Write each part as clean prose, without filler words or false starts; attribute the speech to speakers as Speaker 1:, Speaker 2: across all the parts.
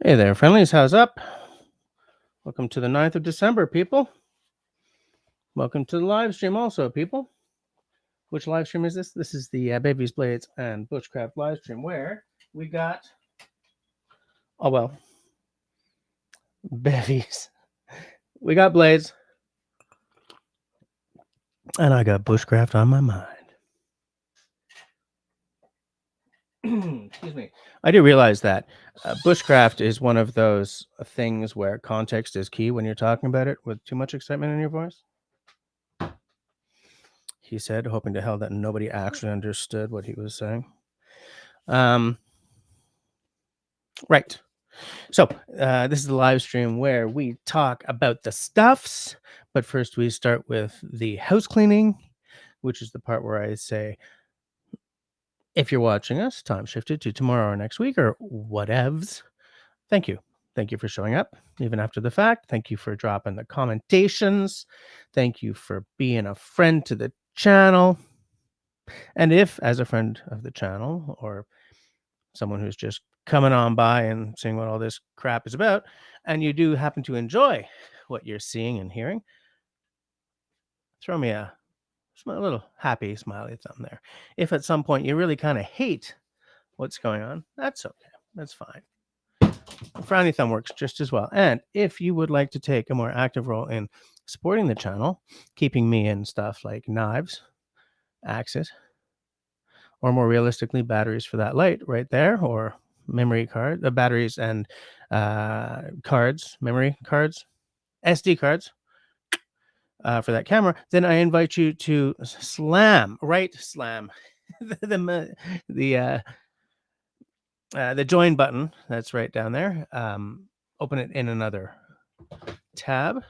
Speaker 1: Hey there, friendlies. How's up? Welcome to the 9th of December, people. Welcome to the live stream, also, people. Which live stream is this? This is the Babies, Blades, and Bushcraft live stream, where we got, oh well, bevies. We got Blades, and I got Bushcraft on my mind. Excuse me. I do realize that Bushcraft is one of those things where context is key when you're talking about it with too much excitement in your voice. He said, hoping to hell that nobody actually understood what he was saying. Right. So this is the live stream where we talk about the stuffs, but first we start with the house cleaning, which is the part where I say, if you're watching us, time shifted to tomorrow or next week or whatevs. Thank you. Thank you for showing up, even after the fact. Thank you for dropping the commentations. Thank you for being a friend to the channel. And if, as a friend of the channel, or someone who's just coming on by and seeing what all this crap is about, and you do happen to enjoy what you're seeing and hearing, throw me a little happy smiley thumb there. If at some point you really kind of hate what's going on, that's okay. That's fine. A frowny thumb works just as well. And if you would like to take a more active role in supporting the channel, keeping me in stuff like knives, axes, or more realistically, batteries for that light right there, or memory card, batteries and cards, memory cards, SD cards for that camera, then I invite you to slam the join button that's right down there. Open it in another tab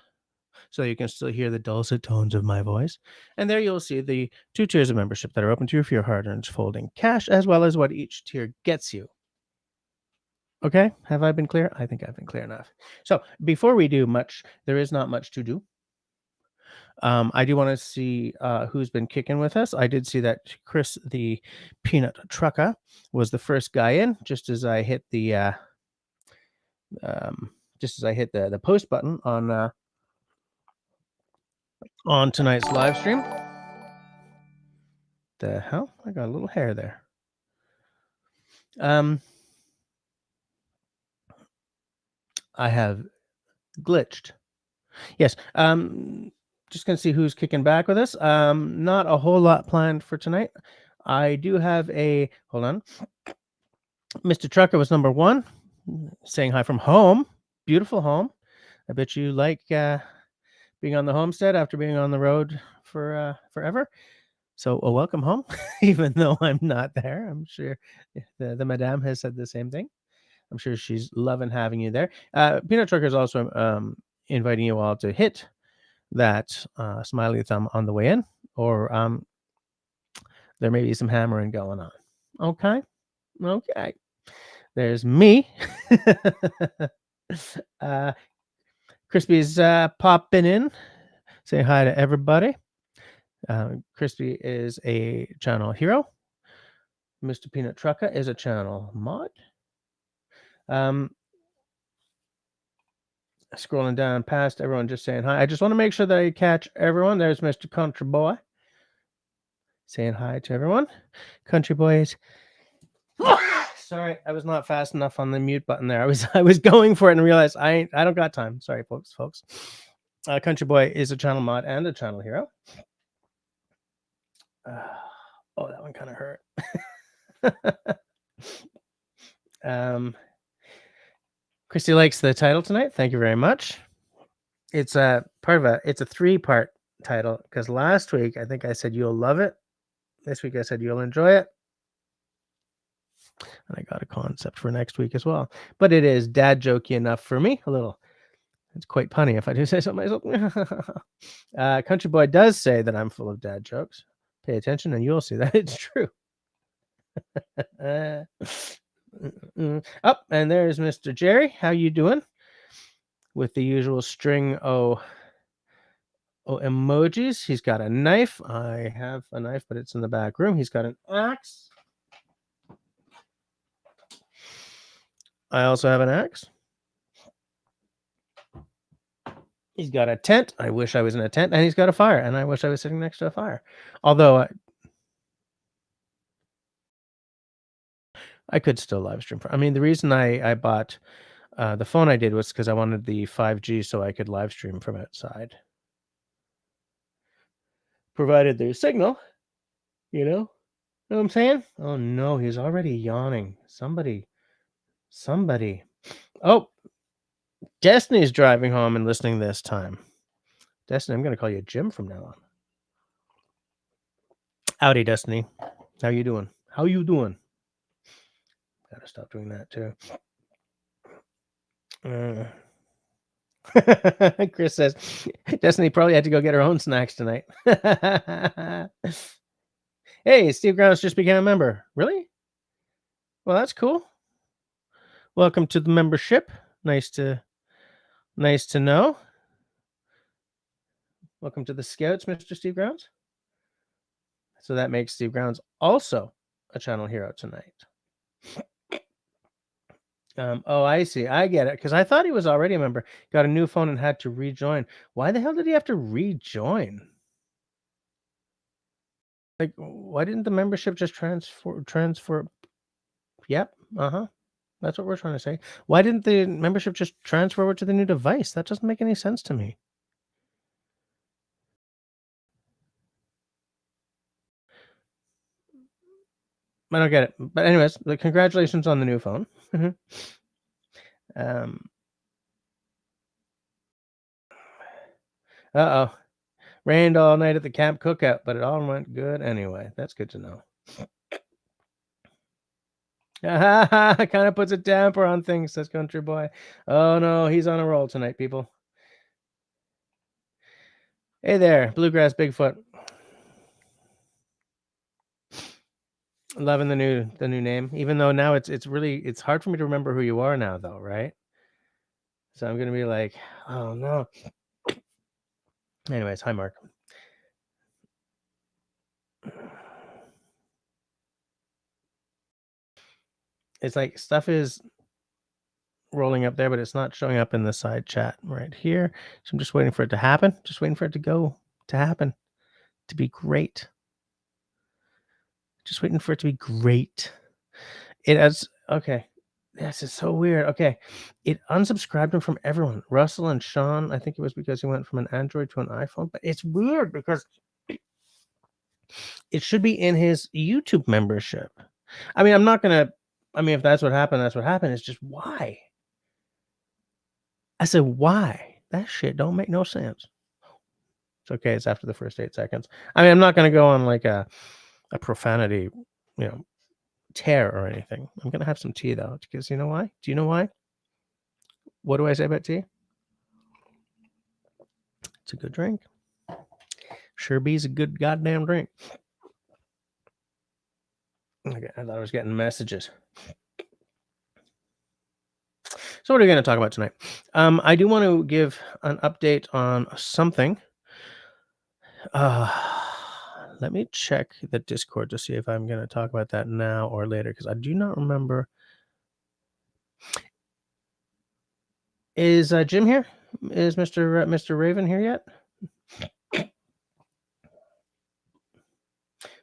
Speaker 1: so you can still hear the dulcet tones of my voice. And there you'll see the 2 tiers of membership that are open to you for your hard-earned folding cash, as well as what each tier gets you. Okay, have I been clear? I think I've been clear enough. So before we do much, there is not much to do. I do want to see who's been kicking with us. I did see that Chris, the peanut trucker, was the first guy in, just as I hit the the post button on tonight's live stream. The hell? I got a little hair there. I have glitched. Yes. Just gonna see who's kicking back with us. Not a whole lot planned for tonight. I do have a hold on. Mr. Trucker was number 1, saying hi from home. Beautiful home. I bet you like being on the homestead after being on the road for forever. So welcome home, even though I'm not there. I'm sure the madame has said the same thing. I'm sure she's loving having you there. Peanut Trucker is also inviting you all to hit that smiley thumb on the way in, or there may be some hammering going on. Okay. There's me. Crispy's popping in. Say hi to everybody. Crispy is a channel hero. Mr. Peanut Trucker is a channel mod. Scrolling down past everyone, just saying hi. I just want to make sure that I catch everyone. There's Mr. Country Boy saying hi to everyone. Country Boys. Sorry, I was not fast enough on the mute button there. I was going for it and realized I don't got time. Sorry, folks. Country Boy is a channel mod and a channel hero. Oh, that one kind of hurt. Christy likes the title tonight. Thank you very much. It's a 3-part title, because last week I think I said you'll love it. This week I said you'll enjoy it. And I got a concept for next week as well. But it is dad jokey enough for me. A little. It's quite punny if I do say so myself. Country Boy does say that I'm full of dad jokes. Pay attention and you'll see that it's true. Up, and there's Mr. Jerry. How you doing? With the usual string of emojis. He's got a knife. I have a knife, but it's in the back room. He's got an axe. I also have an axe. He's got a tent. I wish I was in a tent, and he's got a fire, and I wish I was sitting next to a fire. Although I could still live stream. I mean, the reason I bought the phone I did was because I wanted the 5G so I could live stream from outside, provided there's signal. You know what I'm saying? Oh no, he's already yawning. Somebody. Oh, Destiny's driving home and listening this time. Destiny, I'm gonna call you Jim from now on. Howdy, Destiny. How you doing? How you doing? Gotta stop doing that too. Chris says Destiny probably had to go get her own snacks tonight. Hey, Steve Grounds just became a member. Really? Well, that's cool. Welcome to the membership. Nice to know. Welcome to the Scouts, Mr. Steve Grounds. So that makes Steve Grounds also a channel hero tonight. Oh, I see. I get it. Because I thought he was already a member. Got a new phone and had to rejoin. Why the hell did he have to rejoin? Like, why didn't the membership just transfer? Yep. That's what we're trying to say. Why didn't the membership just transfer over to the new device? That doesn't make any sense to me. I don't get it. But anyways, congratulations on the new phone. Uh-oh. Rained all night at the camp cookout, but it all went good anyway. That's good to know. Kind of puts a damper on things, says Country Boy. Oh no, he's on a roll tonight, people. Hey there, Bluegrass Bigfoot. Loving the new name, even though now it's hard for me to remember who you are now, though, right? So I'm gonna be like, oh no. Anyways, hi Mark. It's like stuff is rolling up there, but it's not showing up in the side chat right here. So I'm just waiting for it to happen. Just waiting for it to happen, to be great. Just waiting for it to be great. It has okay. This is so weird. Okay. It unsubscribed him from everyone. Russell and Sean, I think it was because he went from an Android to an iPhone. But it's weird because it should be in his YouTube membership. I mean, if that's what happened, that's what happened. It's just why? I said, why? That shit don't make no sense. It's okay. It's after the first 8 seconds. I mean, I'm not going to go on like a profanity, tear or anything. I'm going to have some tea though, because you know why? Do you know why? What do I say about tea? It's a good drink. Sure be's a good goddamn drink. Okay, I thought I was getting messages. So what are we going to talk about tonight? I do want to give an update on something. Let me check the Discord to see if I'm going to talk about that now or later, because I do not remember. Is Jim here? Is Mr. Raven here yet?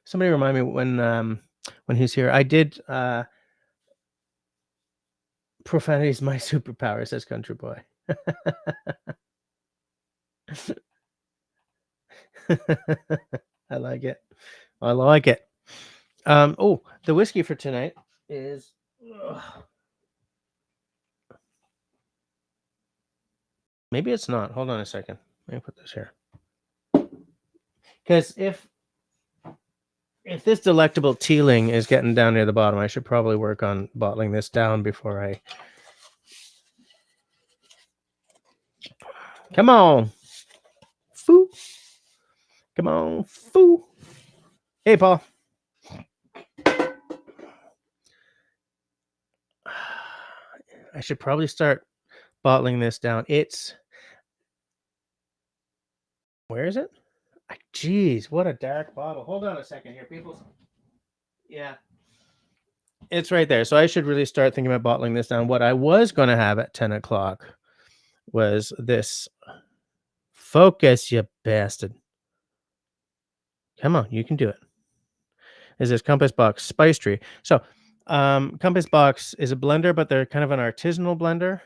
Speaker 1: Somebody remind me when he's here. I did profanity is my superpower, says Country Boy. I like it. I like it. Oh, the whiskey for tonight is maybe it's not. Hold on a second. Let me put this here. Because if this delectable tealing is getting down near the bottom, I should probably work on bottling this down before I... Come on. Foo. Come on. Foo. Hey, Paul. I should probably start bottling this down. Where is it? Jeez, what a dark bottle. Hold on a second here, people. Yeah. It's right there. So I should really start thinking about bottling this down. What I was going to have at 10 o'clock was this Focus, you bastard. Come on, you can do it. Is this Compass Box Spice Tree? So, Compass Box is a blender, but they're kind of an artisanal blender.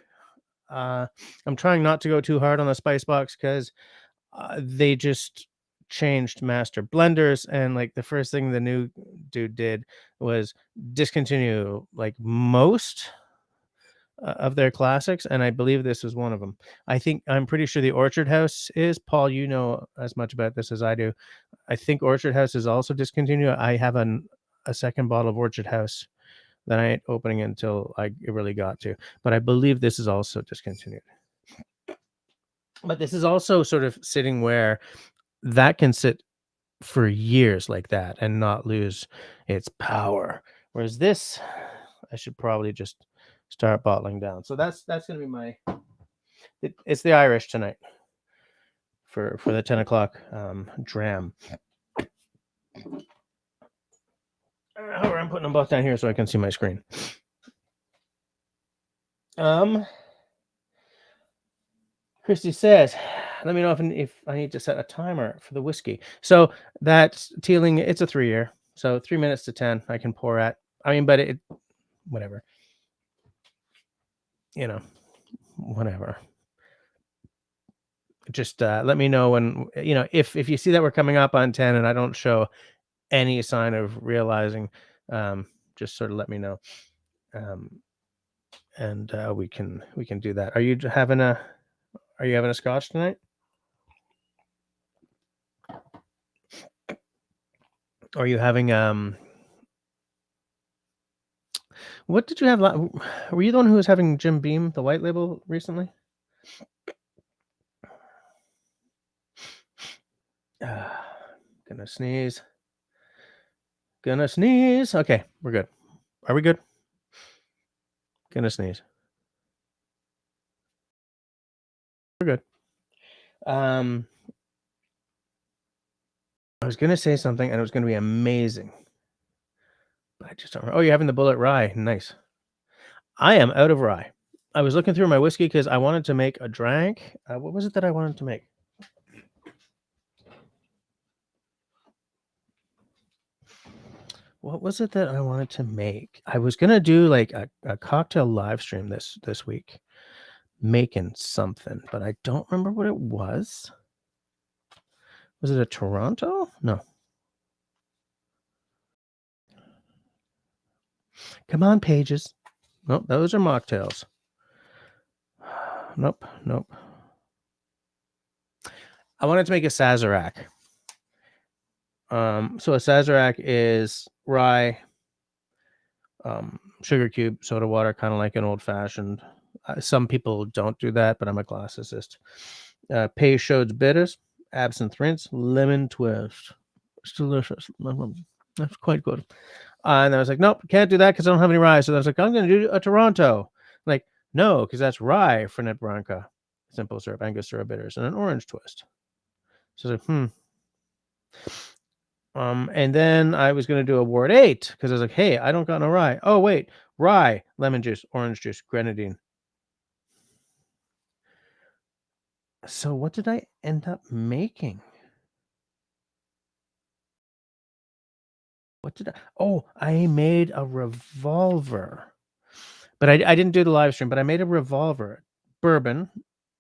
Speaker 1: Uh, I'm trying not to go too hard on the Spice Box because they just changed master blenders, and like the first thing the new dude did was discontinue like most of their classics, and I believe this was one of them. I'm pretty sure the Orchard House is. Paul, you know as much about this as I do. I think Orchard House is also discontinued. I have a second bottle of Orchard House that I ain't opening until I really got to, but I believe this is also discontinued. But this is also sort of sitting where that can sit for years like that and not lose its power. Whereas this, I should probably just start bottling down. So that's gonna be my. It's the Irish tonight for the 10 o'clock dram. However, I'm putting them both down here so I can see my screen. Christy says, let me know if I need to set a timer for the whiskey. So that's Teeling, it's a 3-year. So 3 minutes to 10 I can pour at. I mean, but it whatever. Whatever. Just let me know when, if you see that we're coming up on 10 and I don't show any sign of realizing, just sort of let me know. And we can do that. Are you having a scotch tonight? Or are you having what did you have? Were you the one who was having Jim Beam, the white label, recently? Gonna sneeze. Okay, we're good. Are we good? Gonna sneeze. We're good. I was gonna say something and it was gonna be amazing, but I just don't. Oh, you're having the Bullet Rye. Nice. I am out of rye. I was looking through my whiskey because I wanted to make a drink. What was it that I wanted to make? What was it that I wanted to make? I was gonna do like a cocktail live stream this week, making something, but I don't remember what it was. Was it a Toronto? No. Come on, pages. Nope, those are mocktails. Nope. I wanted to make a Sazerac. So a Sazerac is rye, sugar cube, soda water, kind of like an old fashioned. Some people don't do that, but I'm a classicist. Peychaud's bitters, absinthe rinse, lemon twist. It's delicious. That's quite good. And I was like, nope, can't do that because I don't have any rye. So I was like, I'm going to do a Toronto. Like, no, because that's rye, Fernet Branca, simple syrup, Angostura bitters, and an orange twist. So I was like, and then I was going to do a Ward 8 because I was like, hey, I don't got no rye. Oh, wait, rye, lemon juice, orange juice, grenadine. So what did I end up making? What did I? Oh, I made a revolver. But I didn't do the live stream, but I made a revolver. Bourbon,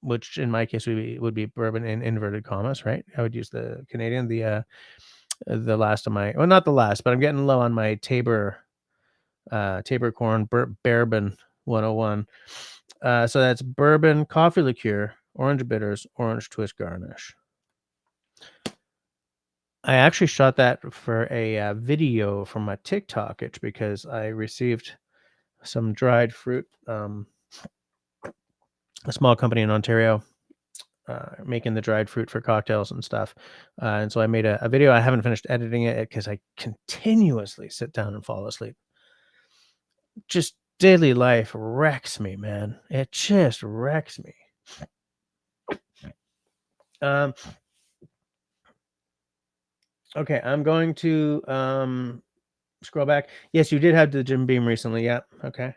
Speaker 1: which in my case would be bourbon in inverted commas, right? I would use the Canadian, the last of my, well, not the last, but I'm getting low on my Tabor corn bourbon 101. So that's bourbon, coffee liqueur, orange bitters, orange twist garnish. I actually shot that for a video from my TikTok, it's because I received some dried fruit. A small company in Ontario making the dried fruit for cocktails and stuff. And so I made a video. I haven't finished editing it because I continuously sit down and fall asleep. Just daily life wrecks me, man. It just wrecks me. Okay, I'm going to scroll back. Yes, you did have the Jim Beam recently. Yeah, okay.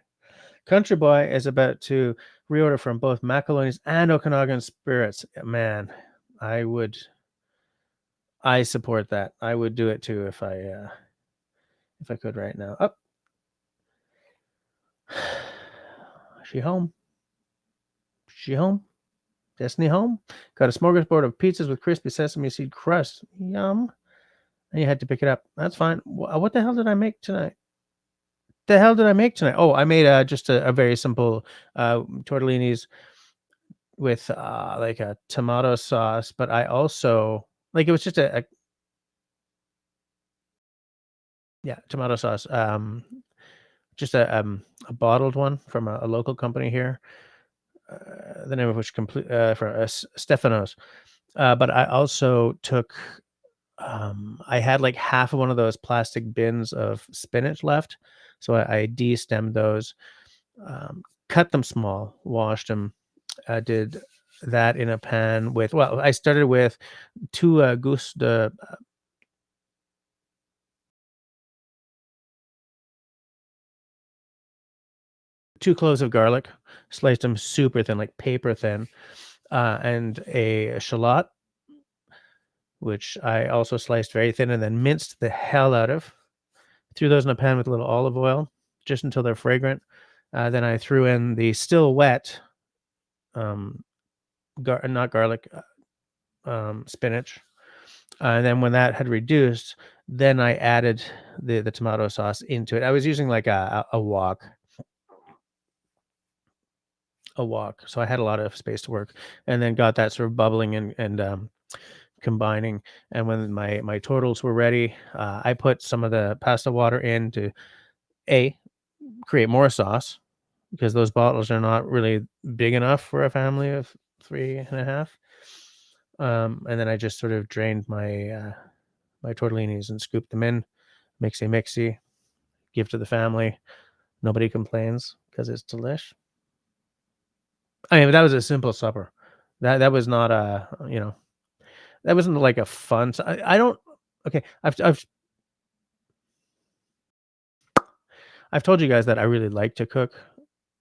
Speaker 1: Country Boy is about to reorder from both Macaloni's and Okanagan Spirits. Man, I support that. I would do it too if I could right now. Oh, she home? She home? Destiny home? Got a smorgasbord of pizzas with crispy sesame seed crust. Yum. And you had to pick it up. That's fine. What the hell did I make tonight? The hell did I make tonight? Oh, I made just a very simple tortellinis with like a tomato sauce, but I also like it was just a yeah, tomato sauce. Just a bottled one from a local company here. The name of which complete for Stefano's. But I also took I had like half of one of those plastic bins of spinach left, so I de-stemmed those, cut them small, washed them, did that in a pan with well, I started with 2 gousses de 2 cloves of garlic, sliced them super thin, like paper thin, and a shallot, which I also sliced very thin and then minced the hell out of. Threw those in a pan with a little olive oil just until they're fragrant. Then I threw in the still wet, um, not garlic, spinach. And then when that had reduced, then I added the tomato sauce into it. I was using like a wok, so I had a lot of space to work, and then got that sort of bubbling and combining. And when my totals were ready, I put some of the pasta water in to a create more sauce because those bottles are not really big enough for a family of three and a half. And then I just sort of drained my tortellinis and scooped them in, mixy, give to the family. Nobody complains because it's delish. I mean, that was a simple supper. That was not a that wasn't like a fun. I don't. Okay, I've told you guys that I really like to cook.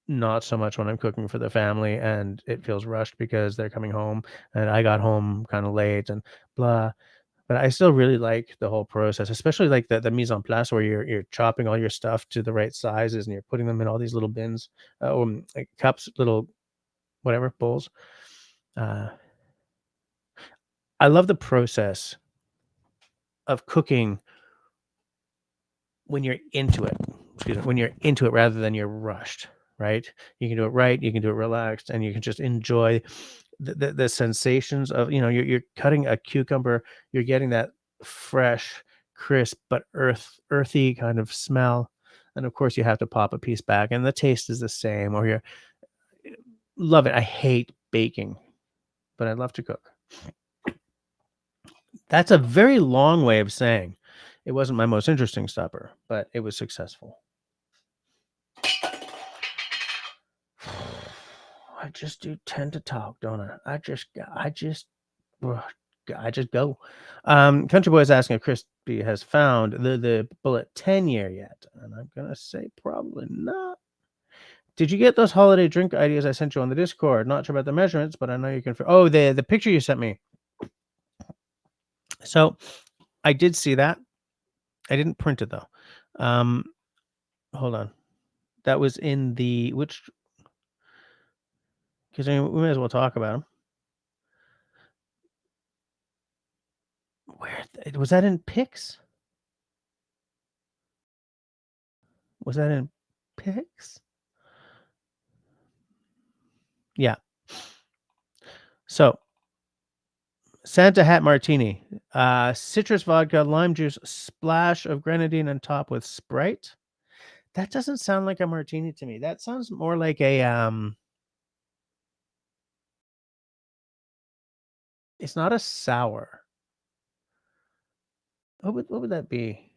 Speaker 1: Not so much when I'm cooking for the family and it feels rushed because they're coming home and I got home kind of late and blah. But I still really like the whole process, especially like the mise en place where you're chopping all your stuff to the right sizes and you're putting them in all these little bins, like cups, little whatever bowls. Uh, I love the process of cooking when you're into it. Excuse me, when you're into it rather than you're rushed, right? You can do it right, you can do it relaxed, and you can just enjoy the sensations of you're cutting a cucumber, you're getting that fresh, crisp but earthy kind of smell, and of course you have to pop a piece back, and the taste is the same. Or you love it. I hate baking, but I love to cook. That's a very long way of saying it wasn't my most interesting supper, but it was successful. I just do tend to talk, don't I? Ugh, I just go. Country Boy is asking if Crispy has found the bullet 10 year yet, and I'm gonna say probably not. Did you get those holiday drink ideas I sent you on the Discord? Not sure about the measurements, but I know you can. Oh, the picture you sent me. So I did see that. I didn't print it though. Um, hold on. That was in the which because I mean, we may as well talk about them. Was that in pics? Was that in pics? Yeah. So Santa Hat Martini, citrus vodka, lime juice, splash of grenadine, and top with Sprite. That doesn't sound like a martini to me. That sounds more like a. It's not a sour. What would that be?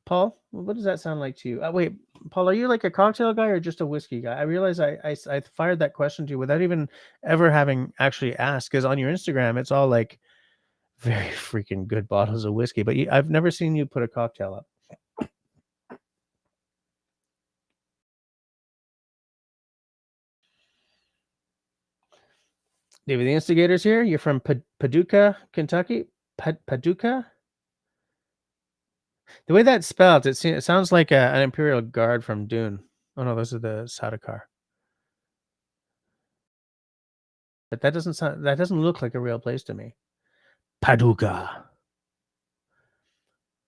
Speaker 1: Paul, what does that sound like to you? Wait, Paul, are you like a cocktail guy or just a whiskey guy? I realize I fired that question to you without even ever having actually asked, because on your Instagram it's all like very freaking good bottles of whiskey, but I've never seen you put a cocktail up. Maybe the instigators here. You're from Paducah, Kentucky. Paducah. The way that's spelled, it sounds like an Imperial Guard from Dune. Oh no, those are the Sardaukar. But that doesn't look like a real place to me. Paducah.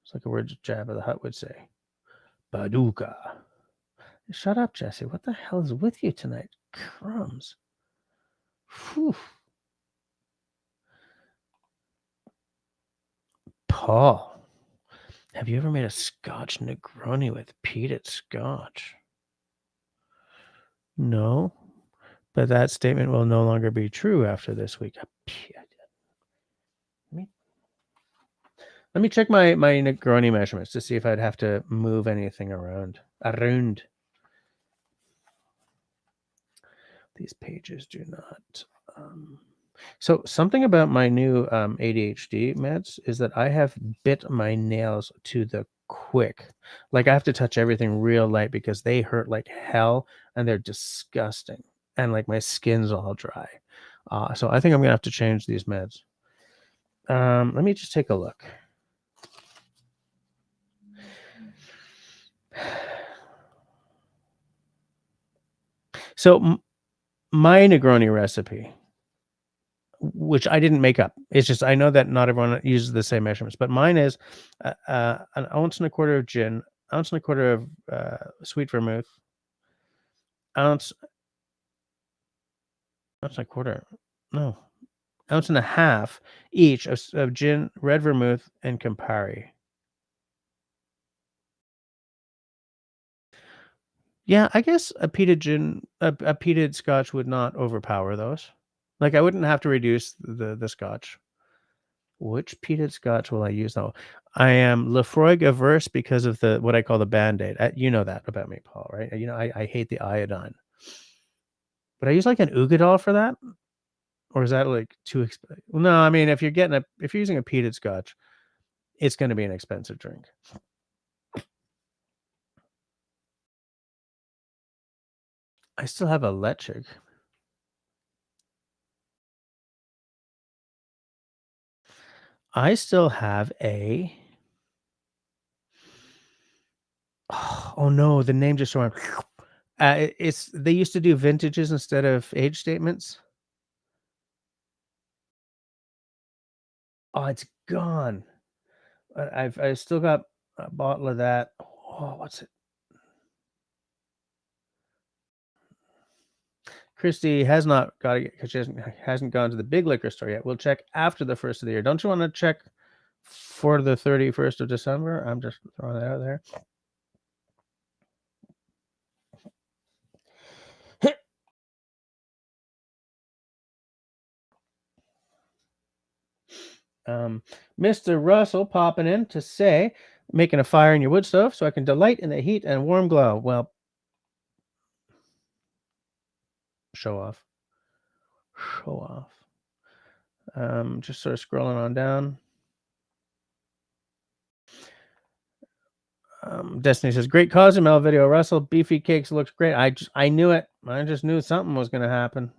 Speaker 1: It's like a word Jabba the Hutt would say. Paducah. Shut up, Jesse. What the hell is with you tonight? Crumbs. Whew. Paul, have you ever made a Scotch Negroni with peated Scotch? No, but that statement will no longer be true after this week. Let me check my Negroni measurements to see if I'd have to move anything around. These pages do not. So something about my new ADHD meds is that I have bit my nails to the quick. Like I have to touch everything real light because they hurt like hell and they're disgusting. And like my skin's all dry. So I think I'm gonna have to change these meds. Let me just take a look. So my Negroni recipe, which I didn't make up. It's just I know that not everyone uses the same measurements, but mine is an ounce and a quarter of gin, ounce and a quarter of sweet vermouth, ounce and a quarter, no, ounce and a half each of gin, red vermouth, and Campari. Yeah, I guess a peated gin, a peated Scotch would not overpower those. Like I wouldn't have to reduce the Scotch. Which peated Scotch will I use though? I am Lefroy averse because of the what I call the Band-Aid. You know that about me, Paul, right? You know I hate the iodine. But I use like an Ugadal for that, or is that like too expensive? No, I mean if you're using a peated Scotch, it's going to be an expensive drink. I still have a Lechig. I still have a. Oh no, the name just went. It's they used to do vintages instead of age statements. Oh, it's gone. I've still got a bottle of that. Oh, what's it? Christy has not got it because she hasn't gone to the big liquor store yet. We'll check after the first of the year. Don't you want to check for the 31st of December? I'm just throwing that out there. Mr. Russell popping in to say, making a fire in your wood stove so I can delight in the heat and warm glow. Well, show off. Show off. Just sort of scrolling on down. Destiny says, great Cozumel video, Russell. Beefy cakes looks great. I knew it. I just knew something was going to happen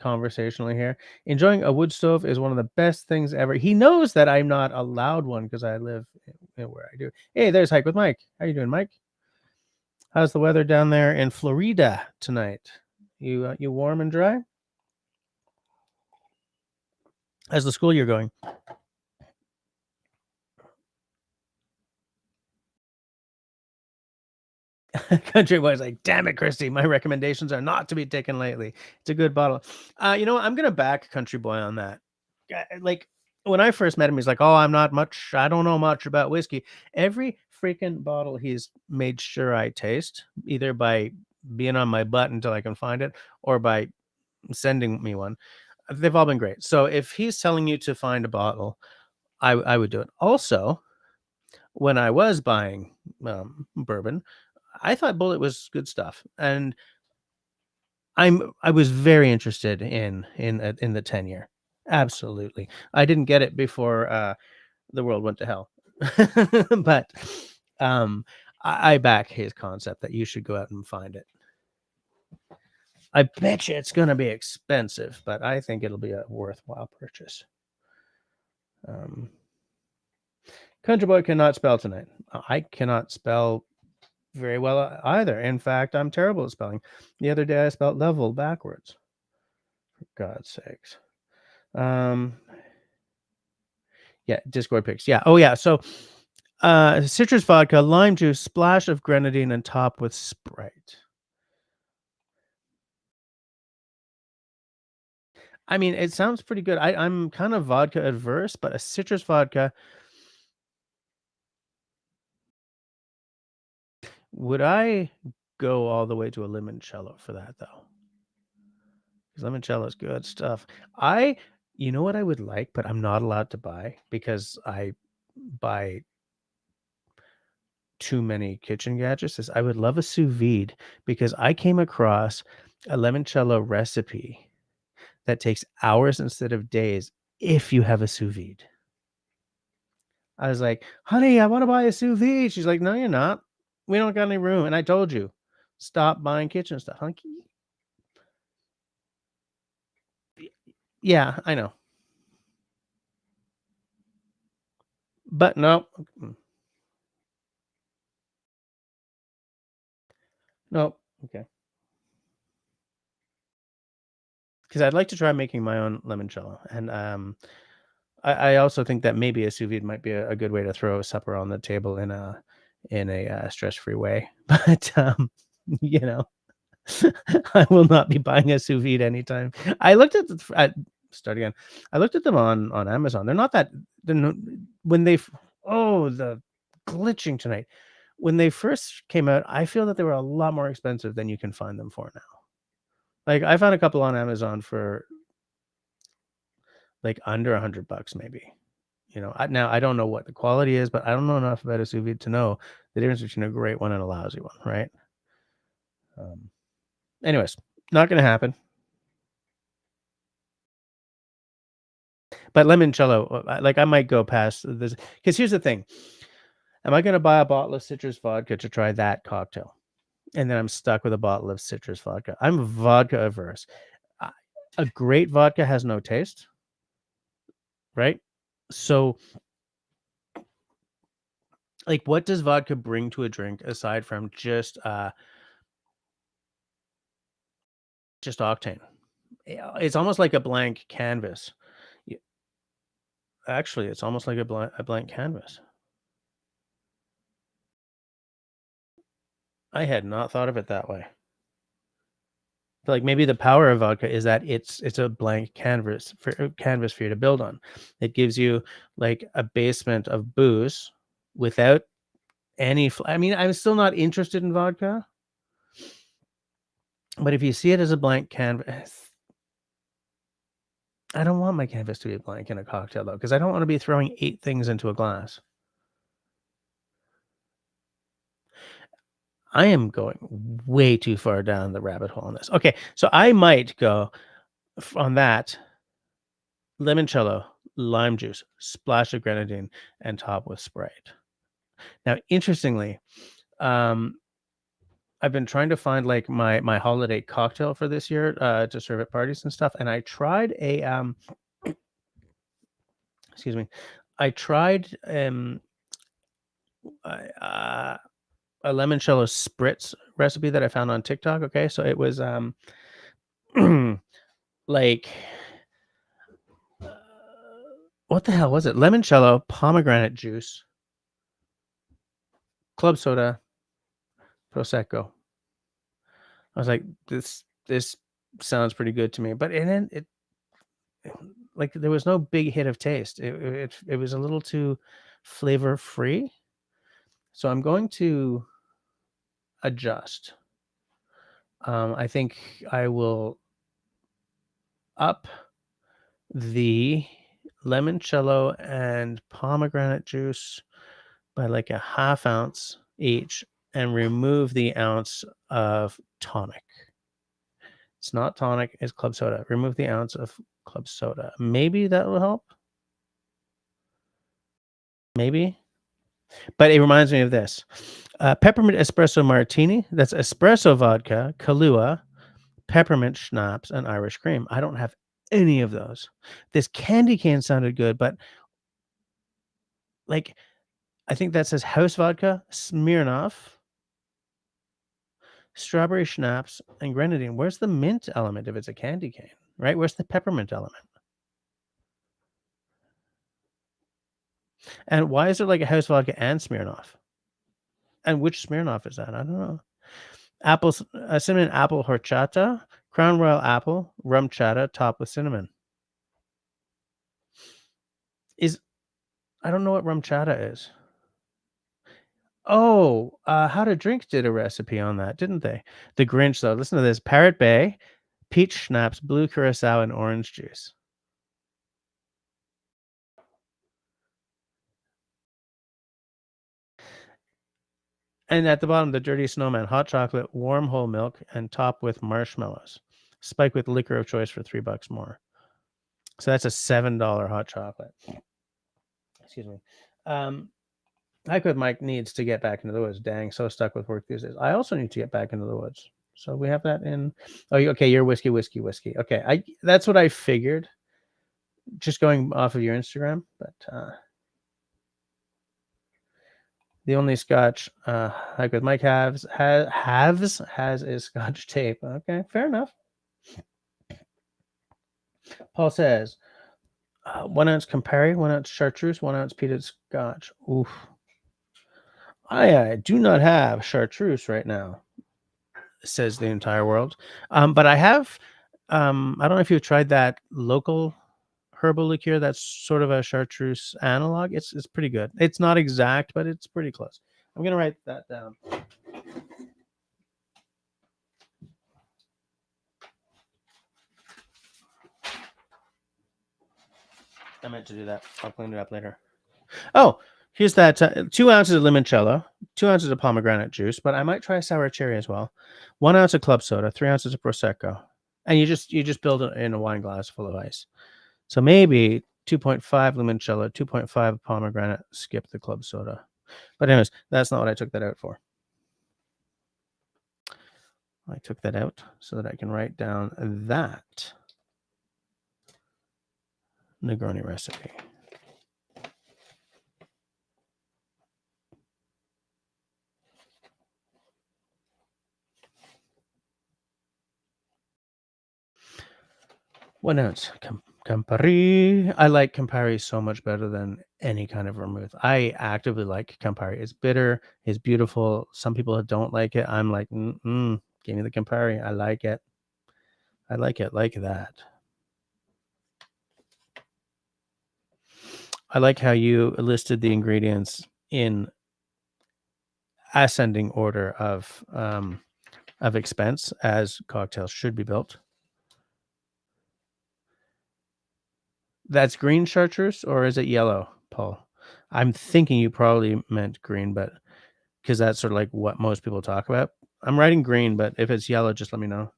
Speaker 1: conversationally here. Enjoying a wood stove is one of the best things ever. He knows that I'm not allowed one because I live where I do. Hey, there's Hike with Mike. How you doing, Mike? How's the weather down there in Florida tonight? You warm and dry? How's the school year going? Country boy's like, damn it, Christy. My recommendations are not to be taken lightly. It's a good bottle. You know what? I'm gonna back Country Boy on that. Like when I first met him, he's like, oh, I don't know much about whiskey. Every freaking bottle he's made sure I taste, either by being on my butt until I can find it or by sending me one. They've all been great. So if he's telling you to find a bottle, I would do it. Also, when I was buying bourbon, I thought Bullet was good stuff, and I was very interested in the 10-year. Absolutely, I didn't get it before the world went to hell, but I back his concept that you should go out and find it. I bet you it's going to be expensive, but I think it'll be a worthwhile purchase. Country boy cannot spell tonight. I cannot spell very well either. In fact, I'm terrible at spelling. The other day I spelled level backwards. For God's sakes. Yeah, Discord picks. Yeah. Oh yeah. So citrus vodka, lime juice, splash of grenadine, and top with Sprite. I mean, it sounds pretty good. I'm kind of vodka adverse, but a citrus vodka. Would I go all the way to a limoncello for that though? Because limoncello is good stuff. You know what I would like, but I'm not allowed to buy because I buy too many kitchen gadgets. Is I would love a sous vide because I came across a limoncello recipe that takes hours instead of days if you have a sous vide. I was like, "Honey, I want to buy a sous vide." She's like, "No, you're not. We don't got any room." And I told you, stop buying kitchen stuff. Honey. Yeah, I know. But no. No. Okay. Because I'd like to try making my own limoncello. And I also think that maybe a sous vide might be a good way to throw a supper on the table in a stress-free way. But you know, I will not be buying a sous vide anytime. I looked at start again. I looked at them on Amazon. They're not that. They're no, when they the glitching tonight. When they first came out, I feel that they were a lot more expensive than you can find them for now. Like I found a couple on Amazon for like under $100 maybe. You know, now I don't know what the quality is, but I don't know enough about a sous vide to know the difference between a great one and a lousy one, right? Um, Anyways, not gonna happen. But limoncello, like I might go past this because here's the thing: am I gonna buy a bottle of citrus vodka to try that cocktail, and then I'm stuck with a bottle of citrus vodka? I'm vodka averse. I- A great vodka has no taste, right? So, like, what does vodka bring to a drink aside from just octane? Yeah, it's almost like a blank canvas. Y- Actually, it's almost like a blank canvas. I had not thought of it that way. Feel like maybe the power of vodka is that it's a blank canvas for you to build on. It gives you like a basement of booze without any. I mean, I'm still not interested in vodka, but if you see it as a blank canvas, I don't want my canvas to be blank in a cocktail though, because I don't want to be throwing 8 things into a glass. I am going way too far down the rabbit hole on this. Okay, so I might go on that limoncello, lime juice, splash of grenadine, and top with Sprite. Now, interestingly, um, I've been trying to find like my holiday cocktail for this year to serve at parties and stuff, and I tried excuse me, I tried uh, a limoncello spritz recipe that I found on TikTok. Okay, so it was like uh, what the hell was it? Limoncello, pomegranate juice, club soda, prosecco. I was like, this sounds pretty good to me, but and then it like there was no big hit of taste. It was a little too flavor free. So I'm going to adjust. I think I will up the limoncello and pomegranate juice by like a half ounce each and remove the ounce of tonic. It's not tonic, it's club soda. Remove the ounce of club soda. Maybe that will help. Maybe. But it reminds me of this. Peppermint espresso martini. That's espresso vodka, Kahlua, peppermint schnapps, and Irish cream. I don't have any of those. This candy cane sounded good, but like I think that says house vodka, Smirnoff, strawberry schnapps, and grenadine. Where's the mint element if it's a candy cane, right? Where's the peppermint element? And why is there like a house vodka and Smirnoff? And which Smirnoff is that? I don't know. Cinnamon apple horchata, Crown Royal apple, rum chata, topped with cinnamon. I don't know what rum chata is. Oh, How to Drink did a recipe on that, didn't they? The Grinch, though. Listen to this: Parrot Bay, peach schnapps, blue curacao, and orange juice. And at the bottom, the Dirty Snowman, hot chocolate, warm whole milk, and topped with marshmallows. Spiked with liquor of choice for $3 more. So that's a $7 hot chocolate. Excuse me. Hike with Mike needs to get back into the woods. Dang, so stuck with work these days. I also need to get back into the woods. So we have that in. Oh, okay. You're whiskey. Okay, that's what I figured. Just going off of your Instagram, but the only Scotch Hike with Mike has is Scotch tape. Okay, fair enough. Paul says 1 ounce Campari, 1 ounce chartreuse, 1 ounce peated Scotch. Oof. I do not have chartreuse right now, says the entire world. But I have, I don't know if you've tried that local herbal liqueur that's sort of a chartreuse analog. It's pretty good. It's not exact, but it's pretty close. I'm going to write that down. I meant to do that. I'll clean it up later. Oh, here's that 2 ounces of limoncello, 2 ounces of pomegranate juice, but I might try sour cherry as well. 1 ounce of club soda, 3 ounces of prosecco, and you just build it in a wine glass full of ice. So maybe 2.5 limoncello, 2.5 pomegranate. Skip the club soda. But anyways, that's not what I took that out for. I took that out so that I can write down that Negroni recipe. What else? Campari. I like Campari so much better than any kind of vermouth. I actively like Campari. It's bitter. It's beautiful. Some people don't like it. I'm like, give me the Campari. I like it. I like it like that. I like how you listed the ingredients in ascending order of expense as cocktails should be built. That's green chartreuse, or is it yellow, Paul? I'm thinking you probably meant green, but because that's sort of like what most people talk about. I'm writing green, but if it's yellow, just let me know.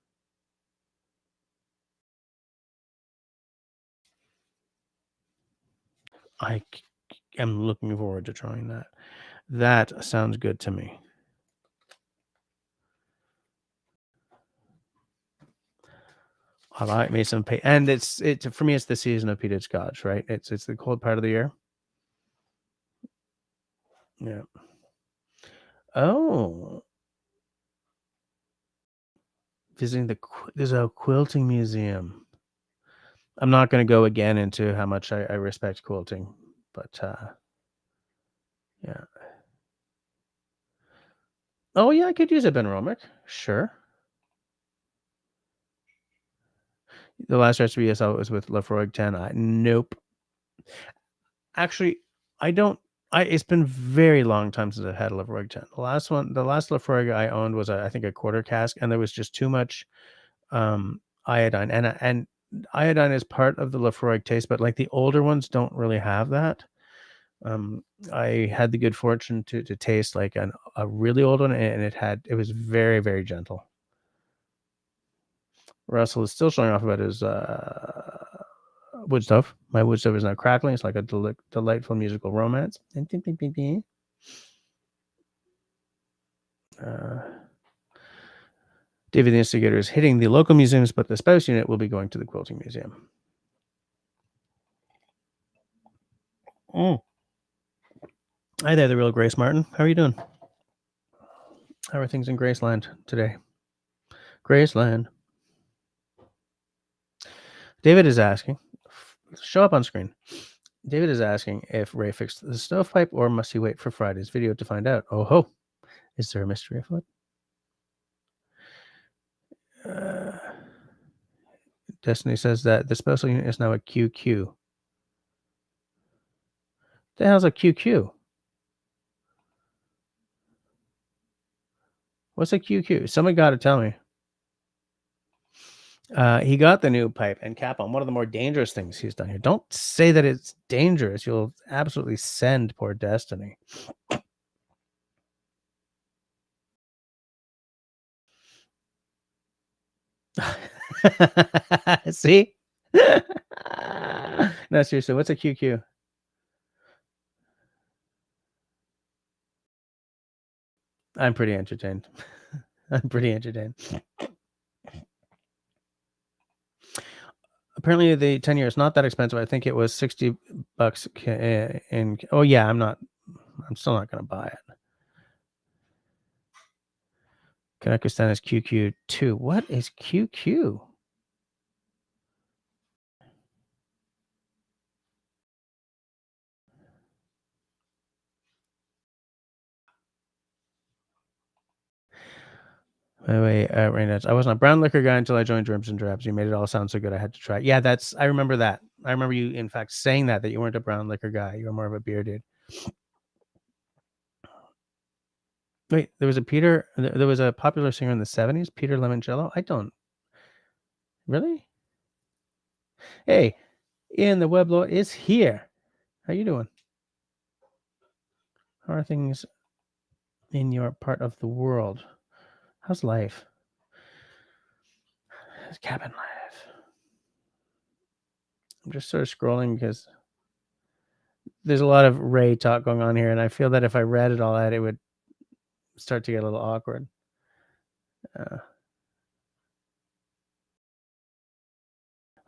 Speaker 1: I am looking forward to trying that. That sounds good to me. I like me some and it's for me. It's the season of peated Scotch, right? It's the cold part of the year. Yeah. Oh, visiting there's a quilting museum. I'm not going to go again into how much I respect quilting, but yeah. Oh yeah, I could use a Benromic. Sure. The last recipe I saw was with Lafroig 10. Nope. Actually, I don't. It's been very long time since I've had a Lafroig 10. The last Lafroig I owned was I think a quarter cask, and there was just too much iodine, and iodine is part of the Lafroig taste, but like the older ones don't really have that. I had the good fortune to taste like a really old one, and it was very, very gentle. Russell is still showing off about his wood stove. My wood stove is now crackling. It's like a delightful musical romance. David the Instigator is hitting the local museums, but the spouse unit will be going to the quilting museum. Hi there, the real Grace Martin. How are you doing? How are things in Graceland today? Graceland. David is asking, show up on screen. David is asking if Ray fixed the stovepipe or must he wait for Friday's video to find out? Oh ho, is there a mystery afoot? Destiny says that the special unit is now a QQ. The hell's a QQ? What's a QQ? Somebody got to tell me. He got the new pipe and cap on. One of the more dangerous things he's done here. Don't say that it's dangerous. You'll absolutely send poor Destiny. See? No, seriously, what's a QQ? I'm pretty entertained. I'm pretty entertained. Apparently, the 10-year is not that expensive. I think it was $60 in. Oh yeah, I'm still not going to buy it. Kanekistan is QQ2. What is QQ? By the way, Rainette, I wasn't a brown liquor guy until I joined Dribs and Drabs. You made it all sound so good. I had to try. Yeah, I remember that. I remember you, in fact, saying that you weren't a brown liquor guy. You were more of a beer dude. Wait, there was a popular singer in the 70s, Peter Lemoncello. I don't really. Hey, Ian the Weblord is here. How you doing? How are things in your part of the world? How's life? How's cabin life? I'm just sort of scrolling because there's a lot of Ray talk going on here, and I feel that if I read it all out, it would start to get a little awkward.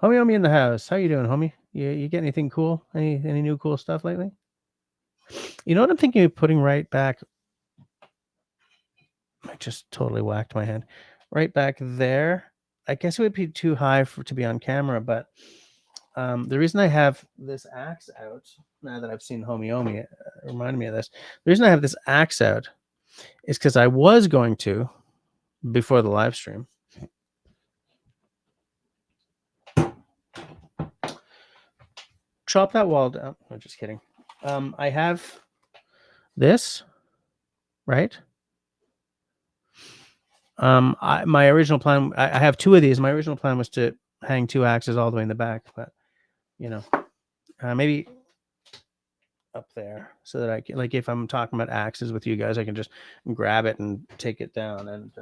Speaker 1: Homie in the house. How you doing, homie? You get anything cool? Any new cool stuff lately? You know what I'm thinking of putting right back? I just totally whacked my hand. Right back there. I guess it would be too high to be on camera, but the reason I have this axe out, now that I've seen Homie reminded me of this. The reason I have this axe out is because I was going to, before the live stream, chop that wall down. I'm just kidding. I have this, right? My original plan, I have two of these. My original plan was to hang two axes all the way in the back, but maybe up there so that I can, like, if I'm talking about axes with you guys, I can just grab it and take it down and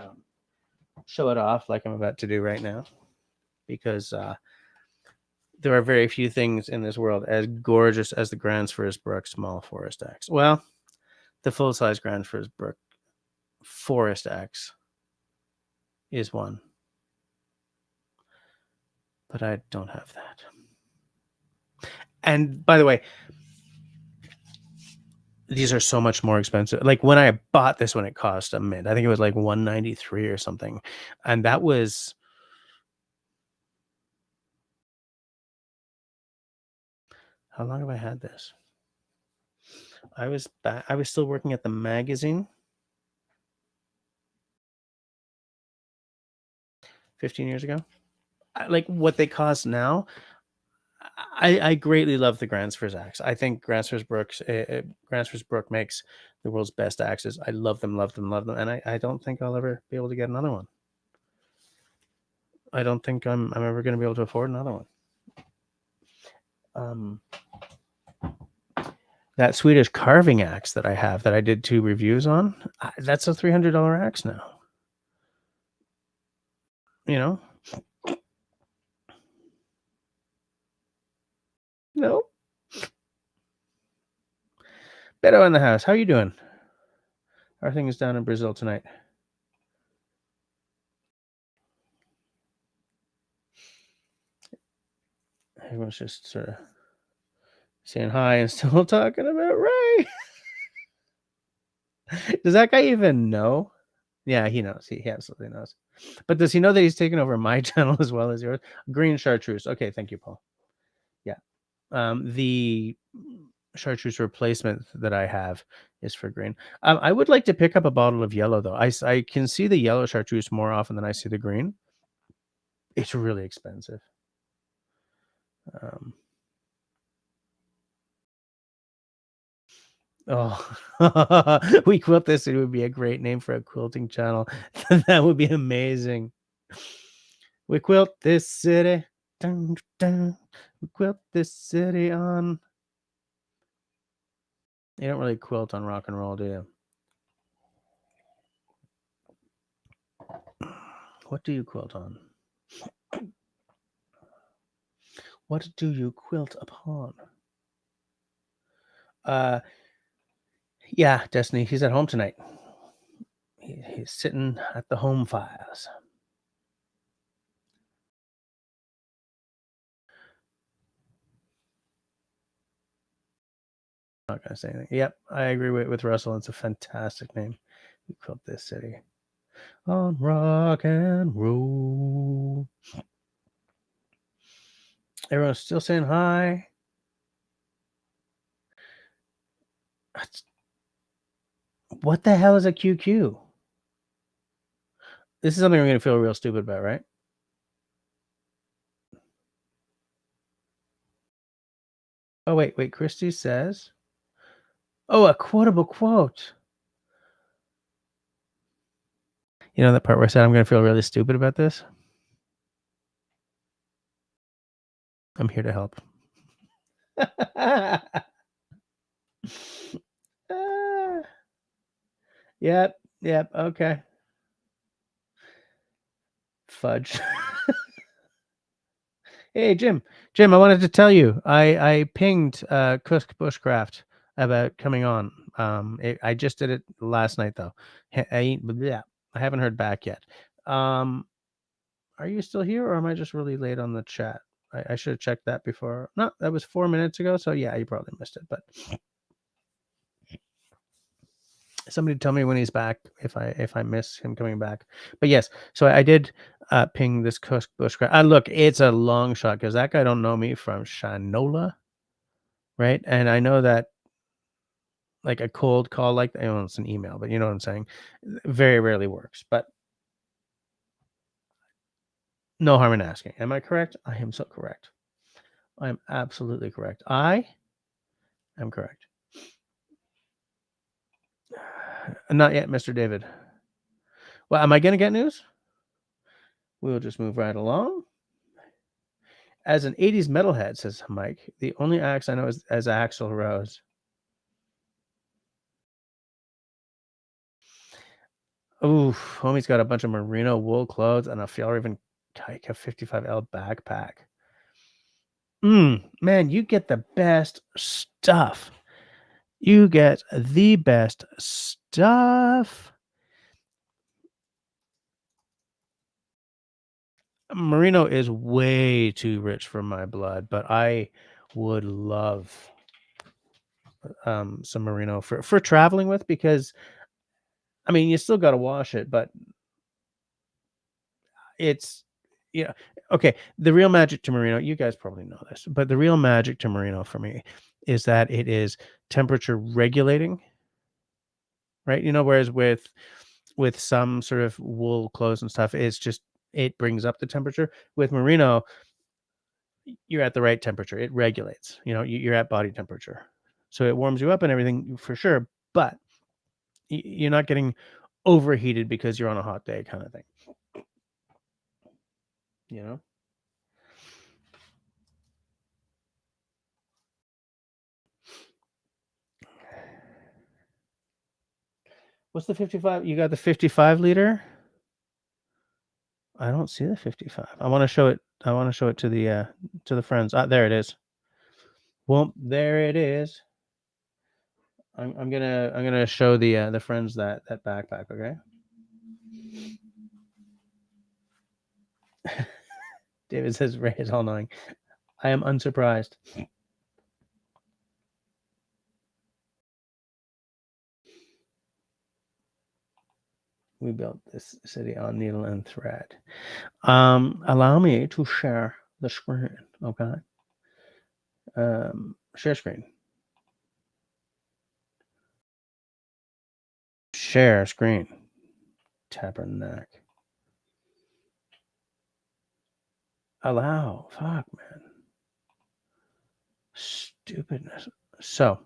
Speaker 1: show it off like I'm about to do right now, because there are very few things in this world as gorgeous as the Grandsfors Brook small forest axe. Well, the full-size Grandsfors Brook forest axe is one, but I don't have that. And by the way, these are so much more expensive. Like when I bought this one, it cost a mint. I think it was like $193 or something. And that was, how long have I had this? I was still working at the magazine 15 years ago. Like what they cost now, I greatly love the Grandsfors axe. I think Grandsfors Brook makes the world's best axes. I love them, and I don't think I'll ever be able to get another one. I don't think I'm ever going to be able to afford another one. That Swedish carving axe that I have, that I did 2 reviews on, that's a $300 axe now. No. Beto in the house. How you doing? Our thing is down in Brazil tonight. Everyone's just sort of saying hi and still talking about Ray. Does that guy even know? Yeah, he knows. He absolutely knows. But does he know that he's taken over my channel as well as yours? Green chartreuse. Okay, thank you, Paul. Yeah. The chartreuse replacement that I have is for green. I would like to pick up a bottle of yellow though. I can see the yellow chartreuse more often than I see the green. It's really expensive. Oh, we quilt this. It would be a great name for a quilting channel. That would be amazing. We quilt this city. Dun, dun. We quilt this city on. You don't really quilt on rock and roll, do you? What do you quilt on? What do you quilt upon? Yeah, Destiny. He's at home tonight. He's sitting at the home files. Not gonna say anything. Yep, I agree with Russell. It's a fantastic name. We quilt this city on rock and roll. Everyone's still saying hi. What the hell is a QQ? This is something we're gonna feel real stupid about, right? Oh wait. Christy says, "Oh, a quotable quote." You know that part where I said I'm gonna feel really stupid about this? I'm here to help. Yep. Okay. Fudge. Hey, Jim. I wanted to tell you, I pinged Kusk Bushcraft about coming on. I just did it last night though. I haven't heard back yet. Are you still here, or am I just really late on the chat? I should have checked that before. No, that was 4 minutes ago. So yeah, you probably missed it. But somebody tell me when he's back if I miss him coming back. But yes, so I did ping this Kusk Bushcraft. Look, it's a long shot because that guy don't know me from Shanola, right? And I know that like a cold call, like it's an email, but you know what I'm saying. Very rarely works. But no harm in asking. Am I correct? I am so correct. I am absolutely correct. I am correct. Not yet, Mr. David. Well, am I going to get news? We'll just move right along. As an 80s metalhead, says Mike, the only axe I know is as Axl Rose. Ooh, homie's got a bunch of merino wool clothes and a Fjallraven Kaika 55L backpack. Man, you get the best stuff. You get the best stuff. Merino is way too rich for my blood, but I would love some merino for traveling with, because I mean you still got to wash it, but it's okay. The real magic to merino, you guys probably know this, but the real magic to merino for me is that it is temperature regulating, right? Whereas with some sort of wool clothes and stuff, it's just it brings up the temperature. With merino, you're at the right temperature. It regulates. You're at body temperature, so it warms you up and everything for sure. But you're not getting overheated because you're on a hot day, kind of thing. You know. What's the 55? You got the 55 liter. I don't see the 55. I want to show it. I want to show it to the friends. There it is. Well, there it is. I'm gonna show the friends that backpack. Okay. David says Ray is all knowing. I am unsurprised. We built this city on needle and thread. Allow me to share the screen. Okay. Share screen. Share screen. Tabernacle. Allow. Fuck, man. Stupidness. So,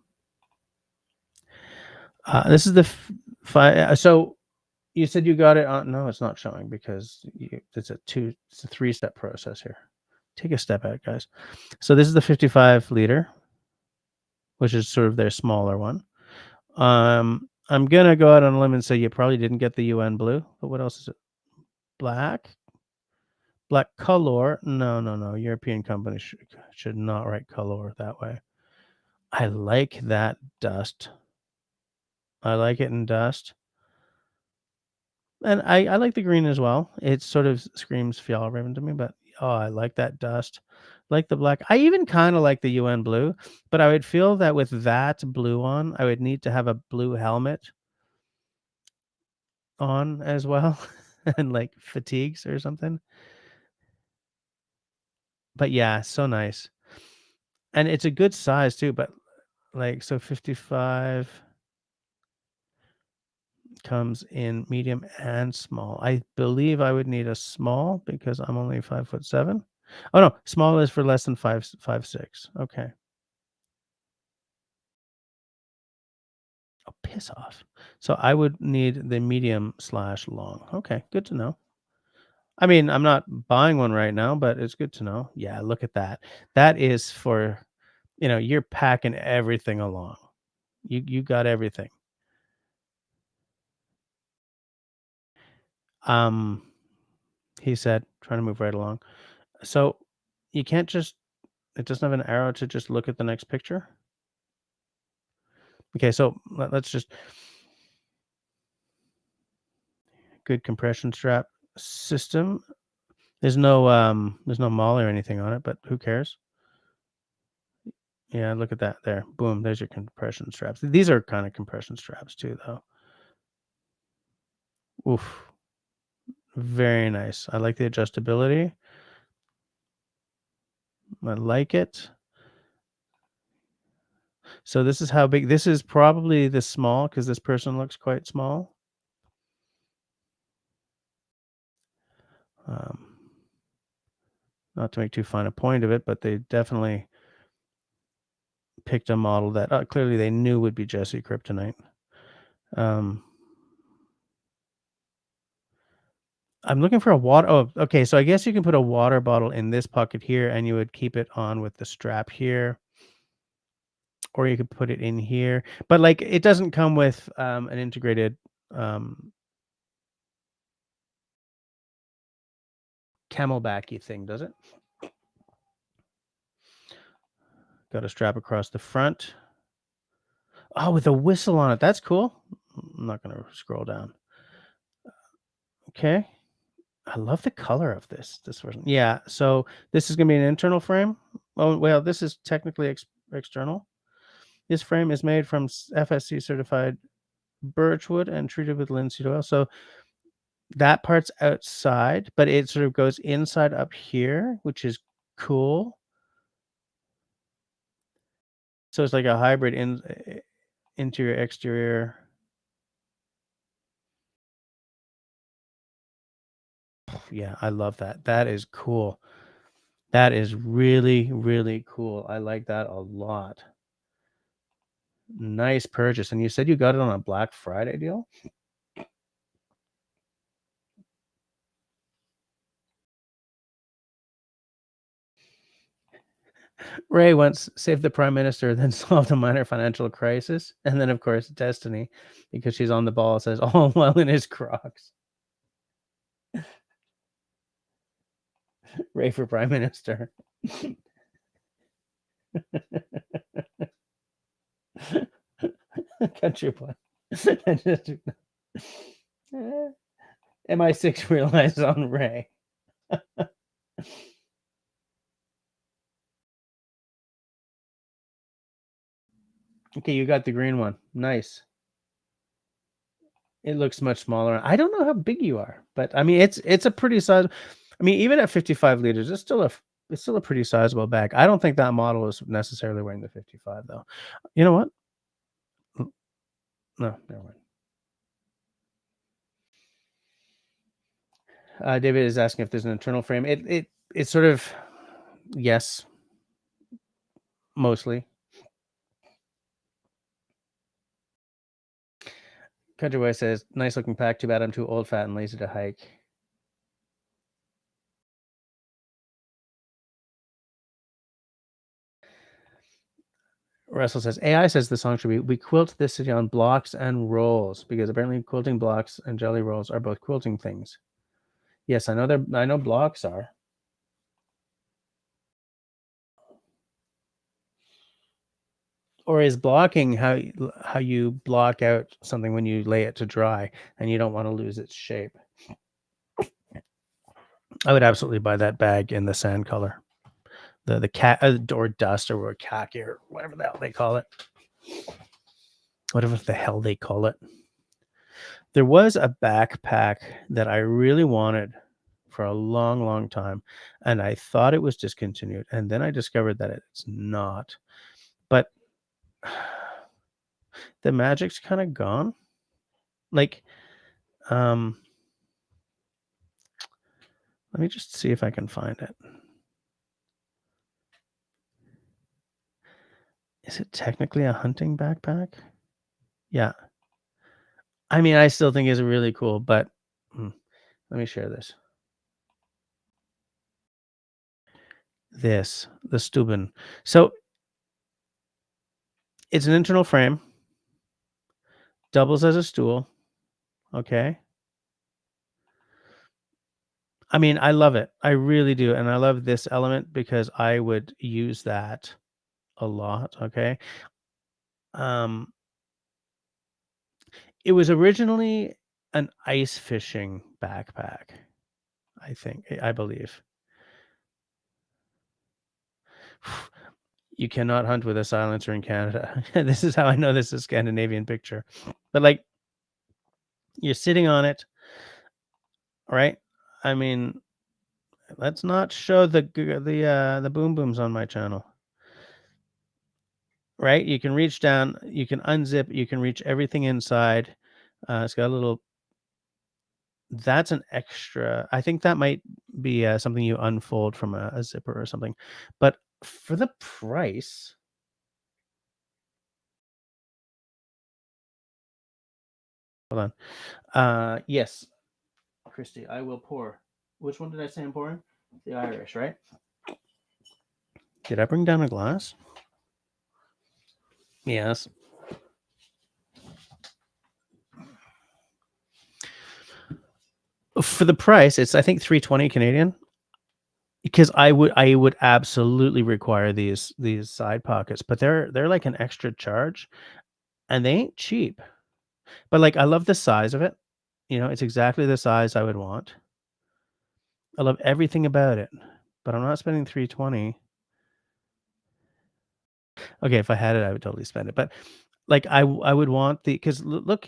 Speaker 1: this is the so you said you got it on. No, it's not showing because it's a 3-step process here. Take a step out, guys. So this is the 55 liter, which is sort of their smaller one. I'm gonna go out on a limb and say you probably didn't get the UN blue, but what else is it? Black color. No. European companies should not write color that way. I like that dust. I like it in dust. And I like the green as well. It sort of screams Fjallraven to me, but I like that dust. Like the black. I even kind of like the UN blue, but I would feel that with that blue on, I would need to have a blue helmet on as well and like fatigues or something. But yeah, so nice. And it's a good size too, but like so 55 comes in medium and small. I believe I would need a small because I'm only 5'7". Oh no, small is for less than 5'6". Okay. Oh, piss off. So I would need the medium/long. Okay, good to know. I mean, I'm not buying one right now, but it's good to know. Yeah, look at that. That is for, you're packing everything along. You got everything. Um, he said, trying to move right along. So you can't just it doesn't have an arrow to just look at the next picture? Okay, so let's just good compression strap system. There's no MOLLE or anything on it, but who cares? Yeah, look at that there. Boom, there's your compression straps. These are kind of compression straps too, though. Oof. Very nice. I like the adjustability. I like it. So this is how big this is, probably the small because this person looks quite small. Um, Not to make too fine a point of it, but they definitely picked a model that clearly they knew would be Jesse Kryptonite. I'm looking for a water. Oh, okay. So I guess you can put a water bottle in this pocket here, and you would keep it on with the strap here, or you could put it in here. But like, it doesn't come with an integrated camelbacky thing, does it? Got a strap across the front. Oh, with a whistle on it. That's cool. I'm not going to scroll down. Okay. I love the color of this version. Yeah. So this is going to be an internal frame. Oh, well, this is technically external. This frame is made from FSC certified birchwood and treated with linseed oil. So that part's outside, but it sort of goes inside up here, which is cool. So it's like a hybrid interior exterior. Yeah, I love that. That is cool. That is really, really cool. I like that a lot. Nice purchase. And you said you got it on a Black Friday deal? Ray once saved the prime minister, then solved a minor financial crisis. And then, of course, Destiny, because she's on the ball, says all well in his Crocs. Ray for prime minister. Country boy. MI6 relies on Ray. Okay, you got the green one. Nice. It looks much smaller. I don't know how big you are, but I mean, it's a pretty size. I mean, even at 55 liters, it's still a pretty sizable bag. I don't think that model is necessarily weighing the 55 though. You know what? Mm, no, never mind. David is asking if there's an internal frame. It's sort of yes, mostly. Countryway says, "Nice looking pack. Too bad I'm too old, fat, and lazy to hike." Russell says, "AI says the song should be we quilt this city on blocks and rolls because apparently quilting blocks and jelly rolls are both quilting things." Yes, I know I know blocks are. Or is blocking how you block out something when you lay it to dry and you don't want to lose its shape? I would absolutely buy that bag in the sand color, the cat or dust or khaki or whatever the hell they call it. Whatever the hell they call it. There was a backpack that I really wanted for a long, long time, and I thought it was discontinued, and then I discovered that it's not. But the magic's kind of gone. Like, um, let me just see if I can find it. Is it technically a hunting backpack? Yeah. I mean, I still think it's really cool, but let me share this. The Steuben. So it's an internal frame, doubles as a stool. Okay. I mean, I love it. I really do. And I love this element because I would use that a lot. Okay. Um, it was originally an ice fishing backpack, I believe. You cannot hunt with a silencer in Canada. This is how I know this is a Scandinavian picture. But like you're sitting on it, right? I mean, let's not show the boom booms on my channel, right? You can reach down, you can unzip, you can reach everything inside. It's got a little. That's an extra. I think that might be something you unfold from a zipper or something. But for the price, hold on. Yes, Christy, I will pour. Which one did I say I'm pouring? The Irish, right? Did I bring down a glass? Yes. For the price, it's I think 320 Canadian. Because I would absolutely require these side pockets, but they're like an extra charge and they ain't cheap. But like I love the size of it. You know, it's exactly the size I would want. I love everything about it, but I'm not spending 320. Okay, if I had it, I would totally spend it. But like I would want the because look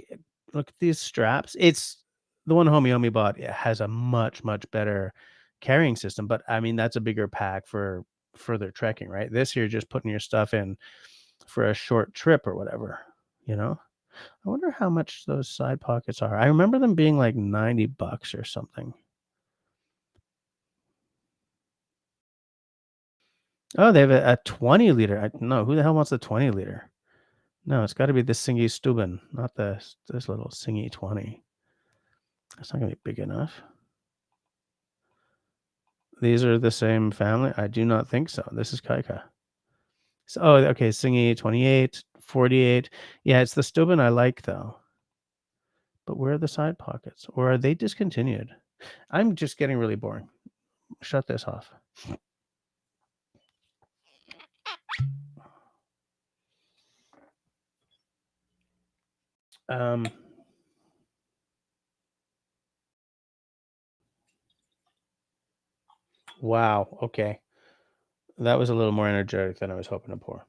Speaker 1: at these straps. It's the one Homie bought. It has a much better carrying system, but I mean that's a bigger pack for further trekking, right? This you're just putting your stuff in for a short trip or whatever. You know, I wonder how much those side pockets are. I remember them being like $90 or something. Oh, they have a 20 liter. No, who the hell wants a 20 liter? No, it's got to be the Singy Steuben, not this little Singy 20. That's not gonna be big enough. These are the same family? I do not think so. This is Kaika. So, oh, okay, Singy 28, 48. Yeah, it's the Steuben I like though. But where are the side pockets? Or are they discontinued? I'm just getting really boring. Shut this off. Um, wow. Okay. That was a little more energetic than I was hoping to pour.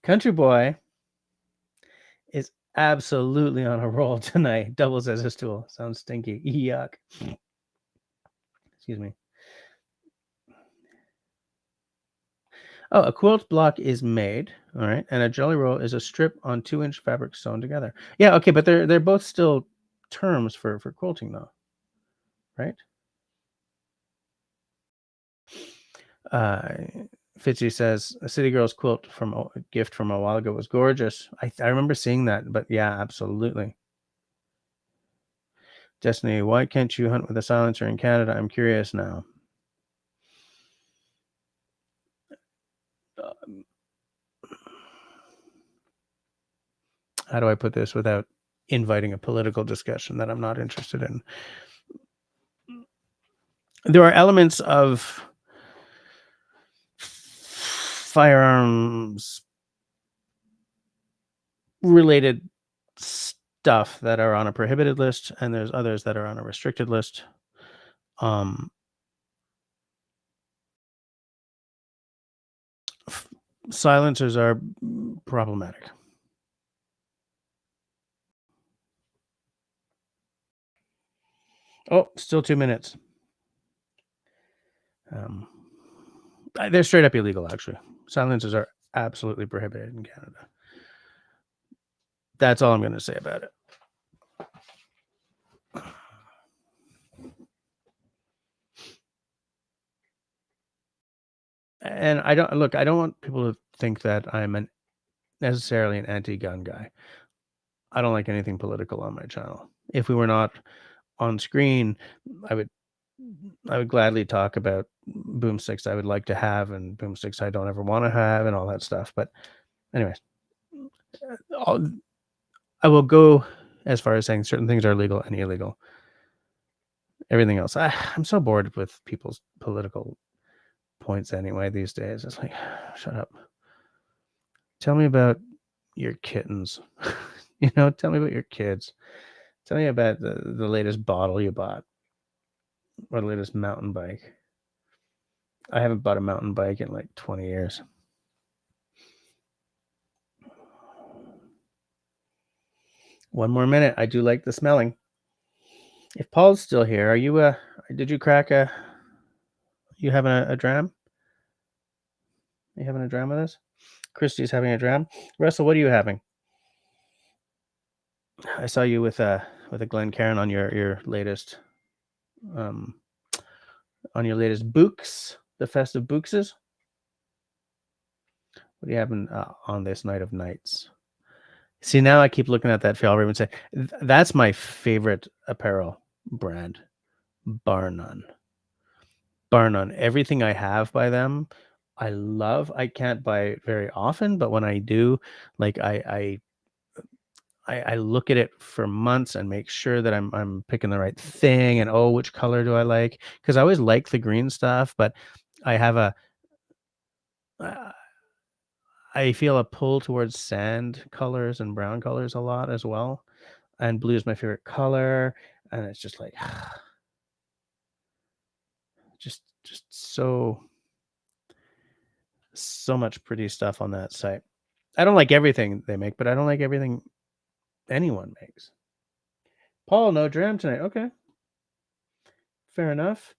Speaker 1: Country Boy is absolutely on a roll tonight. Doubles as a stool. Sounds stinky. Yuck. Excuse me. Oh, a quilt block is made. All right. And a jelly roll is a strip on 2-inch fabric sewn together. Yeah, okay, but they're both still terms for quilting though. Right? Fitzy says a City Girls quilt from a gift from a while ago was gorgeous. I remember seeing that, but yeah, absolutely. Destiny, why can't you hunt with a silencer in Canada? I'm curious now. How do I put this without inviting a political discussion that I'm not interested in? There are elements of firearms related stuff that are on a prohibited list, and there's others that are on a restricted list. Silencers are problematic. Oh, still 2 minutes. They're straight up illegal, actually. Silencers are absolutely prohibited in Canada. That's all I'm going to say about it. And I don't want people to think that I'm necessarily an anti-gun guy. I don't like anything political on my channel. If we were not on screen, I would gladly talk about boomsticks I would like to have and boomsticks I don't ever want to have and all that stuff. But anyways, I will go as far as saying certain things are legal and illegal. Everything else, I'm so bored with people's political points anyway these days. It's like, shut up. Tell me about your kittens. Tell me about your kids. Tell me about the latest bottle you bought or the latest mountain bike. I haven't bought a mountain bike in like 20 years. One more minute. I do like the smelling. If Paul's still here, are you did you crack you having a dram? You having a dram with us? Christy's having a dram. Russell, what are you having? I saw you with a Glencairn on your latest books, the festive bookses. What are you having on this night of nights? See, now I keep looking at that Fjallraven and say, that's my favorite apparel brand, bar none. Bar none. Everything I have by them, I love. I can't buy it very often, but when I do, like I look at it for months and make sure that I'm picking the right thing and which color do I like? Because I always like the green stuff, but I have I feel a pull towards sand colors and brown colors a lot as well. And blue is my favorite color. And it's just like, just so much pretty stuff on that site. I don't like everything they make, but I don't like everything anyone makes. Paul, no dram tonight. Okay. Fair enough.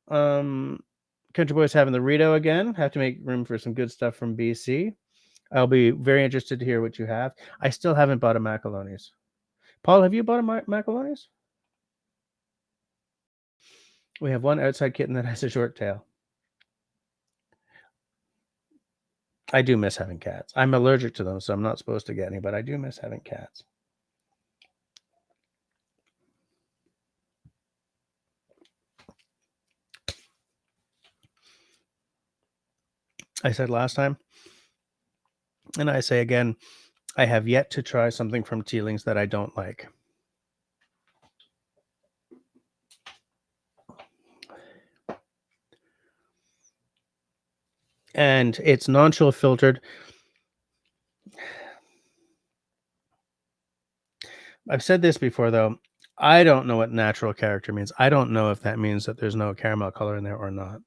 Speaker 1: Country Boy's having the Rito again. Have to make room for some good stuff from BC. I'll be very interested to hear what you have. I still haven't bought a Macaloni's. Paul, have you bought a Macaloni's? We have one outside kitten that has a short tail. I do miss having cats. I'm allergic to them, so I'm not supposed to get any, but I do miss having cats. I said last time, and I say again, I have yet to try something from Teelings that I don't like. And it's non-chill filtered. I've said this before, though. I don't know what natural character means. I don't know if that means that there's no caramel color in there or not.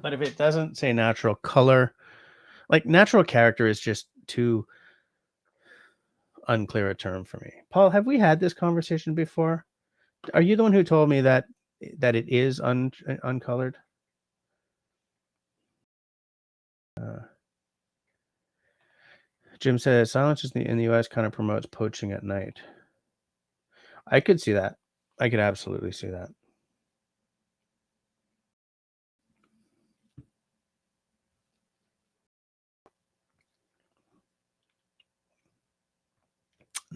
Speaker 1: But if it doesn't say natural color, Like natural character is just too unclear a term for me. Paul, have we had this conversation before? Are you the one who told me that it is uncolored? Uh, Jim says silence in the U.S. kind of promotes poaching at night. I could see that. I could absolutely see that.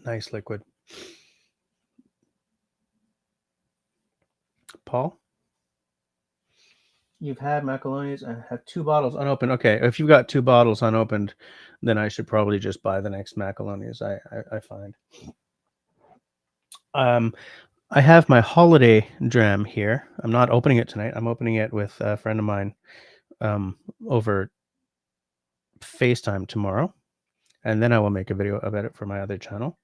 Speaker 1: Nice liquid. Paul, you've had macaronis and have 2 bottles unopened. Okay, if you've got 2 bottles unopened, then I should probably just buy the next macaronis I find. I have my holiday dram here. I'm not opening it tonight. I'm opening it with a friend of mine over FaceTime tomorrow, and then I will make a video about it for my other channel.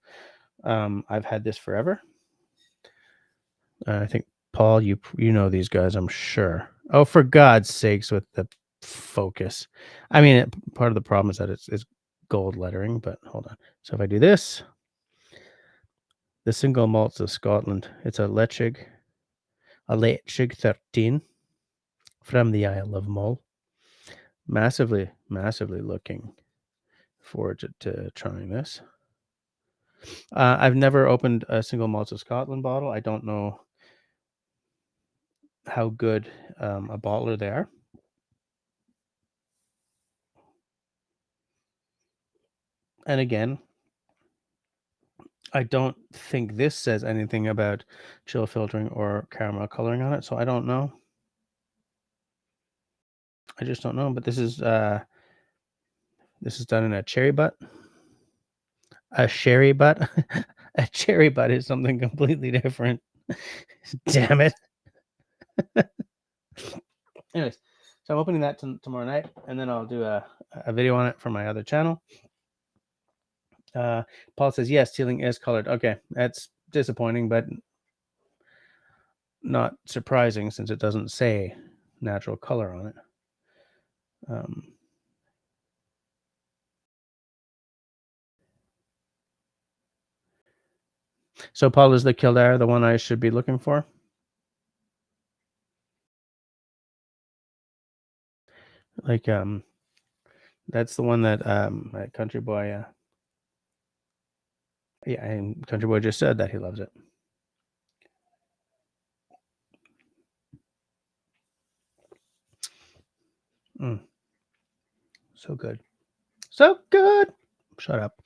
Speaker 1: I've had this forever. I think Paul, you know these guys, I'm sure. Oh, for God's sakes, with the focus. I mean, part of the problem is that it's gold lettering, but hold on. So if I do this, the single malts of Scotland, it's a Leitchig 13 from the Isle of Mull. Massively looking forward to trying this. I've never opened a single malts of Scotland bottle. I don't know how good a bottler they are. And again, I don't think this says anything about chill filtering or caramel coloring on it, so I don't know. I just don't know. But this is done in a cherry butt. A sherry butt. A cherry butt is something completely different. Damn it. Anyways, so I'm opening that tomorrow night, and then I'll do a video on it for my other channel. Paul says, yes, Teeling is colored. Okay, that's disappointing, but not surprising since it doesn't say natural color on it. So, Paul, is the Kildare the one I should be looking for? Like, that's the one that Country Boy, yeah, and Country Boy just said that he loves it. So good. So good. Shut up.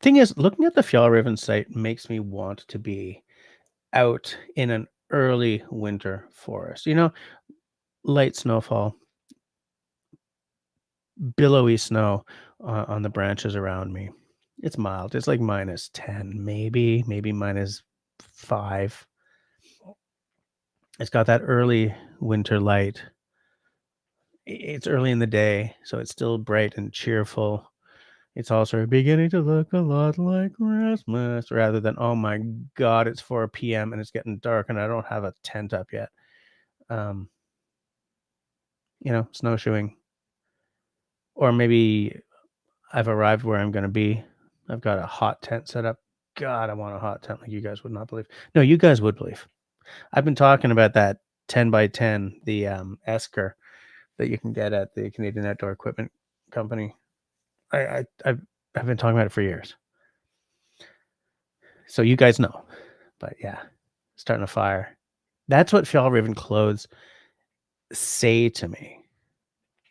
Speaker 1: Thing is, looking at the Fjallraven site makes me want to be out in an early winter forest. You know, light snowfall, billowy snow on the branches around me. It's mild. It's like -10, maybe -5. It's got that early winter light. It's early in the day, so it's still bright and cheerful. It's also beginning to look a lot like Christmas rather than, oh my God, it's 4 p.m. and it's getting dark and I don't have a tent up yet. Snowshoeing. Or maybe I've arrived where I'm going to be. I've got a hot tent set up. God, I want a hot tent like you guys would not believe. No, you guys would believe. I've been talking about that 10 by 10, the Esker that you can get at the Canadian Outdoor Equipment Company. I've been talking about it for years. So you guys know. But yeah, starting a fire. That's what Fjallraven clothes say to me.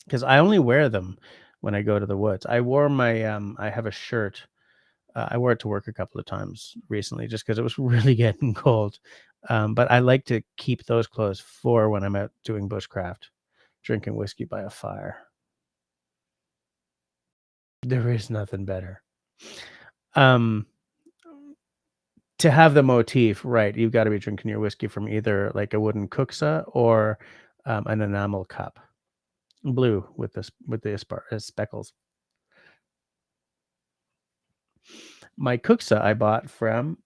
Speaker 1: Because I only wear them when I go to the woods. I wore my I have a shirt. I wore it to work a couple of times recently just because it was really getting cold. But I like to keep those clothes for when I'm out doing bushcraft, drinking whiskey by a fire. There is nothing better. To have the motif, right, you've got to be drinking your whiskey from either like a wooden kuxa or an enamel cup, blue with the speckles. My kuxa I bought from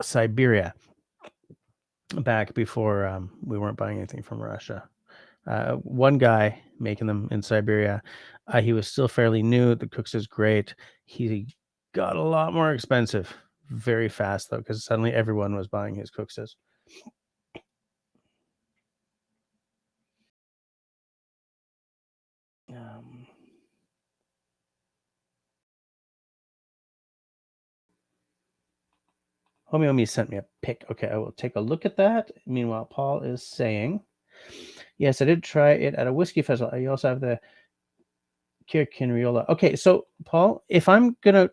Speaker 1: Siberia back before we weren't buying anything from Russia. One guy making them in Siberia, he was still fairly new. The cooks is great. He got a lot more expensive very fast though, because suddenly everyone was buying his cookses. Um, Homie Omi sent me a pic. Okay, I will take a look at that. Meanwhile, Paul is saying, yes, I did try it at a whiskey festival. I also have the Kirkinriola. Okay, so Paul, if I'm gonna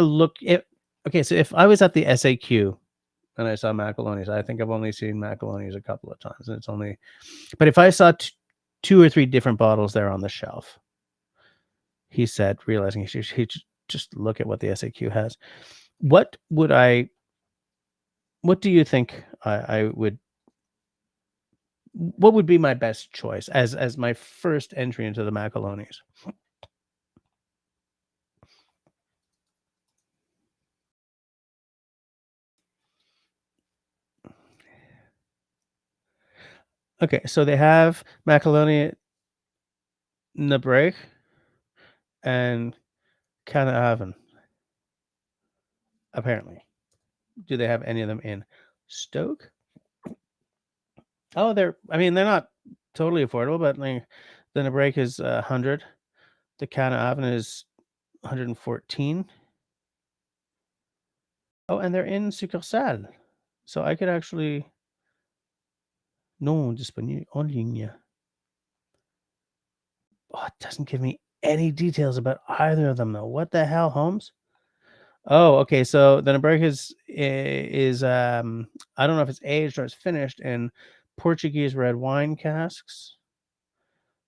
Speaker 1: look if okay, so if I was at the SAQ and I saw Macaloni's, I think I've only seen Macaloni's a couple of times, and it's only. But if I saw two or three different bottles there on the shelf, he said, realizing he should just look at what the SAQ has. What would I? What do you think I would? What would be my best choice as my first entry into the Macaloni's? Okay, so they have Macaloni Nabreg and Canna Haven, apparently. Do they have any of them in Stoke? Oh, they're not totally affordable, but like the Nabreg is 100. The Canna Haven is 114. Oh, and they're in Succursale. So I could actually non disponible en ligne. Oh, it doesn't give me any details about either of them though. What the hell, Holmes? Oh, okay. So the Nebrega is I don't know if it's aged or it's finished in Portuguese red wine casks.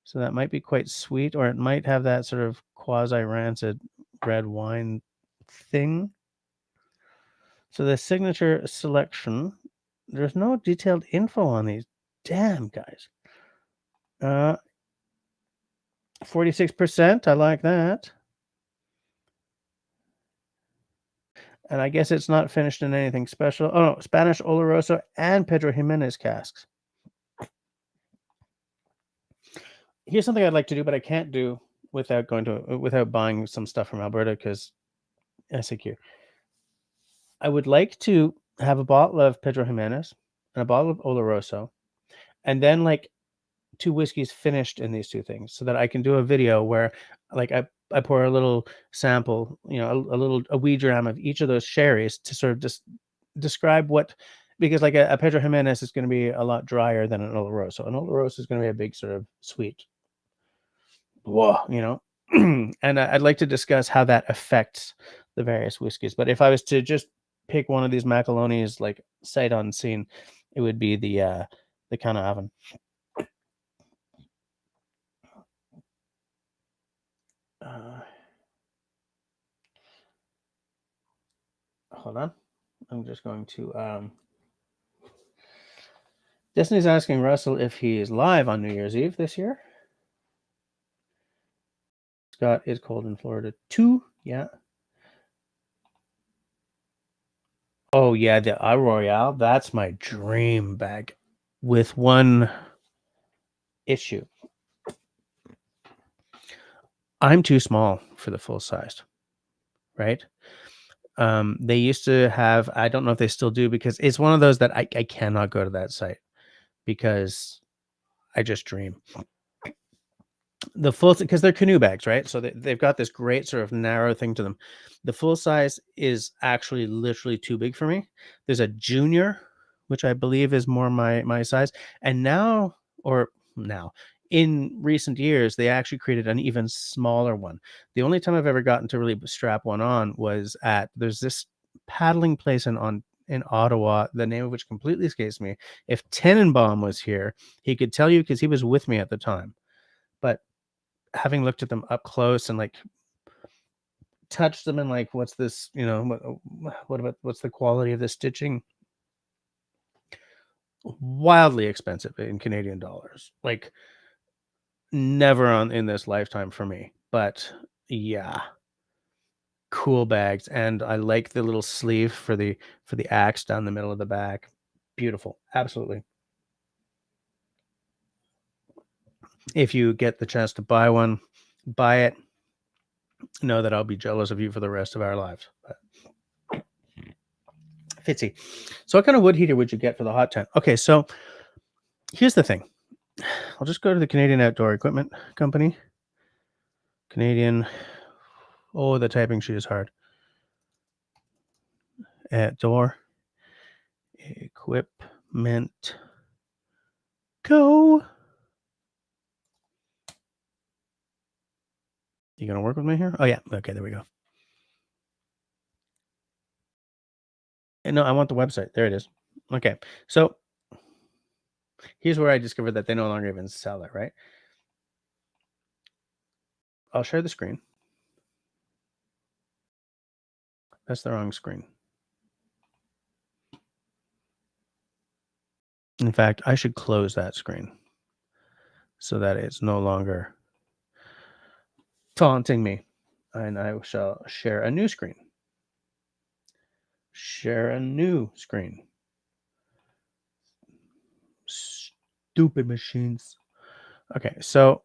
Speaker 1: So that might be quite sweet, or it might have that sort of quasi rancid red wine thing. So the signature selection, there's no detailed info on these. Damn, guys. 46%. I like that. And I guess it's not finished in anything special. Oh no, Spanish Oloroso and Pedro Jimenez casks. Here's something I'd like to do, but I can't do without buying some stuff from Alberta because SAQ. I would like to have a bottle of Pedro Jimenez and a bottle of Oloroso, and then like two whiskeys finished in these two things, so that I can do a video where like I pour a little sample, a wee dram of each of those sherries to sort of just describe what, because like a Pedro Jimenez is going to be a lot drier than an Oloroso. An Oloroso is going to be a big sort of sweet, whoa, and I'd like to discuss how that affects the various whiskeys. But if I was to just pick one of these Macaloni's like sight unseen, it would be the Canna Haven. Hold on, I'm just going to Destiny's asking Russell if he is live on New Year's Eve this year. Scott is cold in Florida too. Yeah. Oh yeah, the Au Royale. That's my dream bag, with one issue. I'm too small for the full size, right? They used to have. I don't know if they still do, because it's one of those that I cannot go to that site because I just dream. The full, because they're canoe bags, right? So they've got this great sort of narrow thing to them. The full size is actually literally too big for me. There's a junior, which I believe is more my size, and now in recent years they actually created an even smaller one. The only time I've ever gotten to really strap one on was there's this paddling place in Ottawa, the name of which completely escapes me. If Tenenbaum was here, he could tell you because he was with me at the time. But having looked at them up close and like touched them and like, what's this, what's the quality of the stitching? Wildly expensive in Canadian dollars. Like never in this lifetime for me. But yeah. cool bags, and I like the little sleeve for the axe down the middle of the back. Beautiful, absolutely. If you get the chance to buy one, buy it. Know that I'll be jealous of you for the rest of our lives. But Fitzy. So what kind of wood heater would you get for the hot tent? Okay, so here's the thing. I'll just go to the Canadian Outdoor Equipment Company. Canadian. Oh, the typing sheet is hard. Outdoor Equipment. Go. You gonna work with me here? Oh yeah. Okay, there we go. No, I want the website. There it is. Okay, so here's where I discovered that they no longer even sell it. Right. I'll share the screen. That's the wrong screen. In fact, I should close that screen so that it's no longer taunting me. And I shall share a new screen. Share a new screen. Stupid machines. Okay, so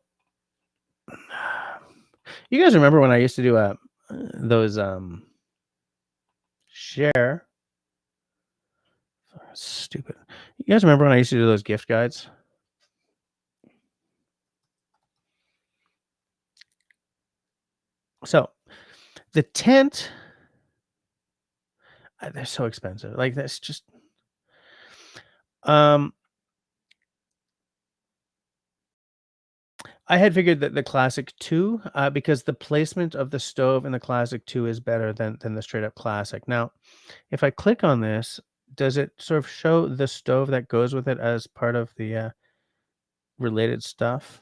Speaker 1: you guys remember when I used to do those share? Stupid. You guys remember when I used to do those gift guides? So the tent, they're so expensive. Like that's just I had figured that the Classic 2, because the placement of the stove in the Classic 2 is better than the straight up Classic. Now, if I click on this, does it sort of show the stove that goes with it as part of the related stuff?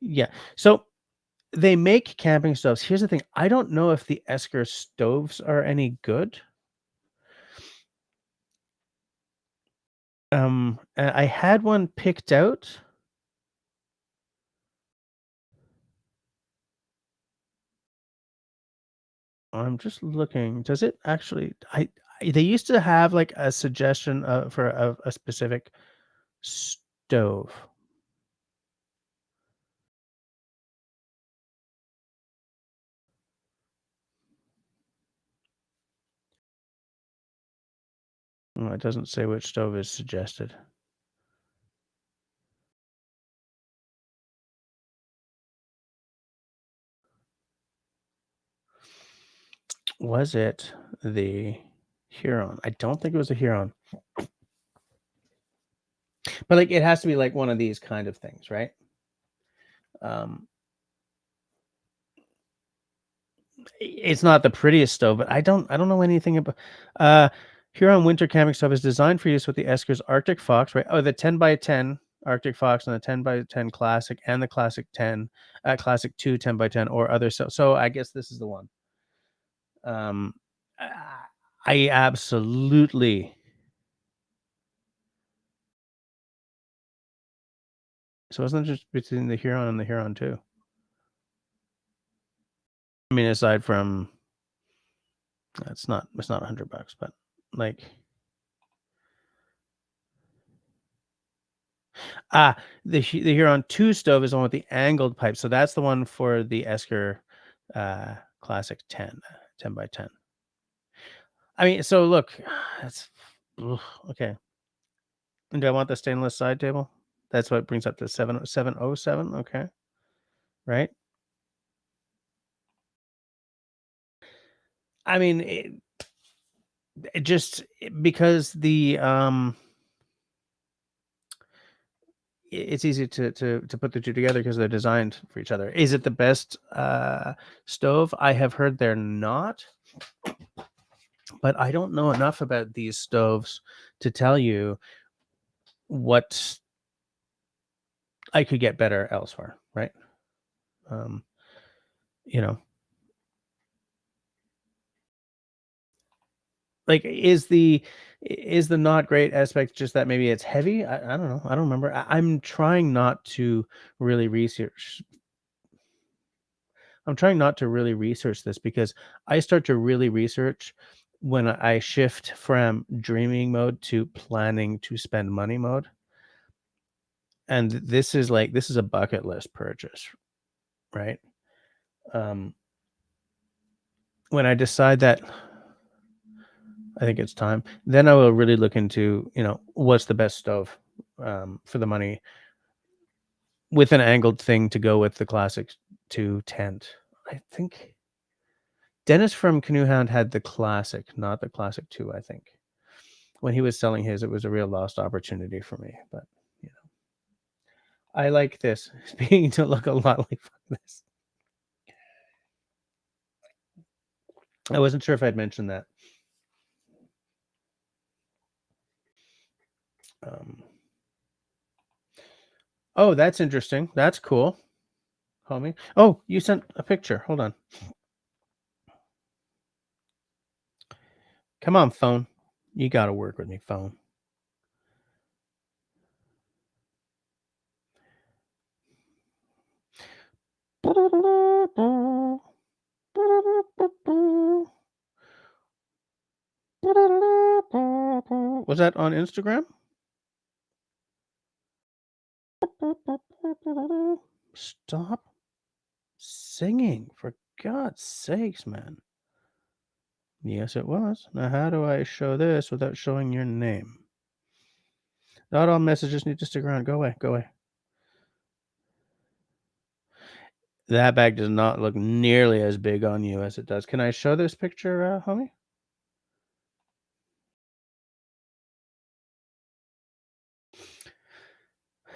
Speaker 1: Yeah. So they make camping stoves. Here's the thing. I don't know if the Esker stoves are any good. I had one picked out. I'm just looking. Does it actually? They used to have like a suggestion for a specific stove. Oh, it doesn't say which stove is suggested. Was it the Huron? I don't think it was a Huron. But like it has to be like one of these kind of things, right? It's not the prettiest stove, but I don't know anything about Huron winter camping stove is designed for use with the Esker's Arctic Fox, right? Oh, the 10 by 10 Arctic Fox and the 10 by 10 Classic and the Classic 10, Classic 2 10 by 10 or other. So I guess this is the one. Um, I absolutely. So wasn't it just between the Huron and the Huron 2? I mean, aside from it's not $100, but like the Huron 2 stove is the one with the angled pipe. So that's the one for the Esker Classic 10 by 10. I mean, so look, that's okay. And do I want the stainless side table? That's what brings up to 707. Okay. Right. I mean, it just because it's easy to put the two together because they're designed for each other. Is it the best stove? I have heard they're not, but I don't know enough about these stoves to tell you what I could get better elsewhere, right? Um, you know, like is the not great aspect just that maybe it's heavy? I don't know. I don't remember. I'm trying not to really research. I'm trying not to really research this because I start to really research when I shift from dreaming mode to planning to spend money mode. And this is a bucket list purchase, right? Um, when I decide that I think it's time, then I will really look into, what's the best stove for the money with an angled thing to go with the classic 2 tent. I think Dennis from Canoe Hound had the classic, not the classic 2, I think. When he was selling his, it was a real lost opportunity for me, but, you know. I like this. It's beginning to look a lot like this. I wasn't sure if I'd mentioned that. Um, oh, that's interesting. That's cool, homie. Oh, you sent a picture. Hold on. Come on, phone. You gotta work with me, phone. Was that on Instagram? Stop singing, for God's sakes, man. Yes, it was. Now, how do I show this without showing your name? Not all messages need to stick around. Go away. Go away. That bag does not look nearly as big on you as it does. Can I show this picture, homie?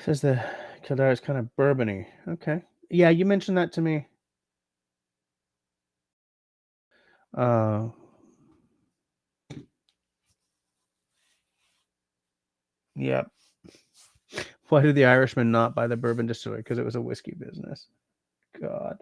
Speaker 1: Says the Kildare is kind of bourbony. Okay. Yeah, you mentioned that to me. Uh, yeah. Why did the Irishman not buy the bourbon distillery? Because it was a whiskey business. God.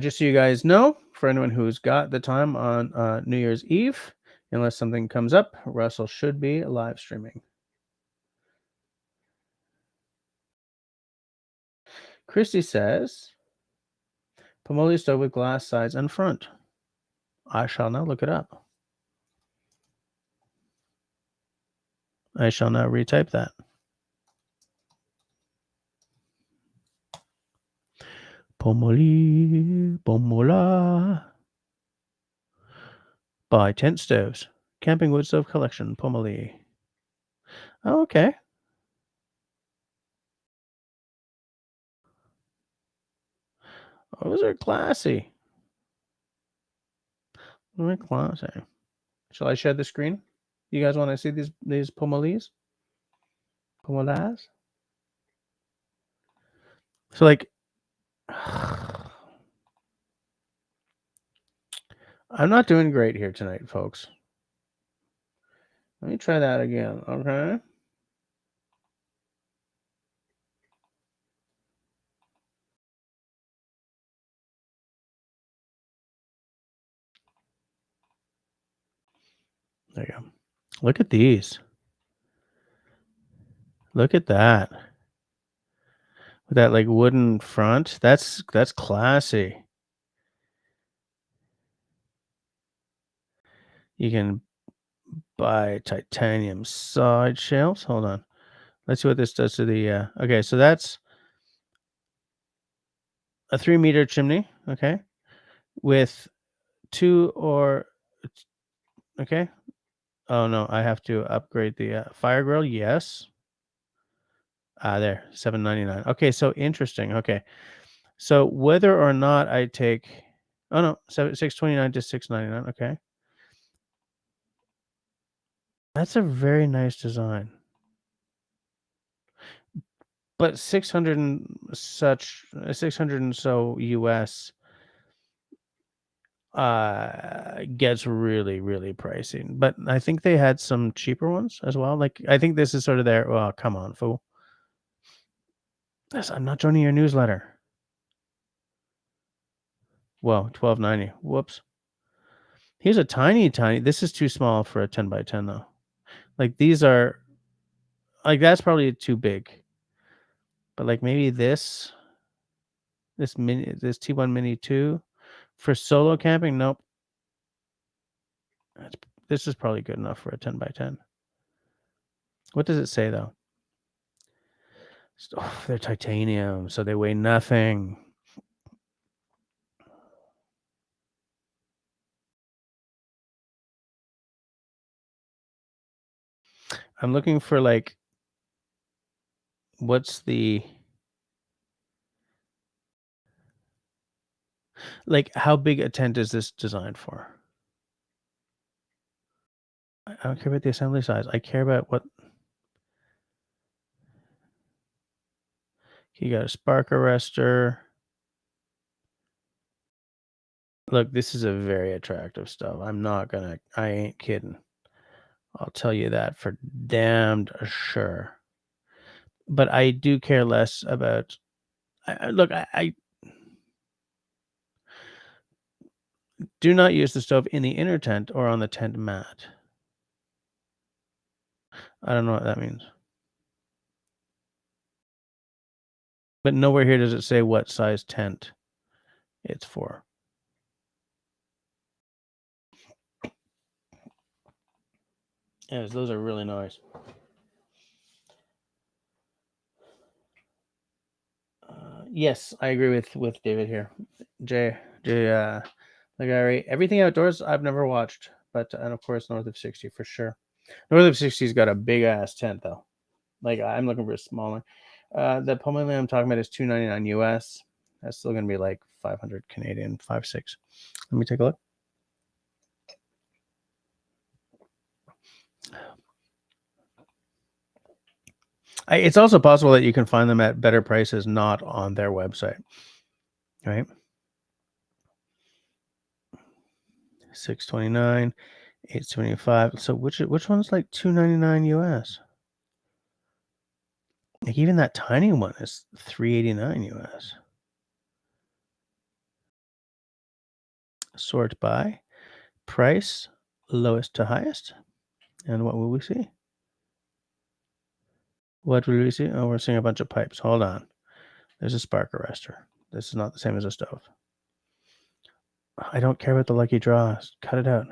Speaker 1: Just so you guys know, for anyone who's got the time on New Year's Eve, unless something comes up, Russell should be live streaming. Christy says, Pomoli stove with glass sides and front. I shall now look it up. I shall now retype that. Pomoli, Pomola. By Tent Stoves. Camping Wood Stove Collection, Pomoli. Oh, okay. Those are classy. Very classy. Shall I share the screen? You guys want to see these Pomolis? Pomolas? So like I'm not doing great here tonight, folks. Let me try that again, okay? There you go. Look at these. Look at that. With that like wooden front. That's classy. You can buy titanium side shelves. Hold on. Let's see what this does to the okay, so that's a 3-meter chimney, okay, with 2 or okay. Oh no, I have to upgrade the fire grill. Yes. There, $7.99. Okay, so interesting. Okay, so whether or not I take, oh no, 629 to 699. Okay, that's a very nice design. But 600 and such, 600 and so US gets really, really pricey. But I think they had some cheaper ones as well. Like I think this is sort of their, well, come on, fool. Yes, I'm not joining your newsletter. Whoa, $12.90. Whoops. Here's a tiny. This is too small for a 10 by 10 though. Like these are, like that's probably too big. But like maybe this T1 Mini 2 for solo camping. Nope. This is probably good enough for a 10 by 10. What does it say though? Oh, they're titanium, so they weigh nothing. I'm looking for like, what's the, like, how big a tent is this designed for? I don't care about the assembly size. I care about what. You got a spark arrestor. Look, this is a very attractive stuff. I ain't kidding. I'll tell you that for damned sure. But I do care less about. Look, I do not use the stove in the inner tent or on the tent mat. I don't know what that means. But nowhere here does it say what size tent it's for. Yes, those are really nice. Yes, I agree with David here. Jay, Legari. Everything outdoors I've never watched, but and of course North of 60 for sure. North of 60's got a big ass tent though. Like I'm looking for a smaller. The Pomelo I'm talking about is $299 US. That's still gonna be like 500 Canadian, 5.6. Let me take a look. It's also possible that you can find them at better prices not on their website. Right? 629, 875. So which one's like $299 US? Like even that tiny one is $389 US. Sort by price, lowest to highest. And what will we see? What will we see? Oh, we're seeing a bunch of pipes. Hold on. There's a spark arrestor. This is not the same as a stove. I don't care about the lucky draws. Cut it out.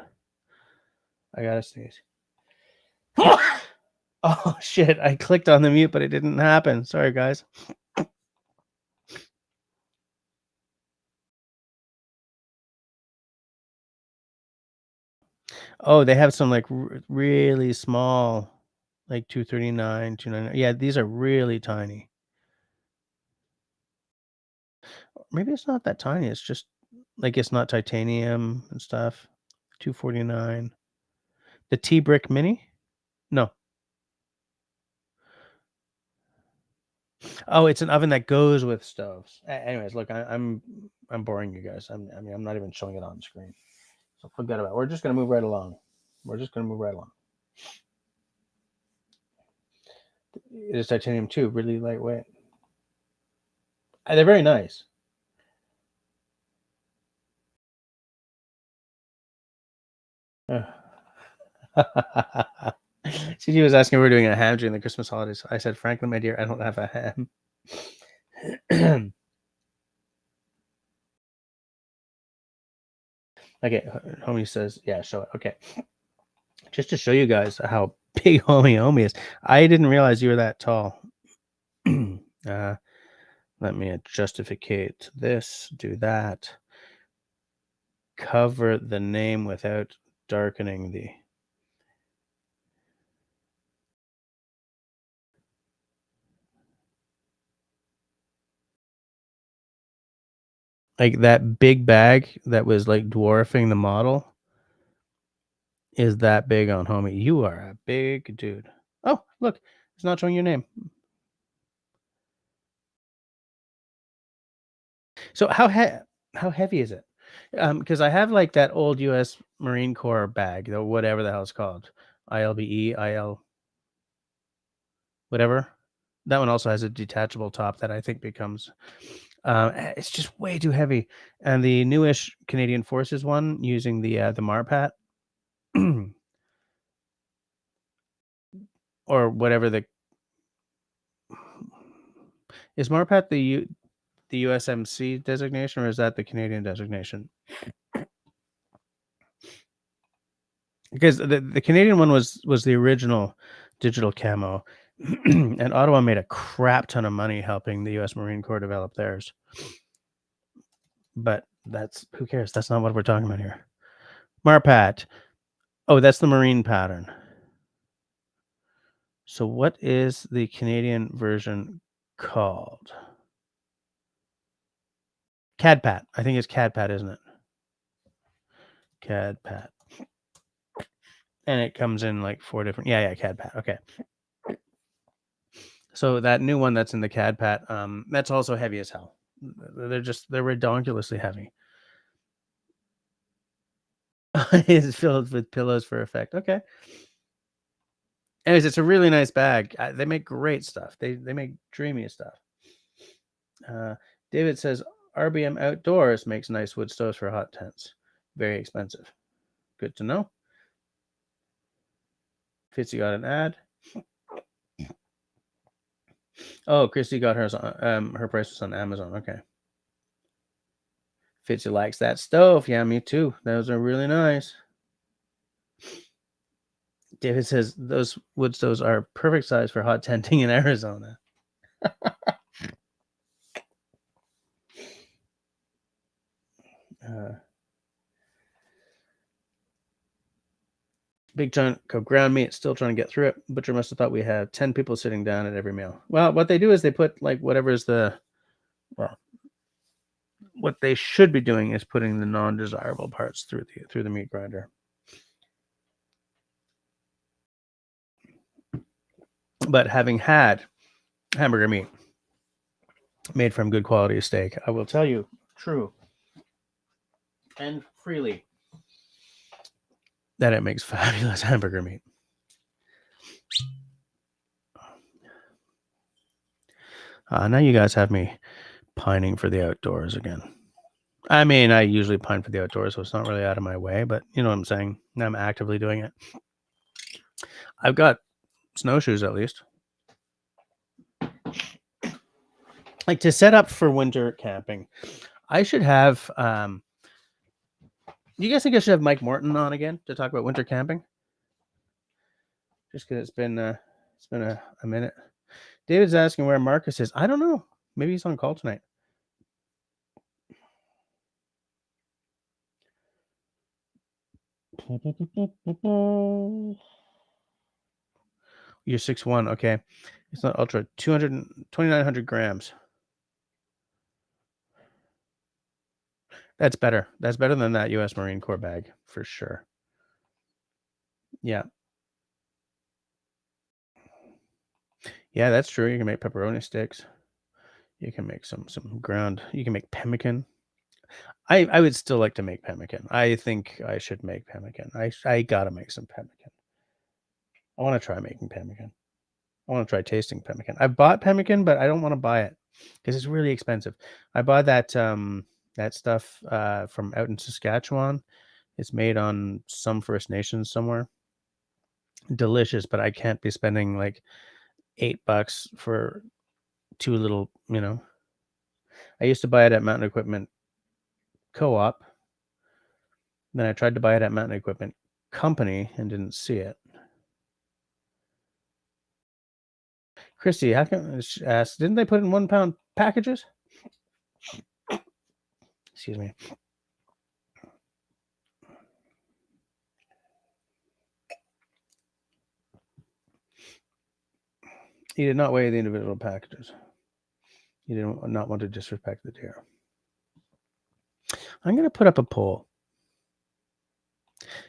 Speaker 1: I gotta sneeze. Oh shit! I clicked on the mute, but it didn't happen. Sorry, guys. Oh, they have some like really small, like 239, 299. Yeah, these are really tiny. Maybe it's not that tiny. It's just like it's not titanium and stuff. 249. The T brick mini? No. Oh, it's an oven that goes with stoves. Anyways, look, I'm boring you guys. I mean, I'm not even showing it on screen. So forget about it. We're just gonna move right along. We're just gonna move right along. It is titanium too, really lightweight. They're very nice. CG was asking if we are doing a ham during the Christmas holidays. I said, frankly, my dear, I don't have a ham. Okay, homie says, yeah, show it. Okay. Just to show you guys how big homie is. I didn't realize you were that tall. Let me justificate this, do that. Cover the name without darkening the. Like that big bag that was like dwarfing the model is that big on homie. You are a big dude. Oh, look, it's not showing your name. So how heavy is it? Because I have like that old U.S. Marine Corps bag, or whatever the hell it's called, ILBE, IL, whatever. That one also has a detachable top that I think becomes. It's just way too heavy. And the newish Canadian Forces one using the Marpat, or whatever the. Is Marpat the USMC designation, or is that the Canadian designation? Because the Canadian one was the original digital camo, and Ottawa made a crap ton of money helping the U.S. Marine Corps develop theirs. But that's who cares? That's not what we're talking about here. Marpat. Oh, that's the marine pattern. So what is the Canadian version called? CADPAT. I think it's CADPAT, isn't it? CADPAT. And it comes in like 4 different. Yeah, CADPAT. Okay. So that new one that's in the CADPAT, that's also heavy as hell. They're redonkulously heavy. It's filled with pillows for effect. Okay. Anyways, it's a really nice bag. They make great stuff. They make dreamy stuff. David says RBM Outdoors makes nice wood stoves for hot tents. Very expensive. Good to know. Fitzy got an ad. Oh, Christy got hers on. Her price was on Amazon. Okay. Fitzy likes that stove. Yeah, me too. Those are really nice. David says those wood stoves are perfect size for hot tenting in Arizona. Big chunk of ground meat, still trying to get through it. Butcher must have thought we had 10 people sitting down at every meal. Well, what they do is they put like whatever's what they should be doing is putting the non-desirable parts through the meat grinder. But having had hamburger meat made from good quality steak, I will tell you, true and freely, that it makes fabulous hamburger meat. Now you guys have me pining for the outdoors again. I mean, I usually pine for the outdoors, so it's not really out of my way, but you know what I'm saying? I'm actively doing it. I've got snowshoes at least. Like to set up for winter camping, I should have you guys think I should have Mike Morton on again to talk about winter camping? Just because it's been a minute. David's asking where Marcus is. I don't know. Maybe he's on call tonight. You're 6'1". Okay. It's not ultra. 2,900 grams. That's better. That's better than that U.S. Marine Corps bag for sure. Yeah. Yeah, that's true. You can make pepperoni sticks. You can make some ground. You can make pemmican. I would still like to make pemmican. I think I should make pemmican. I gotta make some pemmican. I want to try making pemmican. I want to try tasting pemmican. I bought pemmican, but I don't want to buy it because it's really expensive. I bought that that stuff from out in Saskatchewan. It's made on some First Nations somewhere. Delicious, but I can't be spending like $8 for two little, I used to buy it at Mountain Equipment Co-op. Then I tried to buy it at Mountain Equipment Company and didn't see it. Christy, how come she asked, didn't they put in 1 pound packages? Excuse me. He did not weigh the individual packages. He did not want to disrespect the deer. I'm going to put up a poll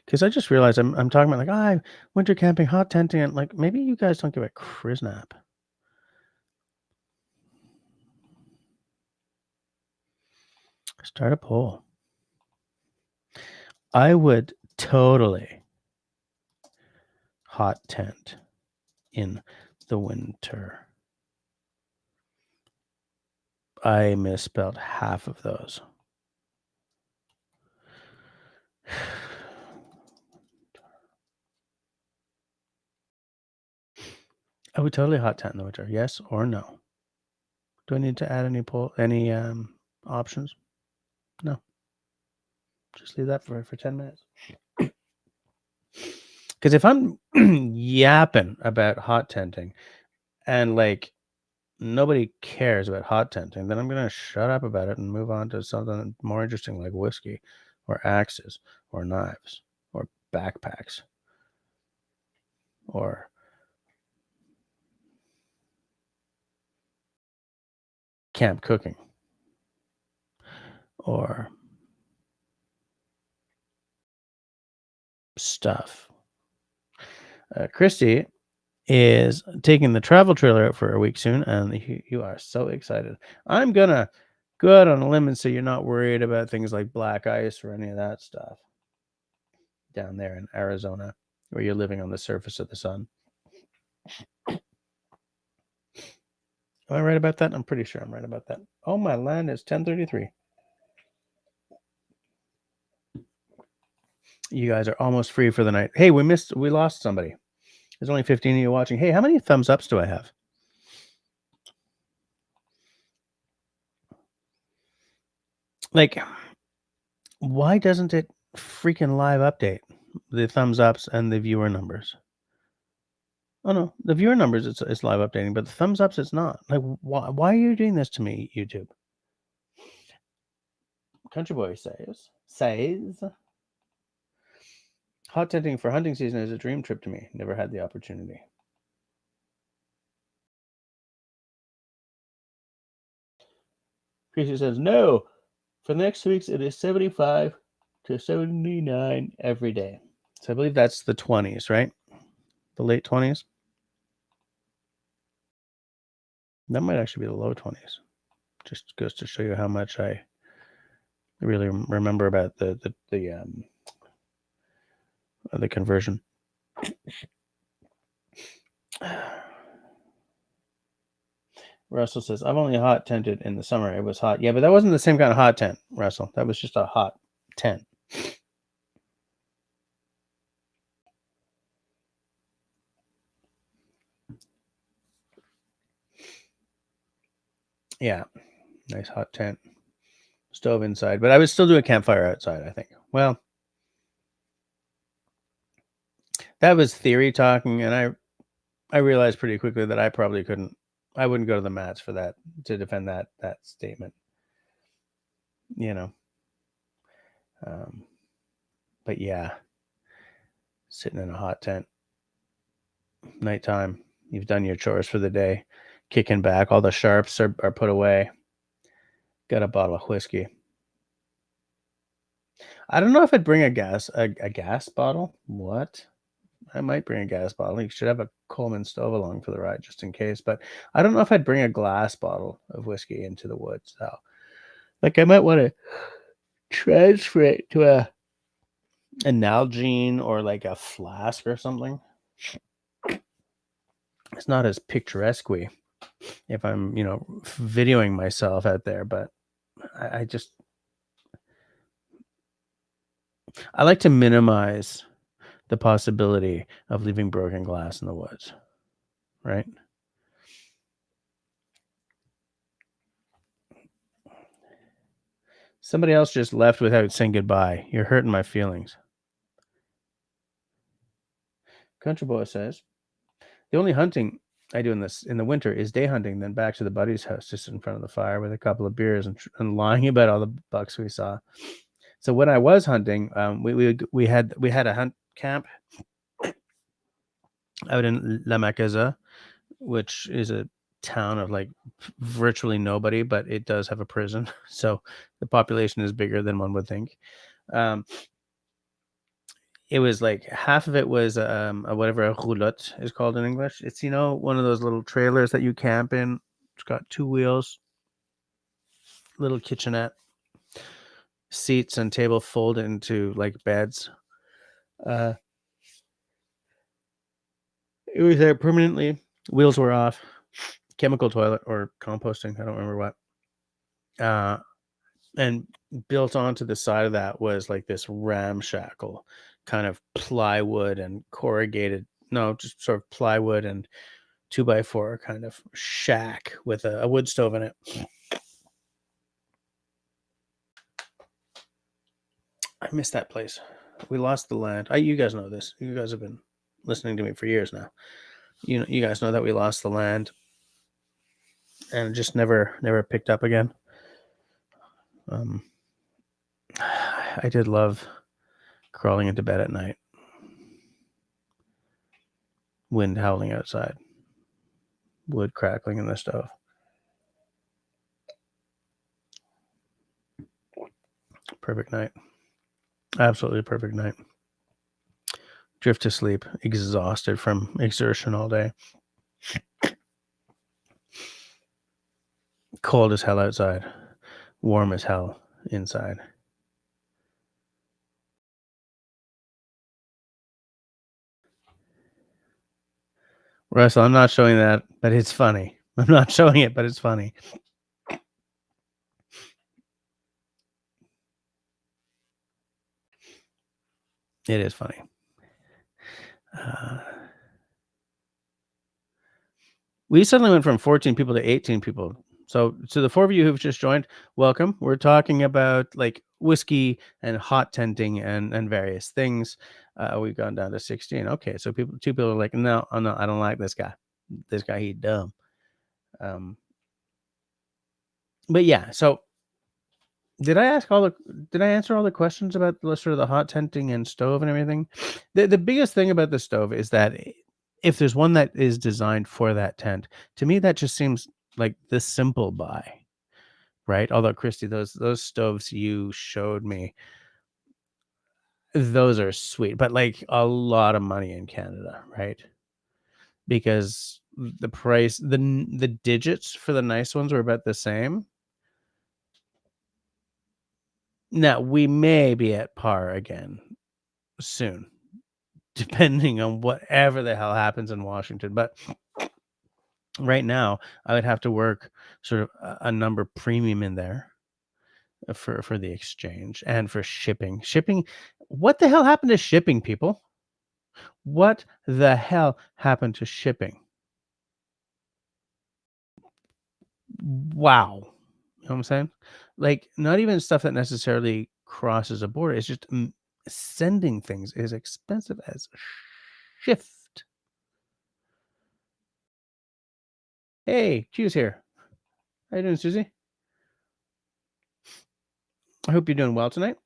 Speaker 1: because I just realized I'm talking about like, winter camping, hot tenting, and like maybe you guys don't give a Kriznap. Start a poll. I would totally hot tent in the winter. I misspelled half of those. I would totally hot tent in the winter. Yes or no? Do I need to add any options? No. Just leave that for 10 minutes. Because if I'm yapping about hot tenting and like nobody cares about hot tenting, then I'm gonna shut up about it and move on to something more interesting like whiskey or axes or knives or backpacks or camp cooking or stuff. Christy is taking the travel trailer out for a week soon, and you are so excited. I'm gonna go out on a limb and say you're not worried about things like black ice or any of that stuff down there in Arizona, where you're living on the surface of the sun. Am I right about that? I'm pretty sure I'm right about that. Oh, my land is 10:33. You guys are almost free for the night. Hey, we lost somebody. There's only 15 of you watching. Hey, how many thumbs ups do I have? Like, why doesn't it freaking live update the thumbs ups and the viewer numbers? Oh no, the viewer numbers it's live updating, but the thumbs ups it's not. Like, why are you doing this to me, YouTube? Country Boy says hot tenting for hunting season is a dream trip to me. Never had the opportunity. Chrissy says no. For the next 2 weeks, it is 75 to 79 every day. So I believe that's the 20s, right? The late 20s. That might actually be the low 20s. Just goes to show you how much I really remember about the conversion. Russell says, I've only hot tented in the summer. It was hot. Yeah, but that wasn't the same kind of hot tent, Russell. That was just a hot tent. Yeah, nice hot tent. Stove inside. But I would still do a campfire outside, I think. Well, that was theory talking, and I realized pretty quickly that I probably couldn't. I wouldn't go to the mats for that to defend that statement. You know. But yeah, sitting in a hot tent, nighttime. You've done your chores for the day, kicking back. All the sharps are put away. Got a bottle of whiskey. I don't know if I'd bring a gas bottle. What? I might bring a gas bottle. You should have a Coleman stove along for the ride just in case. But I don't know if I'd bring a glass bottle of whiskey into the woods. So, like, I might want to transfer it to a Nalgene or like a flask or something. It's not as picturesque if I'm, videoing myself out there, but I like to minimize the possibility of leaving broken glass in the woods, right? Somebody else just left without saying goodbye. You're hurting my feelings. Country Boy says, the only hunting I do in the winter is day hunting, then back to the buddy's house to sit in front of the fire with a couple of beers and lying about all the bucks we saw. So when I was hunting, we had a hunt camp out in La Macaza, which is a town of like virtually nobody, but it does have a prison, so the population is bigger than one would think. It was like half of it was whatever a roulotte is called in English. It's one of those little trailers that you camp in. It's got 2 wheels, little kitchenette, seats and table fold into like beds. It was there permanently. Wheels were off. Chemical toilet or composting. I don't remember what. And built onto the side of that was like this ramshackle kind of plywood and corrugated. No, just sort of plywood and 2x4 kind of shack with a wood stove in it. I miss that place. We lost the land. You guys know this. You guys have been listening to me for years now. You guys know that we lost the land and it just never picked up again. Um, I did love crawling into bed at night, wind howling outside, wood crackling in the stove. Perfect night. Absolutely perfect night. Drift to sleep, exhausted from exertion all day. Cold as hell outside, warm as hell inside. Russell, I'm not showing that, but it's funny. I'm not showing it, but it's funny. It is funny. We suddenly went from 14 people to 18 people. So to the 4 of you who've just joined, welcome. We're talking about like whiskey and hot tenting and various things. We've gone down to 16. Okay, so 2 people are like, no, oh, no, I don't like this guy. This guy, he's dumb. But yeah, so did I answer all the questions about the sort of the hot tenting and stove and everything? The biggest thing about the stove is that if there's one that is designed for that tent, to me that just seems like the simple buy, right? Although Christy, those stoves you showed me, those are sweet, but like a lot of money in Canada, right? Because the price, the digits for the nice ones were about the same. Now we may be at par again soon, depending on whatever the hell happens in Washington. But right now, I would have to work sort of a number premium in there for the exchange and for shipping. Shipping, what the hell happened to shipping, people? What the hell happened to shipping? Wow. You know what I'm saying? Like, not even stuff that necessarily crosses a border. It's just sending things is expensive as shift. Hey, Q's here. How you doing, Susie? I hope you're doing well tonight.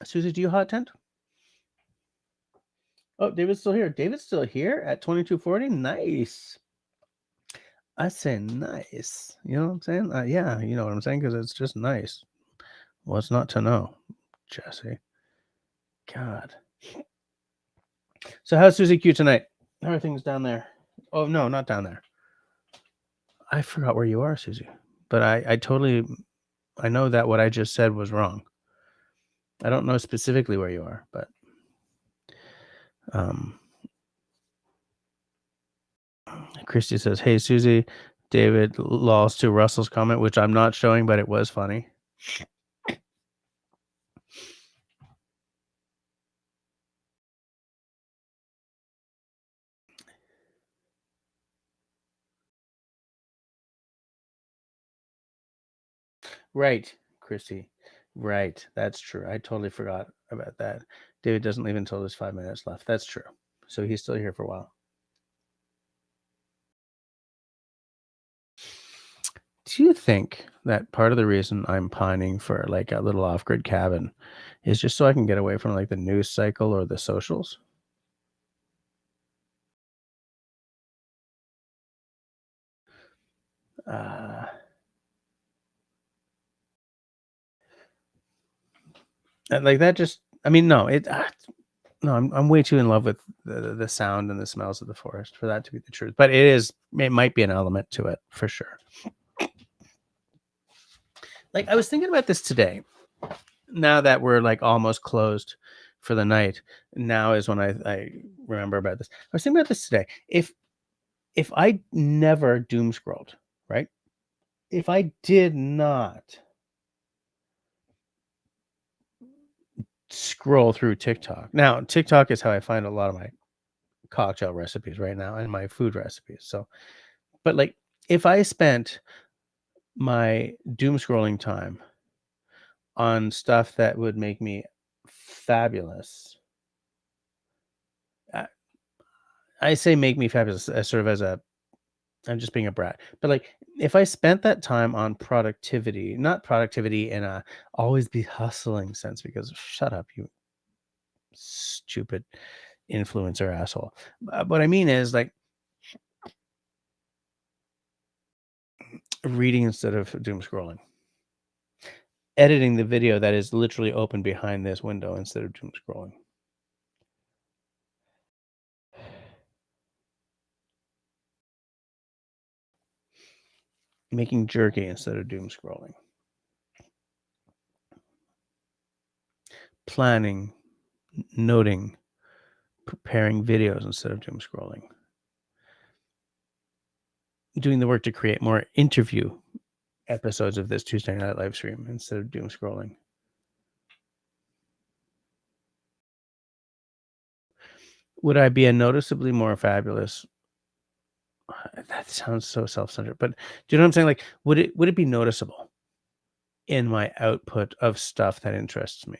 Speaker 1: Susie, do you hot tent? Oh, David's still here. David's still here at 2240. Nice. I say nice. You know what I'm saying? Yeah, you know what I'm saying? Because it's just nice. What's not to know, Jesse? God. So how's Susie Q tonight? How are things down there? Oh, no, not down there. I forgot where you are, Susie. But I totally, I know that what I just said was wrong. I don't know specifically where you are, but Christy says, hey, Susie, David lost to Russell's comment, which I'm not showing, but it was funny. Right, Christy. Right. That's true. I totally forgot about that. David doesn't leave until there's 5 minutes left. That's true. So he's still here for a while. Do you think that part of the reason I'm pining for like a little off-grid cabin is just so I can get away from like the news cycle or the socials? Like that just, I mean, no, no, I'm way too in love with the sound and the smells of the forest for that to be the truth. But it might be an element to it for sure. Like I was thinking about this today. Now that we're like almost closed for the night, now is when I remember about this. I was thinking about this today. If I never doom scrolled, right? If I did not scroll through TikTok. Now, TikTok is how I find a lot of my cocktail recipes right now and my food recipes. So, but like if I spent my doom scrolling time on stuff that would make me fabulous, I, I say make me fabulous as sort of as a I'm just being a brat. But like if I spent that time on productivity, not productivity in a always be hustling sense, because shut up, you stupid influencer asshole. What I mean is like reading instead of doom scrolling, editing the video that is literally open behind this window instead of doom scrolling, making jerky instead of doom scrolling, planning, noting, preparing videos instead of doom scrolling, doing the work to create more interview episodes of this Tuesday night live stream instead of doom scrolling. Would I be a noticeably more fabulous? That sounds so self-centered, but do you know what I'm saying? Like, would it be noticeable in my output of stuff that interests me?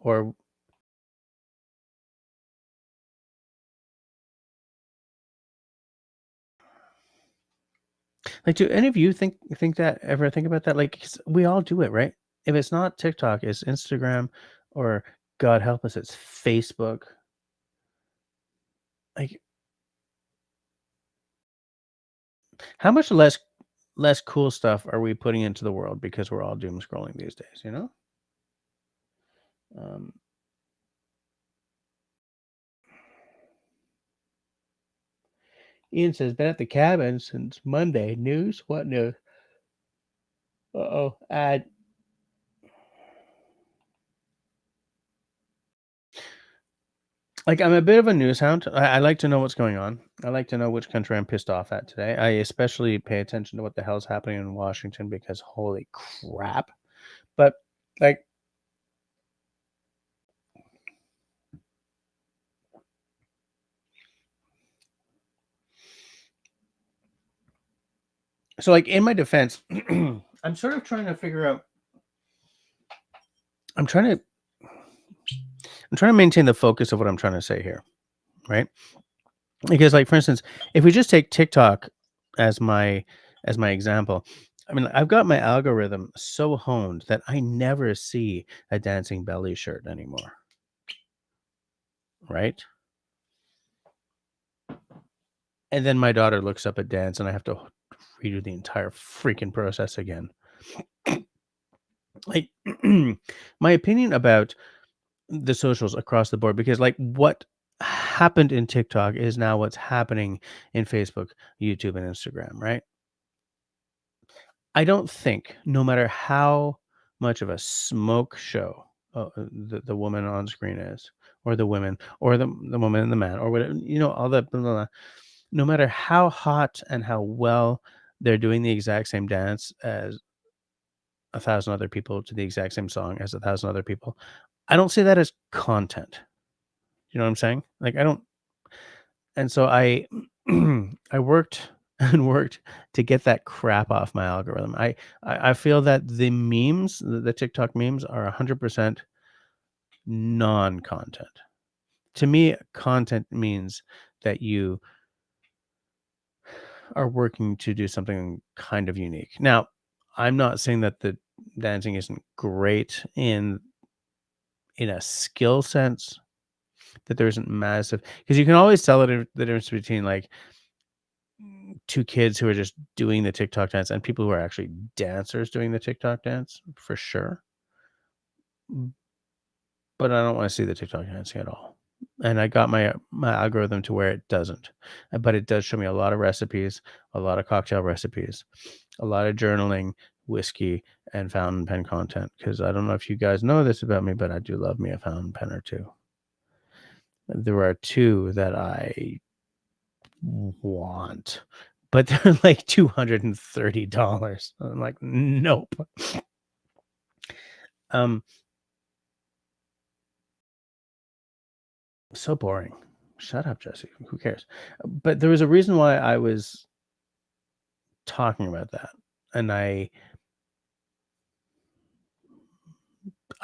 Speaker 1: Or like, do any of you think that ever think about that? Like, 'cause we all do it, right? If it's not TikTok, it's Instagram, or God help us, it's Facebook. Like, how much less cool stuff are we putting into the world because we're all doom scrolling these days? You know. Um, Ian says, "Been at the cabin since Monday. News? What news? Uh-oh. Like, I'm a bit of a news hound. I like to know what's going on. I like to know which country I'm pissed off at today. I especially pay attention to what the hell's happening in Washington because holy crap. But like, so like in my defense, I'm sort of trying to figure out. I'm trying to. I'm trying to maintain the focus of what I'm trying to say here, right? Because, like, for instance, if we just take TikTok as my example, I mean, I've got my algorithm so honed that I never see a dancing belly shirt anymore, right? And then my daughter looks up a dance, and I have to redo the entire freaking process again. Like, my opinion about the socials across the board, because like what happened in TikTok is now what's happening in Facebook, YouTube, and Instagram, right? I don't think no matter how much of a smoke show the woman on screen is, or the women, or the woman and the man, or whatever, all the blah, blah, blah, no matter how hot and how well they're doing the exact same dance as a thousand other people to the exact same song as a thousand other people, I don't see that as content. You know what I'm saying? Like, I don't. And so I worked and worked to get that crap off my algorithm. I feel that the memes, the TikTok memes, are 100% non-content. To me, content means that you are working to do something kind of unique. Now, I'm not saying that the dancing isn't great in a skill sense, that there isn't massive, because you can always tell the difference between like two kids who are just doing the TikTok dance and people who are actually dancers doing the TikTok dance for sure. But I don't want to see the TikTok dancing at all. And I got my algorithm to where it doesn't. But it does show me a lot of recipes, a lot of cocktail recipes, a lot of journaling, whiskey, and fountain pen content. Because I don't know if you guys know this about me, but I do love me a fountain pen or two. There are two that I want, but they're like $230. I'm like, nope. Um, so boring. Shut up, Jesse. Who cares? But there was a reason why I was talking about that, and I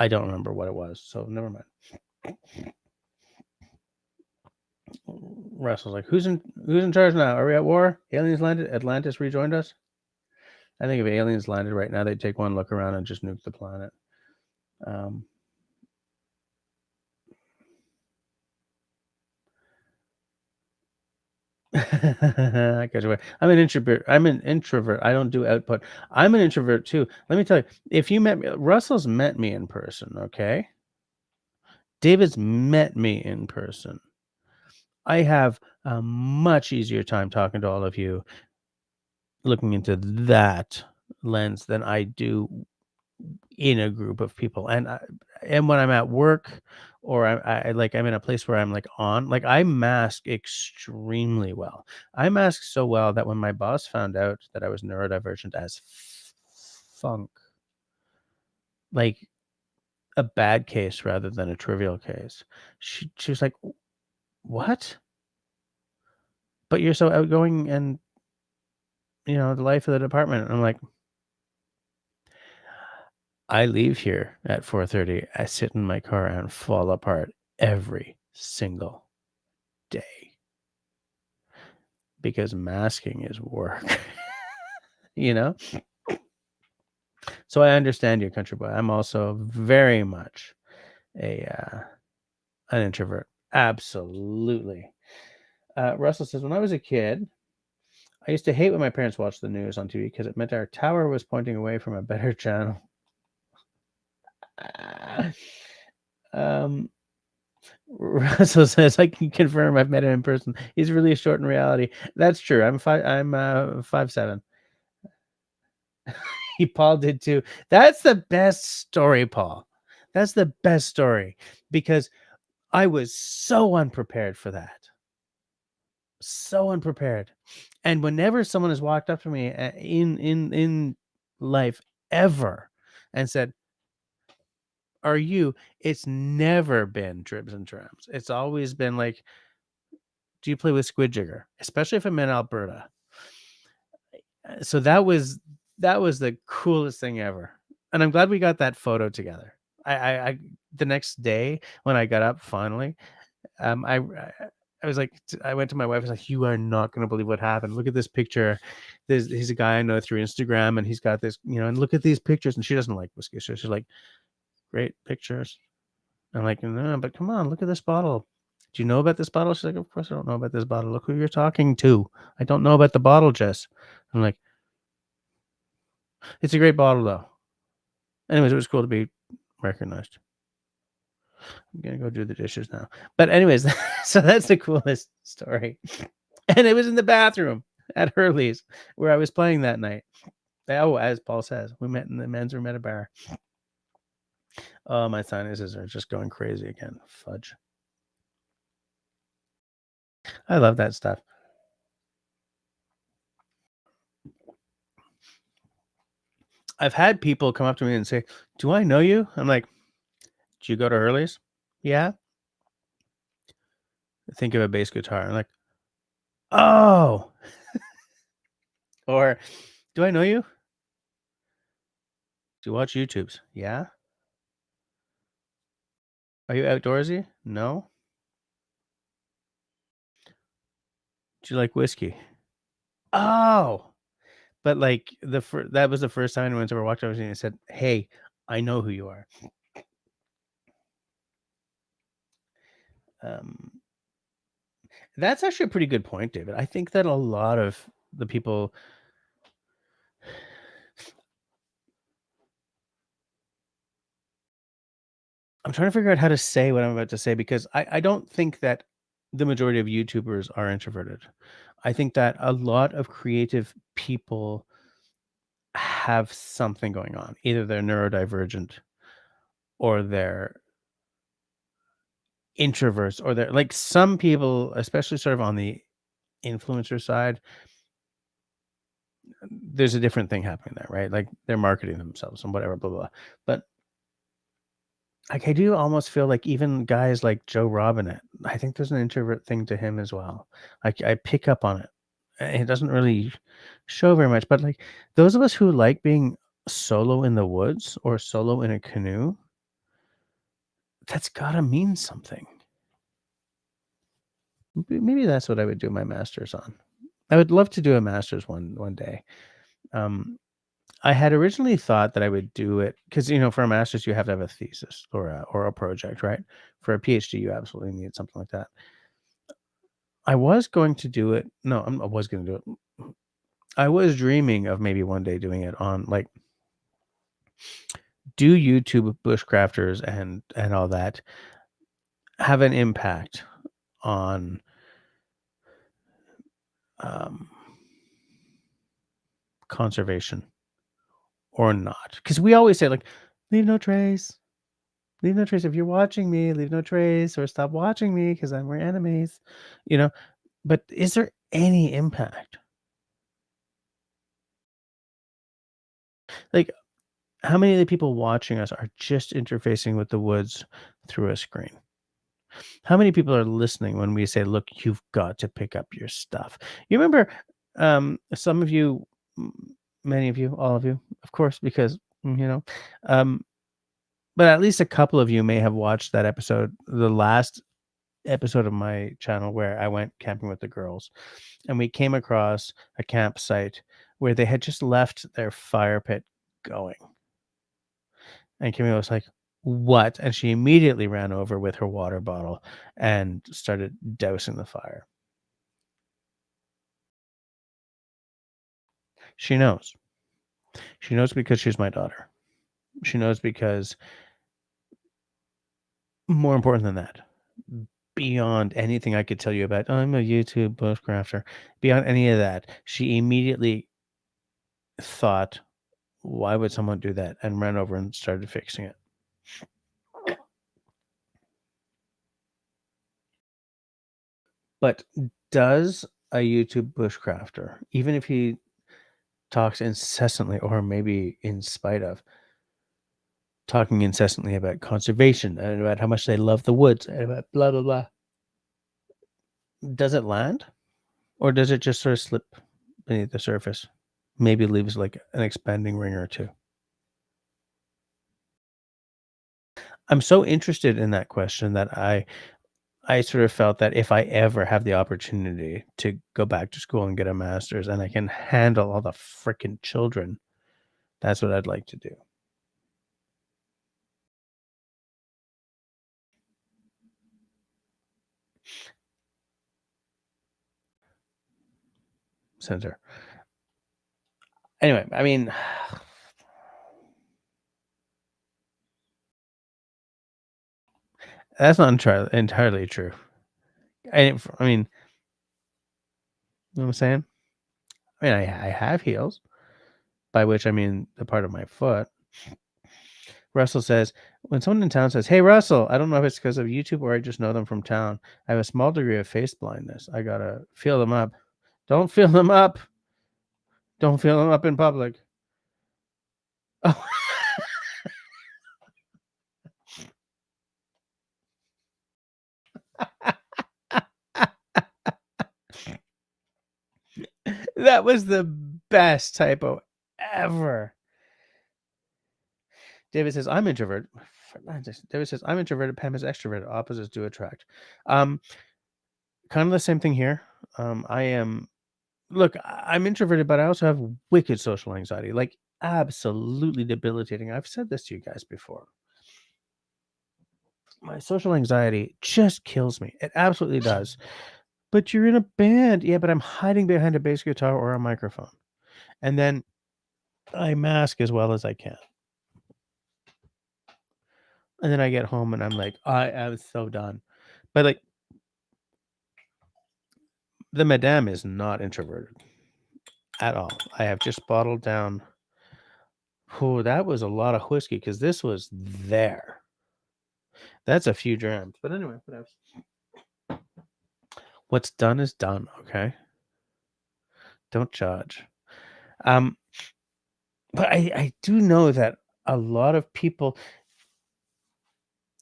Speaker 1: don't remember what it was, so never mind. Russell's like, who's in charge now? Are we at war? Aliens landed. Atlantis rejoined us. I think if aliens landed right now, they'd take one look around and just nuke the planet. Um, I got you. I'm an introvert. I don't do output. I'm an introvert too. Let me tell you, if you met me, Russell's met me in person, okay? David's met me in person. I have a much easier time talking to all of you looking into that lens than I do in a group of people. And when I'm at work or I'm in a place where I'm like I mask extremely well. I mask so well that when my boss found out that I was neurodivergent as funk, like a bad case rather than a trivial case, she was like, "What? But you're so outgoing and the life of the department." And I'm like, I leave here at 4:30. I sit in my car and fall apart every single day because masking is work, you know? So I understand you, country boy. I'm also very much a an introvert. Absolutely. Russell says, when I was a kid, I used to hate when my parents watched the news on TV because it meant our tower was pointing away from a better channel. um, Russell says, I can confirm I've met him in person. He's really short in reality. That's true. I'm 5'7". Paul did too. That's the best story, Paul. That's the best story because I was so unprepared for that. So unprepared. And whenever someone has walked up to me in life ever and said, "Are you?" It's never been dribs and drams. It's always been like, "Do you play with squid jigger?" Especially if I'm in Alberta. So that was the coolest thing ever, and I'm glad we got that photo together. I the next day when I got up finally, I was like, I went to my wife. I was like, "You are not going to believe what happened. Look at this picture. He's a guy I know through Instagram, and he's got this, and look at these pictures." And she doesn't like whiskey, so she's like, "Great pictures." I'm like, "No, but come on, look at this bottle. Do you know about this bottle?" She's like, "Of course I don't know about this bottle. Look who you're talking to. I don't know about the bottle, Jess." I'm like, "It's a great bottle, though." Anyways, it was cool to be recognized. I'm gonna go do the dishes now. But anyways, so that's the coolest story. And it was in the bathroom at Hurley's where I was playing that night. Oh, as Paul says, we met in the men's room at a bar. Oh, my sinuses are just going crazy again. Fudge. I love that stuff. I've had people come up to me and say, "Do I know you?" I'm like, "Did you go to Hurley's?" "Yeah." Think of a bass guitar. I'm like, "Oh." Or, "Do I know you? Do you watch YouTubes?" "Yeah." "Are you outdoorsy?" "No." "Do you like whiskey?" "Oh." But, like, that was the first time anyone's ever walked over to me and said, "Hey, I know who you are." Um, that's actually a pretty good point, David. I think that a lot of the people I'm trying to figure out how to say what I'm about to say because I don't think that the majority of YouTubers are introverted. I think that a lot of creative people have something going on. Either they're neurodivergent or they're introverts or they're like some people, especially sort of on the influencer side, there's a different thing happening there, right? Like they're marketing themselves and whatever, blah, blah. But Like, I do almost feel like even guys like Joe Robinet, I think there's an introvert thing to him as well. Like, I pick up on it. It doesn't really show very much, but, like, those of us who like being solo in the woods or solo in a canoe, that's gotta mean something. Maybe that's what I would do my master's on. I would love to do a master's one day. Um, I had originally thought that I would do it because, for a master's, you have to have a thesis or a project, right? For a PhD, you absolutely need something like that. I was going to do it. No, I was going to do it. I was dreaming of maybe one day doing it on like do YouTube bushcrafters and all that have an impact on um, conservation or not? Because we always say like, leave no trace, leave no trace. If you're watching me, leave no trace, or stop watching me because I'm wearing enemies. You know, but is there any impact? Like, how many of the people watching us are just interfacing with the woods through a screen? How many people are listening when we say, "Look, you've got to pick up your stuff"? You remember, some of you, many of you, all of you, of course, because, um, but at least a couple of you may have watched that episode, the last episode of my channel where I went camping with the girls, and we came across a campsite where they had just left their fire pit going. And Kimmy was like, "What?" And she immediately ran over with her water bottle and started dousing the fire. She knows. She knows because she's my daughter. She knows because more important than that, beyond anything I could tell you about, I'm a YouTube bushcrafter, beyond any of that, she immediately thought, "Why would someone do that?" and ran over and started fixing it. But does a YouTube bushcrafter, even if he talks incessantly or maybe in spite of talking incessantly about conservation and about how much they love the woods and about blah blah blah, does it land or does it just sort of slip beneath the surface? Maybe leaves like an expanding ring or two. I'm so interested in that question that I sort of felt that if I ever have the opportunity to go back to school and get a master's and I can handle all the freaking children, that's what I'd like to do. Censor. Anyway, I mean, that's not entirely true. I mean, you know what I'm saying? I mean, I have heels, by which I mean the part of my foot. Russell says, when someone in town says, "Hey, Russell," I don't know if it's because of YouTube or I just know them from town. I have a small degree of face blindness. I gotta feel them up. Don't feel them up. Don't feel them up in public. Oh, that was the best typo ever. David says, I'm introverted. David says, I'm introverted. Pam is extroverted. Opposites do attract. Um, Kind of the same thing here. I am Look, I'm introverted, but I also have wicked social anxiety, like absolutely debilitating. I've said this to you guys before. My social anxiety just kills me. It absolutely does. But you're in a band. Yeah, but I'm hiding behind a bass guitar or a microphone. And then I mask as well as I can. And then I get home and I'm like, I am so done. But like the madame is not introverted at all. I have just bottled down. Oh, that was a lot of whiskey because this was there. That's a few drams. But anyway, whatever. What's done is done, okay? Don't judge. Um, but I do know that a lot of people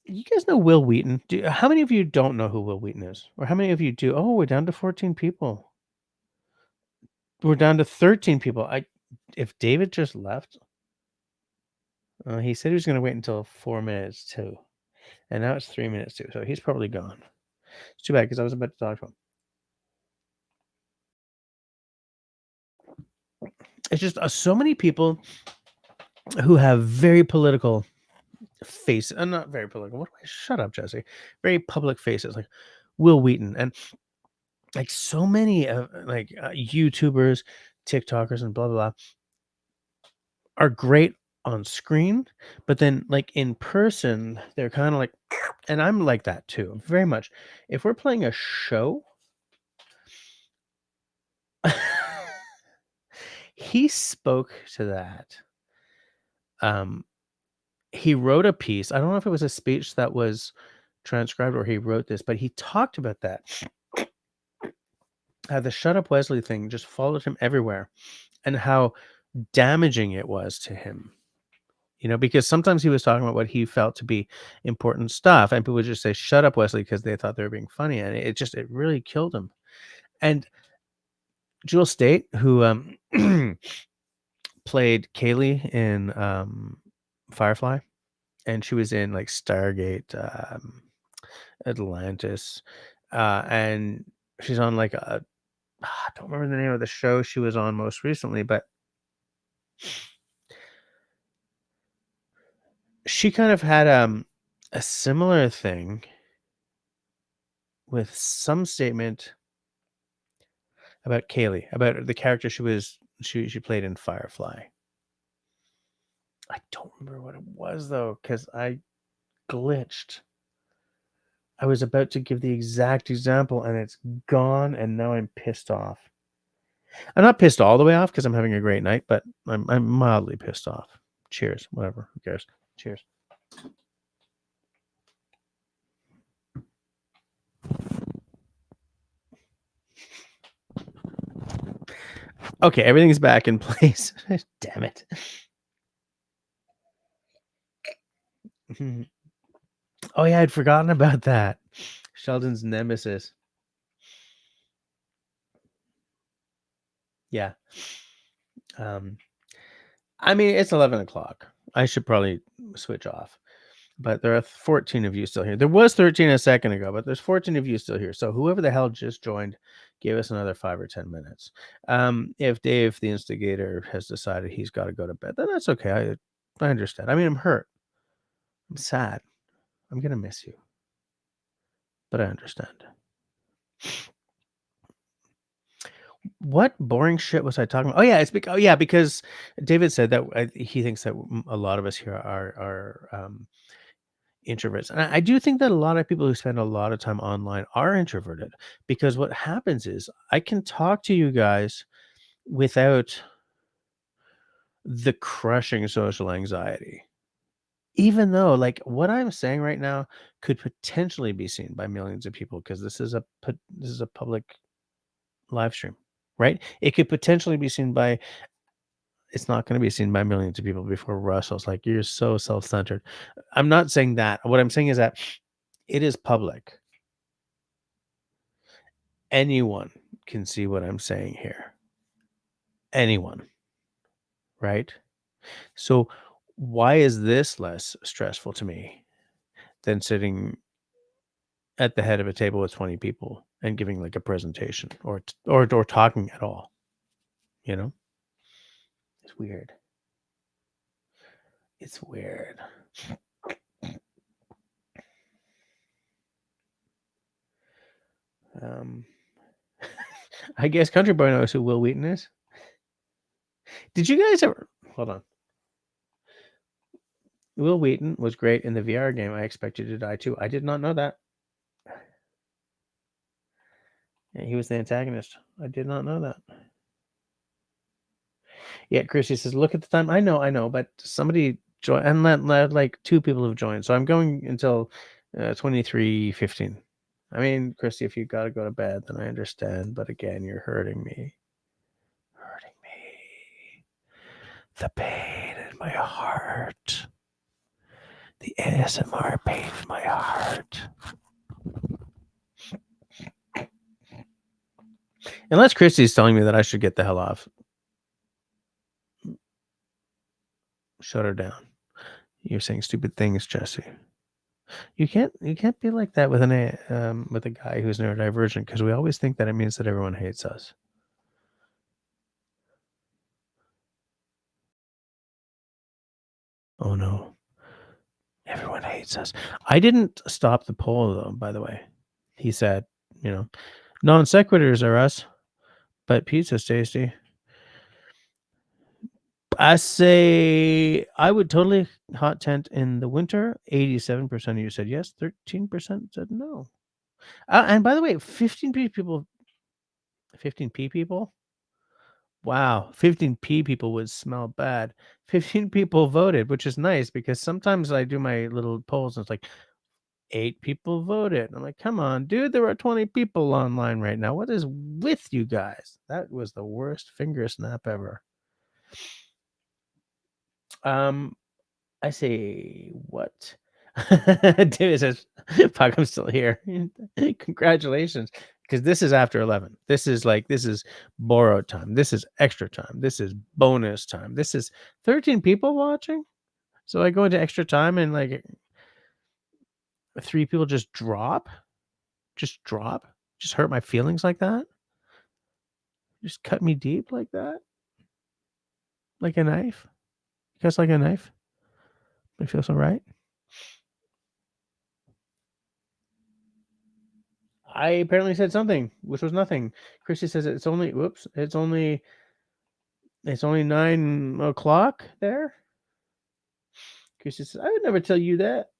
Speaker 1: You guys know Will Wheaton? How many of you don't know who Will Wheaton is? Or how many of you do? Oh, we're down to 14 people. We're down to 13 people. If David just left, he said he was going to wait until 4 minutes too. And now it's 3 minutes too. So he's probably gone. It's too bad because I was about to talk to him. It's just so many people who have very political face, not very political. Shut up, Jesse. Very public faces, like Will Wheaton, and like so many YouTubers, TikTokers, and blah blah blah are great on screen, but then like in person, they're kind of like, and I'm like that too, very much. If we're playing a show, he spoke to that. He wrote a piece. I don't know if it was a speech that was transcribed or he wrote this, but he talked about that. How the "Shut Up Wesley" thing just followed him everywhere, and how damaging it was to him. Because sometimes he was talking about what he felt to be important stuff, and people would just say, "Shut up, Wesley," because they thought they were being funny, and it really killed him. And Jewel State, who played Kaylee in Firefly, and she was in like Stargate, Atlantis, and she's on like I don't remember the name of the show she was on most recently, but she kind of had a similar thing with some statement about Kaylee, about the character she played in Firefly. I don't remember what it was though, because I glitched. I was about to give the exact example and it's gone, and now I'm pissed off. I'm not pissed all the way off because I'm having a great night, but I'm mildly pissed off. Cheers. Whatever. Who cares? Cheers. Okay, everything's back in place. Damn it. Oh yeah, I'd forgotten about that. Sheldon's nemesis. Yeah. I mean, it's 11 o'clock. I should probably switch off. But there are 14 of you still here. There was 13 a second ago, but there's 14 of you still here. So whoever the hell just joined, give us another 5 or 10 minutes. If Dave, the instigator, has decided he's got to go to bed, then that's okay. I understand. I mean, I'm hurt. I'm sad. I'm going to miss you. But I understand. What boring shit was I talking about? Oh yeah, because David said that he thinks that a lot of us here are introverts, and I do think that a lot of people who spend a lot of time online are introverted, because what happens is I can talk to you guys without the crushing social anxiety, even though like what I'm saying right now could potentially be seen by millions of people, because this is a public live stream, right? It could potentially be seen by It's not gonna be seen by millions of people before Russell's like, "You're so self-centered." I'm not saying that. What I'm saying is that it is public. Anyone can see what I'm saying here. Anyone, right? So why is this less stressful to me than sitting at the head of a table with 20 people and giving, like, a presentation or talking at all, you know? It's weird. It's weird. Um, I guess Country Boy knows who Will Wheaton is. Did you guys ever hold on. Will Wheaton was great in the VR game I Expect You to Die too. I did not know that. Yeah, he was the antagonist. I did not know that. Yeah, Chrissy says, "Look at the time." I know, but somebody joined, and like 2 people have joined, so I'm going until 23:15. I mean, Christy, if you gotta go to bed, then I understand. But again, you're hurting me. Hurting me. The pain in my heart. The ASMR pains my heart. Unless Christy's telling me that I should get the hell off. Shut her down. You're saying stupid things, Jesse. You can't be like that with with a guy who's neurodivergent, because we always think that it means that everyone hates us. Oh no, everyone hates us. I didn't stop the poll though. By the way, he said, you know, non sequiturs are us, but pizza's tasty. I say I would totally hot tent in the winter. 87% of you said yes. 13% said no. And by the way, 15p people. Wow, 15p people would smell bad. 15 people voted, which is nice because sometimes I do my little polls and it's like 8 people voted. I'm like, come on, dude, there are 20 people online right now. What is with you guys? That was the worst finger snap ever. I say what? Dude says, "Fuck, I'm still here." Congratulations, because this is after 11. This is borrowed time. This is extra time. This is bonus time. This is 13 people watching. So I go into extra time and like 3 people just drop, just hurt my feelings like that. Just cut me deep like that, like a knife. Just like a knife. I feel so right. I apparently said something, which was nothing. Christy says it's only, whoops, it's only 9 o'clock there. Christy says, I would never tell you that.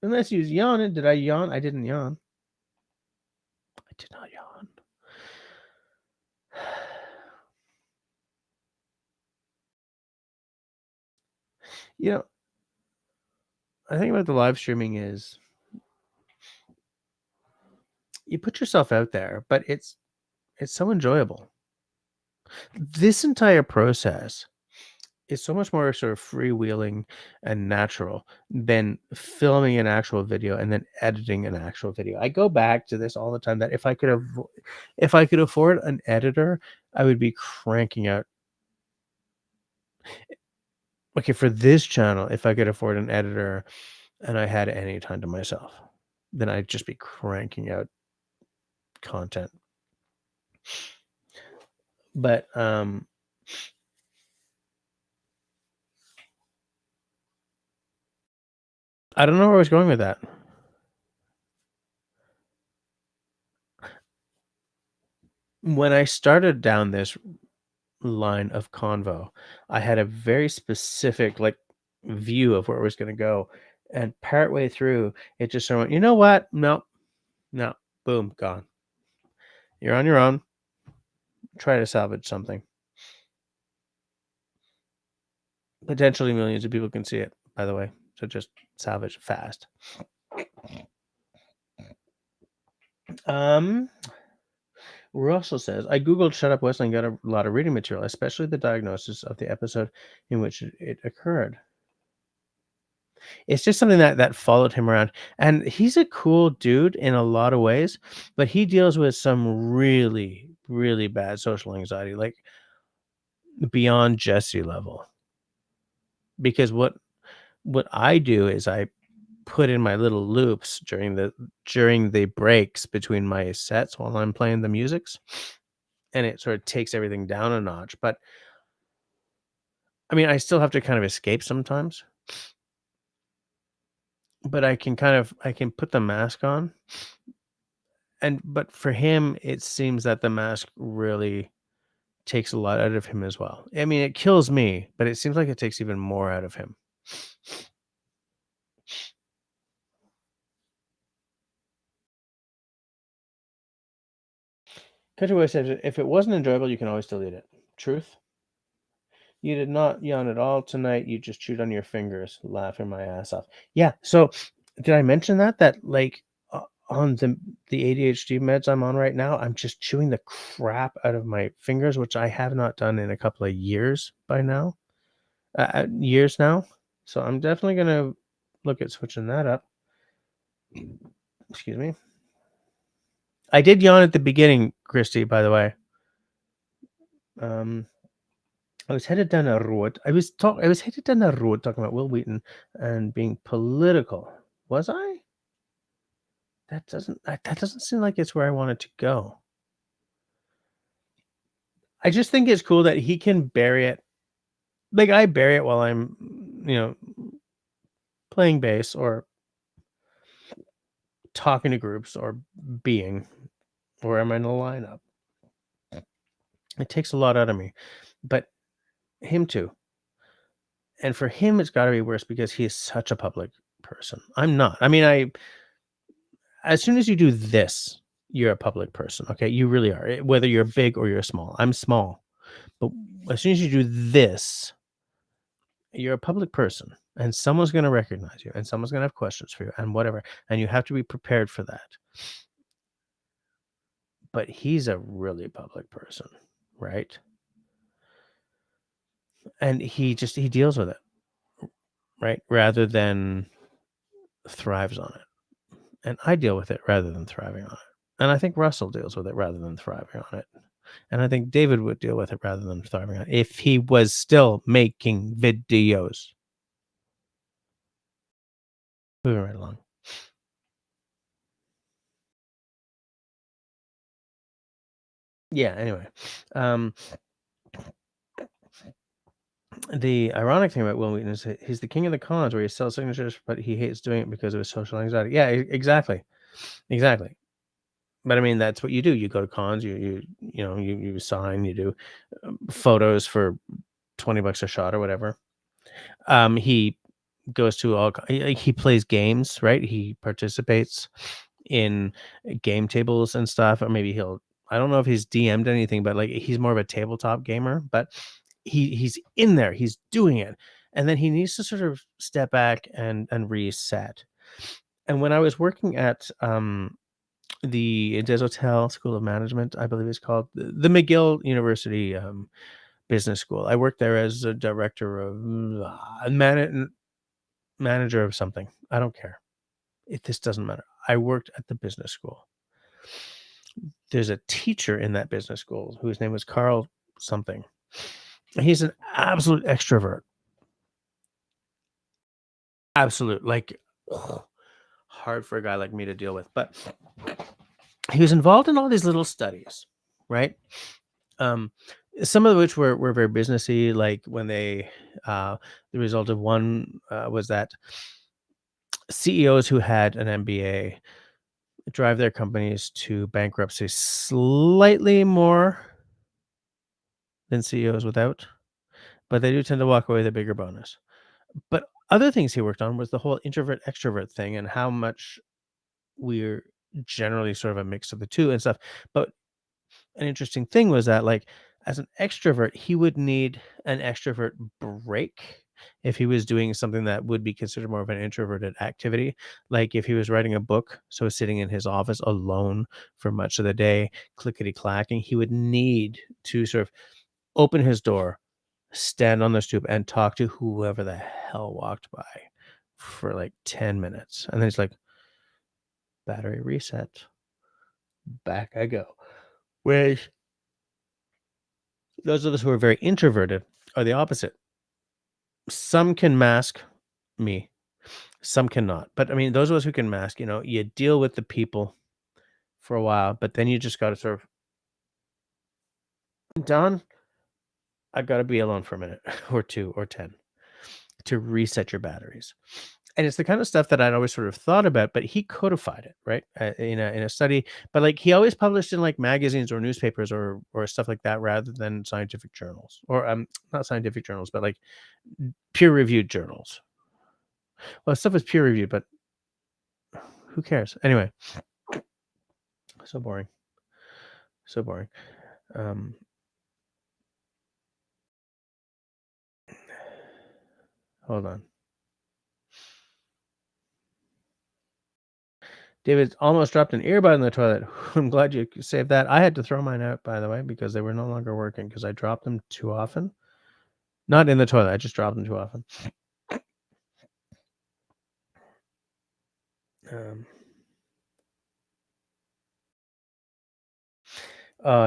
Speaker 1: Unless you was yawning. Did I yawn? I didn't yawn. I did not yawn. You know, I think about the live streaming is you put yourself out there, but it's so enjoyable. This entire process is so much more sort of freewheeling and natural than filming an actual video and then editing an actual video. I go back to this all the time, that if I could afford an editor, I would be cranking out. Okay, for this channel, if I could afford an editor and I had any time to myself, then I'd just be cranking out content. But I don't know where I was going with that. When I started down this line of convo, I had a very specific like view of where it was going to go, and partway through, it just sort of went, you know what? No, no, boom, gone. You're on your own. Try to salvage something. Potentially millions of people can see it, by the way. So just salvage fast. Russell says, I Googled Shut Up Wesley and got a lot of reading material, especially the diagnosis of the episode in which it occurred. It's just something that followed him around. And he's a cool dude in a lot of ways, but he deals with some really, really bad social anxiety, like beyond Jesse level. Because what I do is I put in my little loops during the breaks between my sets while I'm playing the musics, and it sort of takes everything down a notch. But I mean, I still have to kind of escape sometimes, but I can put the mask on. But for him, it seems that the mask really takes a lot out of him as well. I mean, it kills me, but it seems like it takes even more out of him. Country Boy says, if it wasn't enjoyable, you can always delete it. Truth? You did not yawn at all tonight. You just chewed on your fingers, laughing my ass off. Yeah. So, did I mention that like on the ADHD meds I'm on right now, I'm just chewing the crap out of my fingers, which I have not done in a couple of years by now. Years now. So I'm definitely gonna look at switching that up. Excuse me. I did yawn at the beginning, Christy, by the way. Um, I was headed down a road. I was headed down a road talking about Will Wheaton and being political. Was I? That doesn't seem like it's where I wanted to go. I just think it's cool that he can bury it. Like I bury it while I'm, you know, playing bass or talking to groups or being, or am I in a lineup. It takes a lot out of me, but him too. And for him, it's got to be worse because he is such a public person. I'm not. I mean, as soon as you do this, you're a public person. Okay, you really are. Whether you're big or you're small. I'm small, but as soon as you do this, you're a public person, and someone's going to recognize you, and someone's going to have questions for you, and whatever. And you have to be prepared for that. But he's a really public person, right? And he deals with it, right? Rather than thrives on it. And I deal with it rather than thriving on it. And I think Russell deals with it rather than thriving on it. And I think David would deal with it rather than thriving on it if he was still making videos. Moving right along. Yeah, anyway. The ironic thing about Will Wheaton is he's the king of the cons where he sells signatures, but he hates doing it because of his social anxiety. Yeah, exactly. Exactly. But I mean, that's what you do. You go to cons, you sign, you do photos for $20 a shot or whatever. He goes to he plays games, right? He participates in game tables and stuff, or maybe I don't know if he's DM'd anything, but like he's more of a tabletop gamer, but he's in there, he's doing it. And then he needs to sort of step back and reset. And when I was working at the Des Hotel School of Management, I believe it's called the McGill University Business School. I worked there as a director of manager of something. I don't care. This doesn't matter. I worked at the business school. There's a teacher in that business school whose name was Carl something. He's an absolute extrovert. Absolute, like hard for a guy like me to deal with. But he was involved in all these little studies, right? Some of which were very businessy, like when the result of one was that CEOs who had an MBA drive their companies to bankruptcy slightly more than CEOs without, but they do tend to walk away with a bigger bonus. But other things he worked on was the whole introvert extrovert thing and how much we're generally sort of a mix of the two and stuff. But an interesting thing was that, like, as an extrovert, he would need an extrovert break if he was doing something that would be considered more of an introverted activity. Like if he was writing a book, so sitting in his office alone for much of the day, clickety clacking, he would need to sort of open his door, stand on the stoop, and talk to whoever the hell walked by for like 10 minutes. And then he's like, battery reset, back I go. Whereas those of us who are very introverted are the opposite. Some can mask me, some cannot. But I mean, those of us who can mask, you deal with the people for a while, but then you just got to sort of, I'm done. I got to be alone for a minute or two or 10 to reset your batteries. And it's the kind of stuff that I'd always sort of thought about, but he codified it, right? In a study, but like he always published in like magazines or newspapers or stuff like that rather than scientific journals or not scientific journals, but like peer reviewed journals. Well, stuff is peer reviewed, but who cares? Anyway, so boring. So boring. Hold on. David almost dropped an earbud in the toilet. I'm glad you saved that. I had to throw mine out, by the way, because they were no longer working because I dropped them too often. Not in the toilet. I just dropped them too often. Um,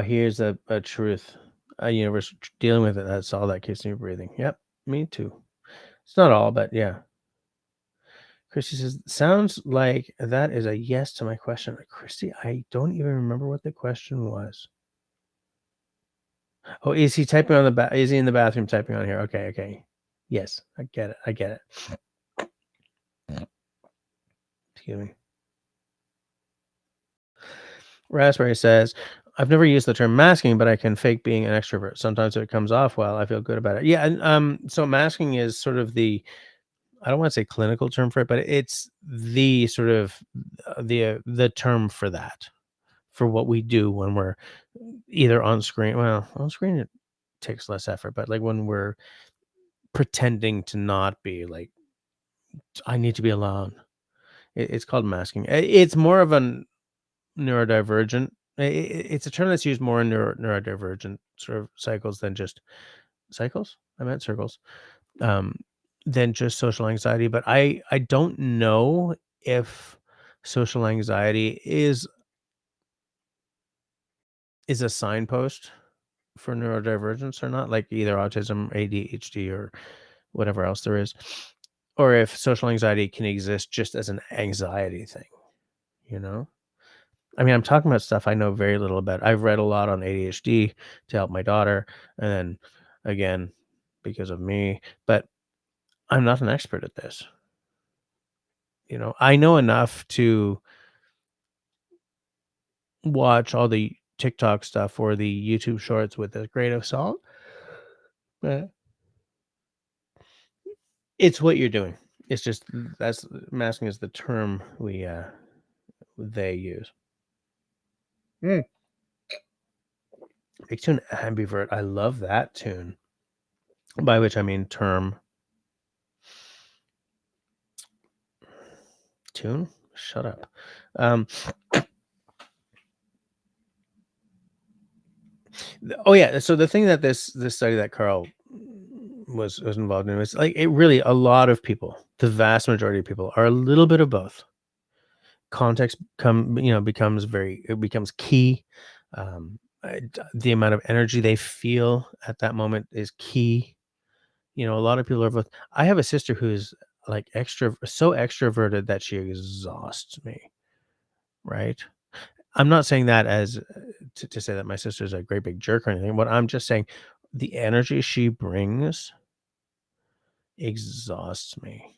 Speaker 1: here's a truth. A universe dealing with it. That's all that keeps me breathing. Yep, me too. It's not all, but yeah. Christy says, sounds like that is a yes to my question. Christy, I don't even remember what the question was. Oh, is he typing on the is he in the bathroom typing on here? Okay, okay. Yes, I get it. I get it. Excuse me. Raspberry says, I've never used the term masking, but I can fake being an extrovert. Sometimes if it comes off well, I feel good about it. Yeah, and so masking is sort of the I don't want to say clinical term for it, but it's the sort of the term for that, for what we do when we're either on screen. Well, on screen it takes less effort, but like when we're pretending to not be like, I need to be alone. It's called masking. It's more of a neurodivergent. It's a term that's used more in neurodivergent sort of cycles than just cycles. I meant circles. Um, than just social anxiety. But I don't know if social anxiety is a signpost for neurodivergence or not, like either autism, ADHD, or whatever else there is, or if social anxiety can exist just as an anxiety thing, you know? I mean, I'm talking about stuff I know very little about. I've read a lot on ADHD to help my daughter, and then again, because of me, but I'm not an expert at this. I know enough to watch all the TikTok stuff or the YouTube shorts with a grain of salt, but it's what you're doing. It's just that's masking is the term they use. Mm. Big tune ambivert. I love that tune. By which I mean term. Tune? Shut up. Um, oh yeah. So the thing that this study that Carl was involved in was like it really a lot of people, the vast majority of people, are a little bit of both. Context becomes key. The amount of energy they feel at that moment is key. A lot of people are both. I have a sister who's like so extroverted that she exhausts me. Right. I'm not saying that as to say that my sister's a great big jerk or anything. What I'm just saying, the energy she brings exhausts me.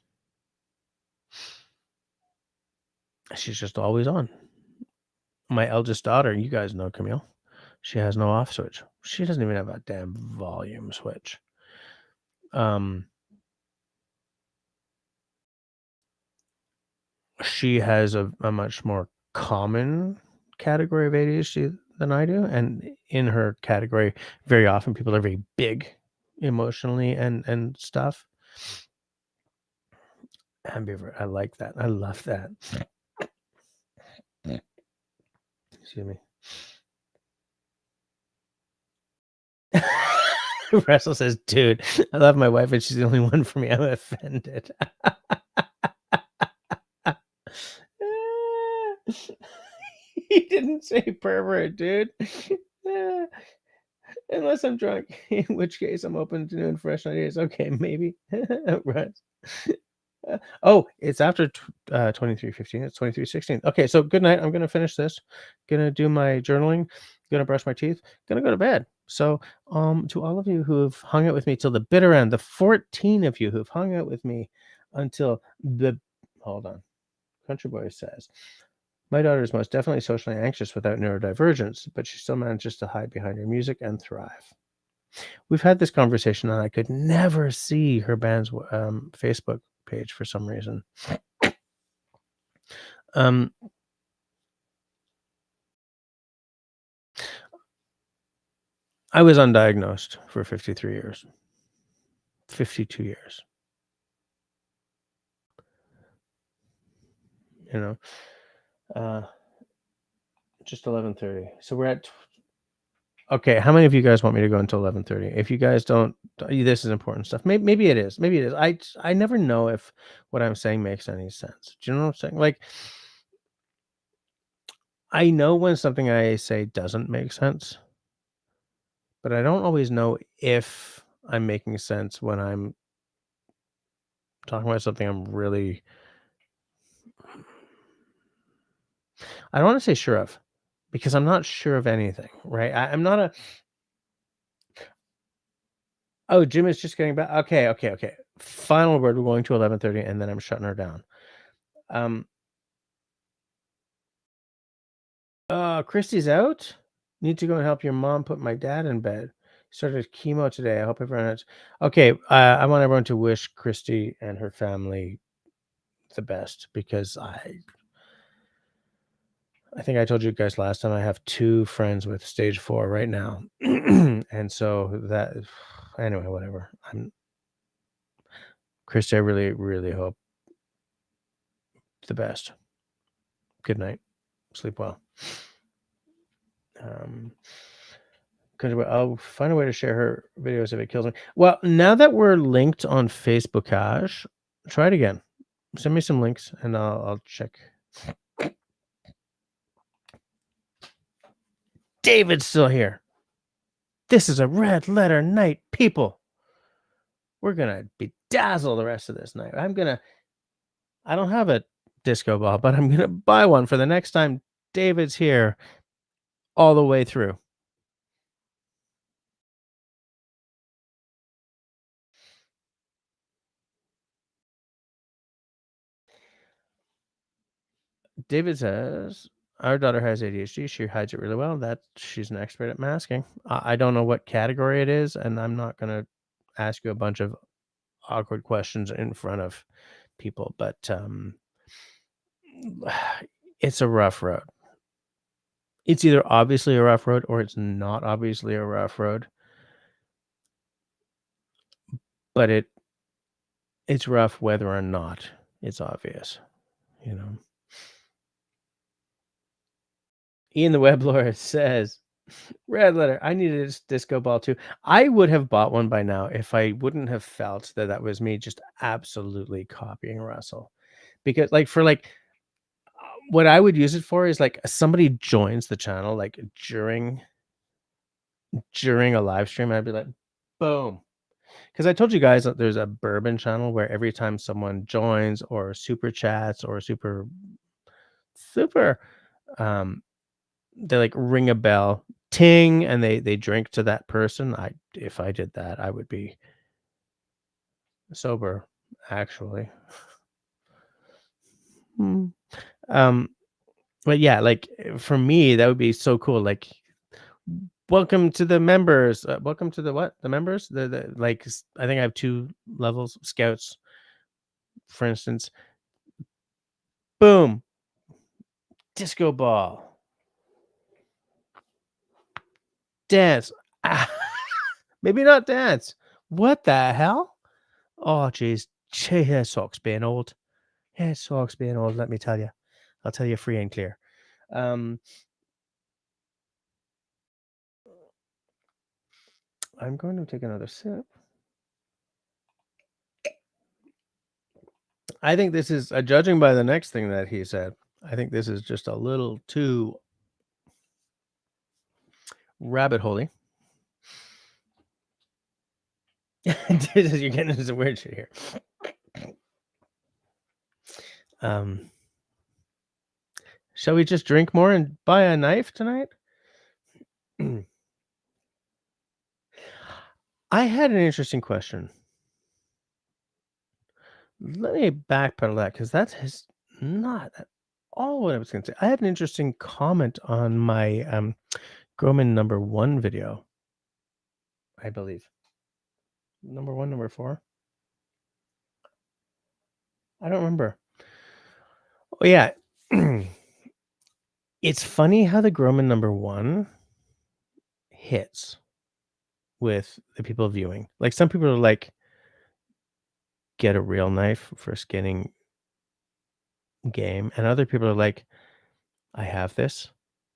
Speaker 1: She's just always on. My eldest daughter, you guys know Camille. She has no off switch. She doesn't even have a damn volume switch. Um, she has a much more common category of ADHD than I do, and in her category, very often people are very big emotionally and stuff. Ambivert, I like that. I love that. Excuse me. Russell says, "Dude, I love my wife, and she's the only one for me. I'm offended." He didn't say pervert, dude. Unless I'm drunk, in which case I'm open to new and fresh ideas. Okay, maybe. Right. Oh, it's after 23:15. It's 23:16. Okay, so good night. I'm gonna finish this. Gonna do my journaling. Gonna brush my teeth. Gonna go to bed. So, to all of you who have hung out with me till the bitter end, the 14 of you who've hung out with me until the hold on. Country Boy says, my daughter is most definitely socially anxious without neurodivergence, but she still manages to hide behind her music and thrive. We've had this conversation, and I could never see her band's Facebook page for some reason. Um, I was undiagnosed for 53 years, 52 years. You know, uh, just 11:30. So we're at. Okay, how many of you guys want me to go until 11:30? If you guys don't This is important stuff. Maybe it is. Maybe it is. I never know if what I'm saying makes any sense. Do you know what I'm saying? Like, I know when something I say doesn't make sense, but I don't always know if I'm making sense when I'm talking about something I'm really, I don't want to say sure of, because I'm not sure of anything, right? I'm not a, oh, Jim is just getting back. Okay, okay, okay. Final word. We're going to 11:30, and then I'm shutting her down. Um, Christy's out. Need to go and help your mom put my dad in bed. Started chemo today. I hope everyone has. Okay, I want everyone to wish Christy and her family the best, because I think I told you guys last time I have 2 friends with stage 4 right now. And so that, anyway, whatever. Christy, I really, really hope the best. Good night. Sleep well. Um, I'll find a way to share her videos if it kills me. Well, now that we're linked on Facebook, Ash, try it again. Send me some links and I'll check. David's still here. This is a red letter night, people. We're gonna bedazzle the rest of this night. I don't have a disco ball, but I'm gonna buy one for the next time David's here all the way through. David says, our daughter has ADHD. She hides it really well. That she's an expert at masking. I don't know what category it is, and I'm not gonna ask you a bunch of awkward questions in front of people, but it's a rough road. It's either obviously a rough road or it's not obviously a rough road, but it's rough whether or not it's obvious, you know. Ian the Web Lord says, red letter, I needed a disco ball too. I would have bought one by now if I wouldn't have felt that that was me just absolutely copying Russell. Because what I would use it for is like somebody joins the channel like during a live stream, I'd be like, boom. Because I told you guys that there's a bourbon channel where every time someone joins or super chats or super, um, they like ring a bell, ting, and they drink to that person. If I did that, I would be sober, actually. Hmm. Um, but yeah, like for me, that would be so cool. Like, welcome to the members. Welcome to the what? The members? I think I have 2 levels, scouts, for instance. Boom, disco ball, dance. Ah, maybe not dance. What the hell? Oh, jeez. Gee, that sucks being old. It sucks being old, let me tell you. I'll tell you free and clear. Um, I'm going to take another sip. I think this is, judging by the next thing that he said, I think this is just a little too rabbit holey. You're getting into some weird shit here. Shall we just drink more and buy a knife tonight? I had an interesting question. Let me backpedal that, because that is not at all what I was going to say. I had an interesting comment on my Groman #1 video, I believe. #1, #4? I don't remember. Oh, yeah. It's funny how the Groman #1 hits with the people viewing. Like, some people are like, get a real knife for skinning game, and other people are like, I have this.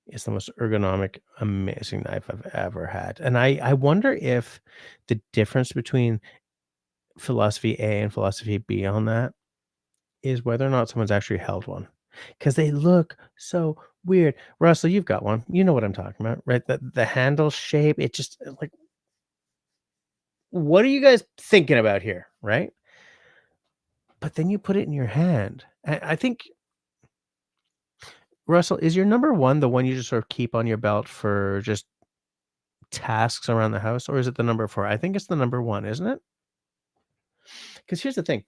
Speaker 1: is the most ergonomic, amazing knife I've ever had. And I wonder if the difference between philosophy A and philosophy B on that is whether or not someone's actually held one, because they look so weird. Russell, you've got one. You know what I'm talking about, right? The handle shape, it just like, what are you guys thinking about here, right? But then you put it in your hand. I think, Russell, is your number 1 the one you just sort of keep on your belt for just tasks around the house, or is it the number 4? I think it's the number 1, isn't it? Because here's the thing.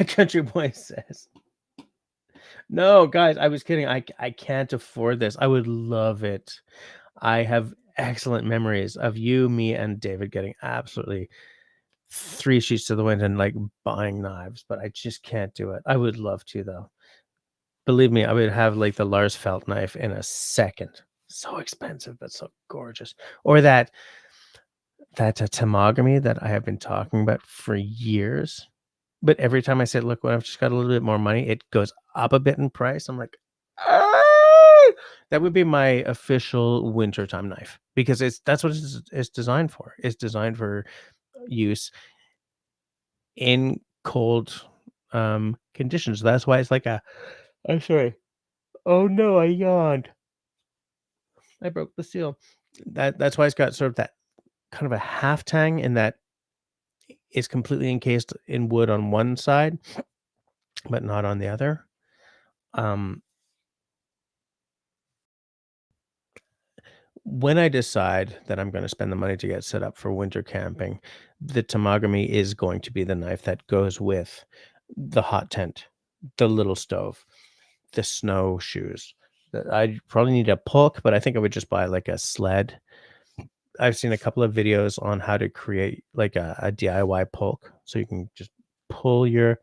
Speaker 1: Country Boy says, "No, guys, I was kidding. I can't afford this. I would love it. I have excellent memories of you, me, and David getting absolutely 3 sheets to the wind and, like, buying knives, but I just can't do it. I would love to, though. Believe me, I would have, like, the Lars Felt knife in a second. So expensive, but so gorgeous. Or that Tamagami that I have been talking about for years, but every time I say, "Look, well, I've just got a little bit more money," it goes up a bit in price. I'm like, "Ah!" That would be my official wintertime knife because that's what it's designed for. It's designed for use in cold, conditions. That's why it's like a I'm sorry. Oh, no, I yawned. I broke the seal. That's why it's got sort of that kind of a half tang, and that is completely encased in wood on one side, but not on the other. Um, when I decide that I'm gonna spend the money to get set up for winter camping, the Tamagami is going to be the knife that goes with the hot tent, the little stove, the snowshoes. I probably need a pulk, but I think I would just buy, like, a sled. I've seen a couple of videos on how to create, like, a DIY pulk, so you can just pull your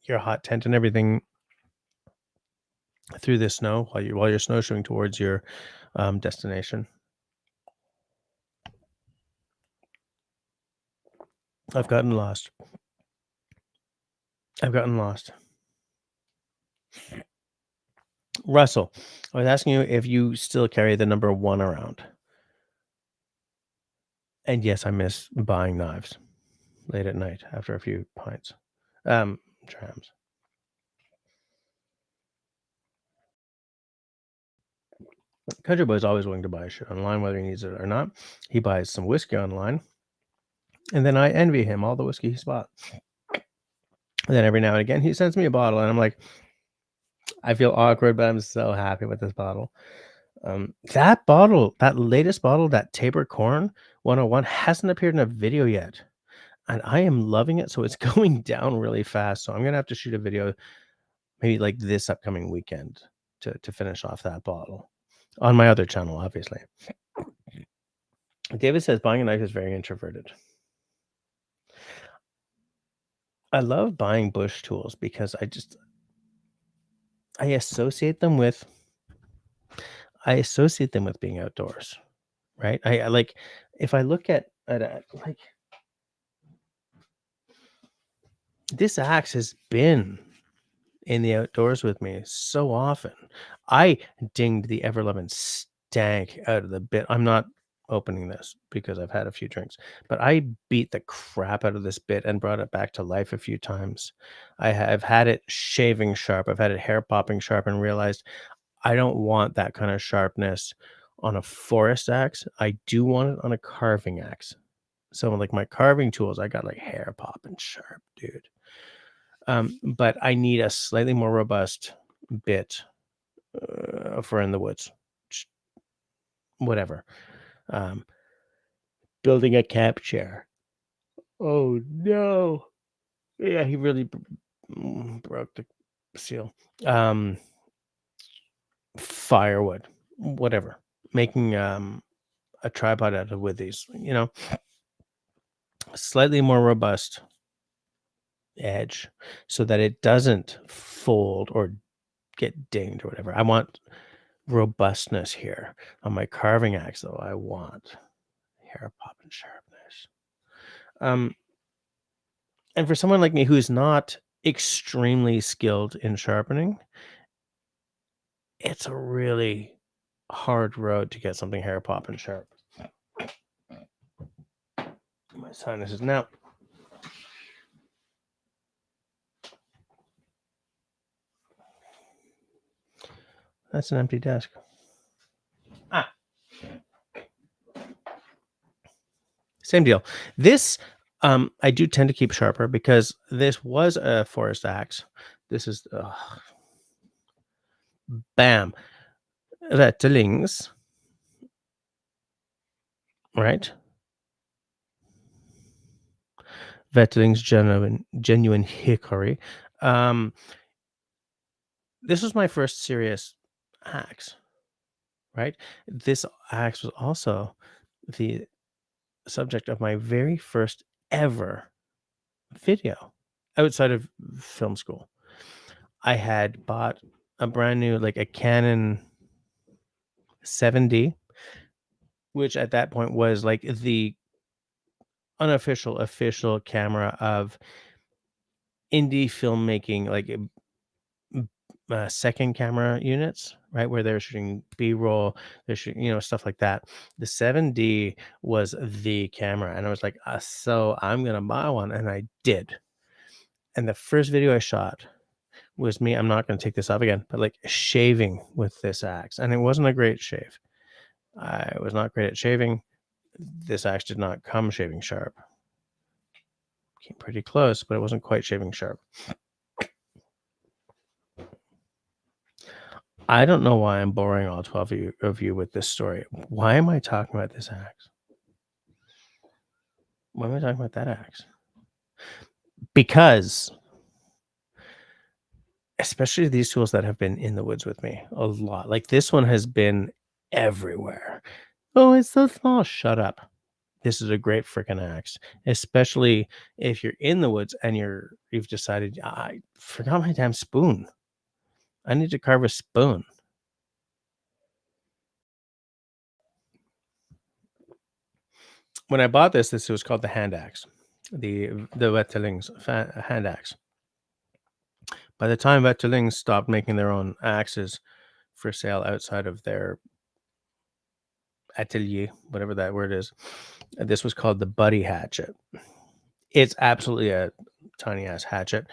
Speaker 1: hot tent and everything through the snow while you're snowshoeing towards your, destination. I've gotten lost. I've gotten lost. Russell, I was asking you if you still carry the number 1 around. And yes, I miss buying knives late at night after a few pints. Trams. Country Boy's always willing to buy shit online, whether he needs it or not. He buys some whiskey online, and then I envy him all the whiskey he's bought. And then every now and again, he sends me a bottle, and I'm like, I feel awkward, but I'm so happy with this bottle. That bottle, that latest bottle, that Tabor Corn 101 hasn't appeared in a video yet, and I am loving it, so it's going down really fast, so I'm gonna have to shoot a video maybe, like, this upcoming weekend to finish off that bottle on my other channel, obviously. David says, "Buying a knife is very introverted." I love buying bush tools because I associate them with I associate them with being outdoors, right? I like if I look at a like, this axe has been in the outdoors with me so often. I dinged the ever-loving stank out of the bit. I'm not opening this because I've had a few drinks, but I beat the crap out of this bit and brought it back to life a few times. I've had it shaving sharp. I've had it hair popping sharp and realized I don't want that kind of sharpness on a forest axe. I do want it on a carving axe. So like my carving tools, I got like hair popping sharp, dude. But I need a slightly more robust bit for in the woods. Whatever. Um, building a camp chair. Oh no! Yeah, he really broke the seal. Um, firewood, whatever. Making a tripod out of with these, slightly more robust edge, so that it doesn't fold or get dinged or whatever. I want robustness here. On my carving axe, though, I want hair pop and sharpness. Um, and for someone like me who's not extremely skilled in sharpening, it's a really hard road to get something hair popping sharp. My sinuses now. That's an empty desk. Ah, same deal. This I do tend to keep sharper because this was a forest axe. This is bam. Rattlings, right? Rattlings genuine hickory. Um this was my first serious axe, right? This axe was also the subject of my very first ever video outside of film school. I had bought a brand new, like a Canon 7D, which at that point was like the unofficial official camera of indie filmmaking, like second camera units, right? Where they're shooting B-roll, they're shooting, stuff like that. The 7D was the camera, and I was like, so I'm gonna buy one, and I did. And the first video I shot was me. I'm not gonna take this off again, but like shaving with this axe, and it wasn't a great shave. I was not great at shaving. This axe did not come shaving sharp. Came pretty close, but it wasn't quite shaving sharp. I don't know why I'm boring all 12 of you with this story. Why am I talking about this axe? Why am I talking about that axe? Because, especially these tools that have been in the woods with me a lot, like this one has been everywhere. Oh, it's so small. Shut up. This is a great freaking axe, especially if you're in the woods and you've decided, I forgot my damn spoon. I need to carve a spoon. When I bought this was called the hand axe, the Wetterling's hand axe. By the time Wetterlings stopped making their own axes for sale outside of their atelier, whatever that word is, this was called the Buddy hatchet. It's absolutely a tiny ass hatchet.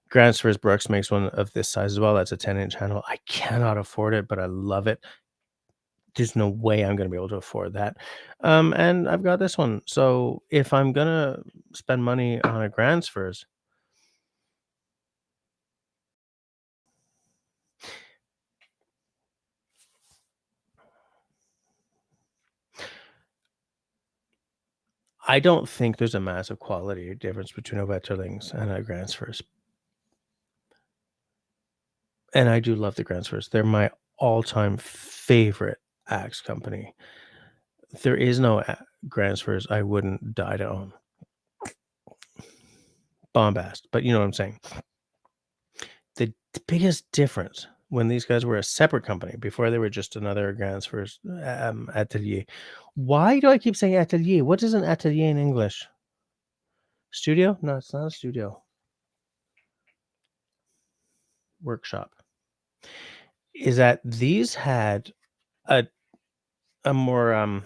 Speaker 1: Grandsfors Brooks makes one of this size as well. That's a 10-inch handle. I cannot afford it, but I love it. There's no way I'm going to be able to afford that. And I've got this one. So if I'm going to spend money on a Grandsfors, I don't think there's a massive quality difference between a Wetterlings and a Grandsfors. And I do love the Grandsfors. They're my all-time favorite axe company. There is no Grandsfors I wouldn't die to own. Bombast, but you know what I'm saying. The biggest difference when these guys were a separate company before they were just another Grandsfors atelier. Why do I keep saying atelier? What is an atelier in English? Studio? No, it's not a studio. Workshop. Is that these had a more I'm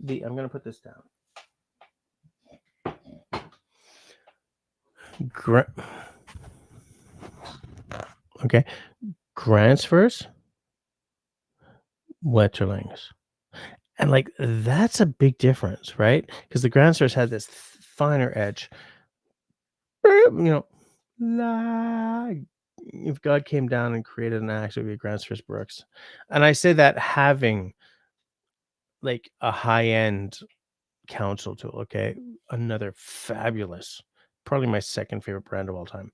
Speaker 1: gonna put this down. Okay, Grandsfors, Wetterlings, and like that's a big difference, right? Because the Grandsfors had this finer edge. If God came down and created an axe, it would be a Grandsfors Brooks, and I say that having like a high end council tool. Okay, another fabulous, probably my second favorite brand of all time.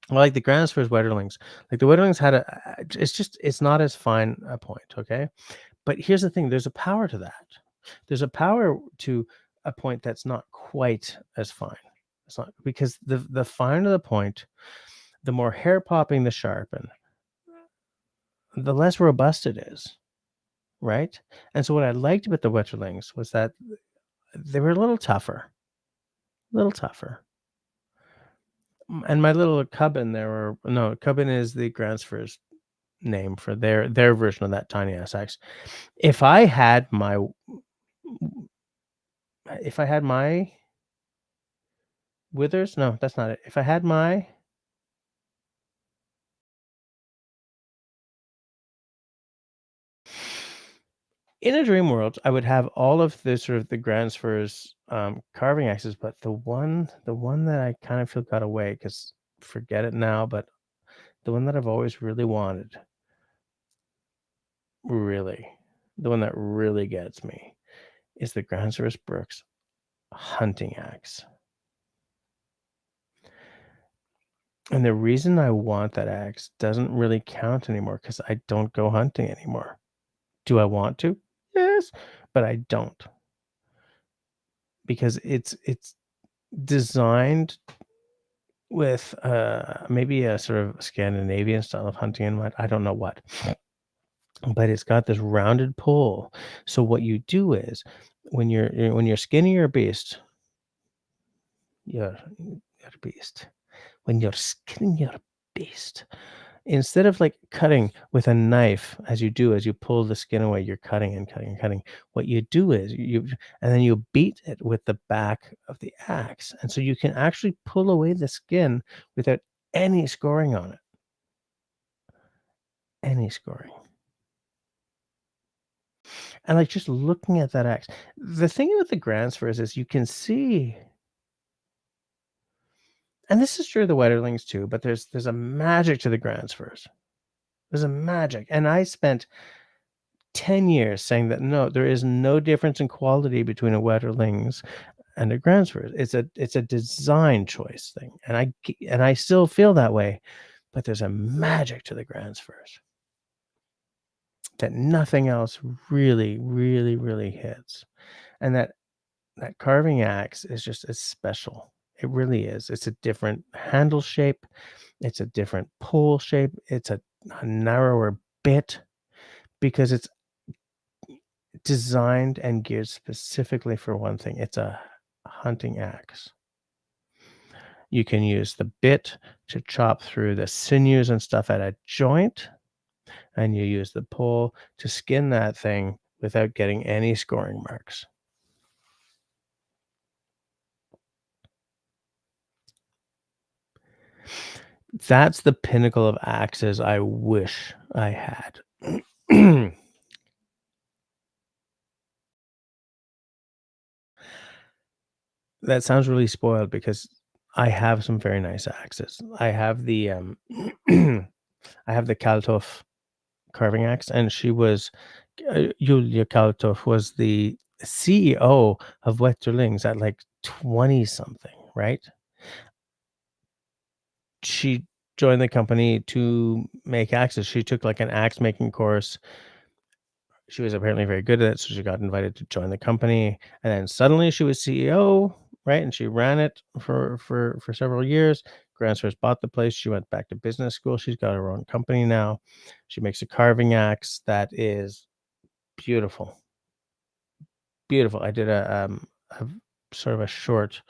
Speaker 1: Well, like the Grandsfors Wetterlings, like the Wetterlings had it's not as fine a point, okay? But here's the thing, there's a power to that. There's a power to a point that's not quite as fine. It's not because the finer the point, the more hair popping the sharpen, the less robust it is, right? And so what I liked about the Wetterlings was that they were a little tougher. a little tougher. And my little cubbin there, or no, cubbin is the transfer's name for their version of that tiny ass axe. If I had my if I had my withers, no, that's not it. If I had my in a dream world, I would have all of the sort of the transfers carving axes, but the one that I kind of feel got away because forget it now, but the one that I've always really wanted, really, the one that really gets me is the Grancerous Brooks hunting axe. And the reason I want that axe doesn't really count anymore because I don't go hunting anymore. Do I want to? Yes, but I don't because it's designed with maybe a sort of Scandinavian style of hunting in mind. I don't know what, but it's got this rounded pole. So what you do is when you're skinning your beast, your beast. When you're skinning your beast, instead of like cutting with a knife as you do as you pull the skin away, you're cutting and cutting and cutting. What you do is and then you beat it with the back of the axe. And so you can actually pull away the skin without any scoring on it. Any scoring. And like just looking at that axe. The thing with the Gransfers is you can see, and this is true of the Wetterlings too, but there's a magic to the Gransfers. There's a magic. And I spent 10 years saying that no, there is no difference in quality between a Wetterlings and a Gransfers. It's a design choice thing. And I still feel that way, but there's a magic to the Gransfers that nothing else really, really, really hits. And that carving axe is just as special. It really is. It's a different handle shape. It's a different pull shape. It's a narrower bit because it's designed and geared specifically for one thing. It's a hunting axe. You can use the bit to chop through the sinews and stuff at a joint, and you use the pole to skin that thing without getting any scoring marks. That's the pinnacle of axes I wish I had. That sounds really spoiled because I have some very nice axes. I have the I have the Kaltoff carving axe, and she was Julia Kaltoff was the CEO of Wetterlings at like 20 something, right? She joined the company to make axes. She took like an axe making course. She was apparently very good at it, so she got invited to join the company, and then suddenly she was CEO, right? And she ran it for several years. Grandsters bought the place. She went back to business school. She's got her own company now. She makes a carving axe that is beautiful, beautiful. I did a sort of a short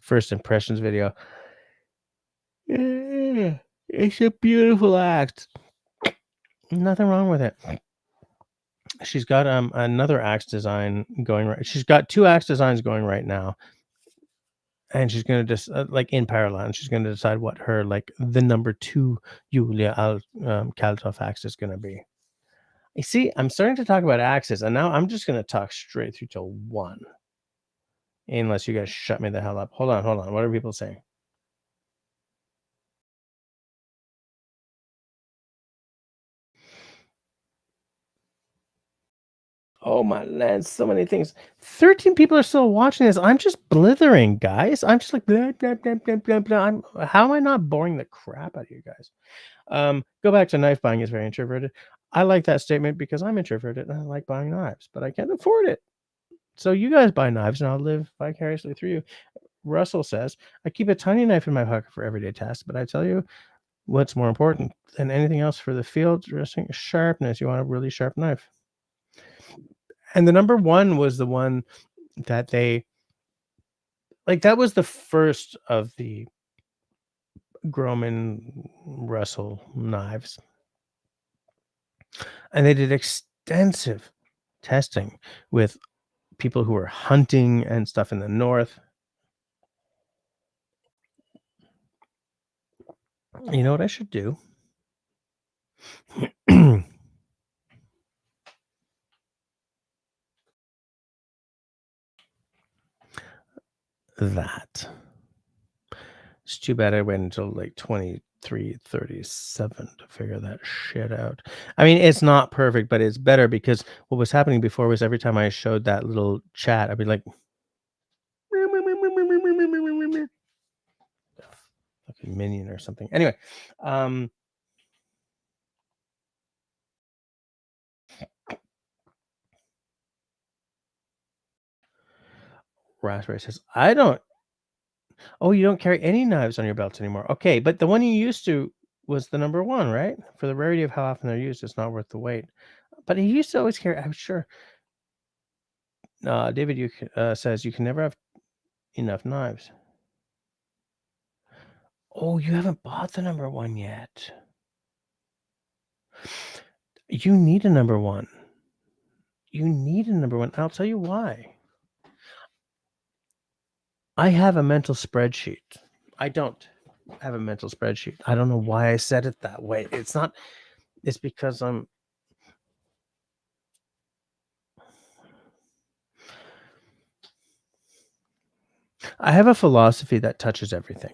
Speaker 1: first impressions video. Yeah, it's a beautiful axe. Nothing wrong with it. She's got another axe design going right. She's got two axe designs going right now, and she's gonna just like in parallel. And she's gonna decide what her like the number two Julia Kaltoff axe is gonna be. You see, I'm starting to talk about axes, and now I'm just gonna talk straight through to one, unless you guys shut me the hell up. Hold on, hold on. What are people saying? Oh my land, so many things. 13 people are still watching this. I'm just blithering, guys. I'm just like blah, blah, blah, blah, blah, blah. How am I not boring the crap out of you guys? Go back to knife buying is very introverted. I like that statement because I'm introverted and I like buying knives, but I can't afford it. So you guys buy knives and I'll live vicariously through you. Russell says, I keep a tiny knife in my pocket for everyday tasks, but I tell you what's more important than anything else for the field dressing sharpness. You want a really sharp knife. And the number one was the one that they Like, that was the first of the Grumman Russell knives, and they did extensive testing with people who were hunting and stuff in the north. You know what I should do? That. It's too bad I waited until, like, 23:37 to figure that shit out. I mean, it's not perfect, but it's better because what was happening before was every time I showed that little chat, I'd be like fucking minion or something. Anyway, um, Raspberry says, "I don't." Oh, you don't carry any knives on your belt anymore. Okay, but the one you used to was the number one, right? For the rarity of how often they're used, it's not worth the wait. But he used to always carry. I'm sure. David, says you can never have enough knives. Oh, you haven't bought the number one yet. You need a number one. You need a number one. I'll tell you why. I have a mental spreadsheet. I don't have a mental spreadsheet. I don't know why I said it that way. It's not. It's because I have a philosophy that touches everything.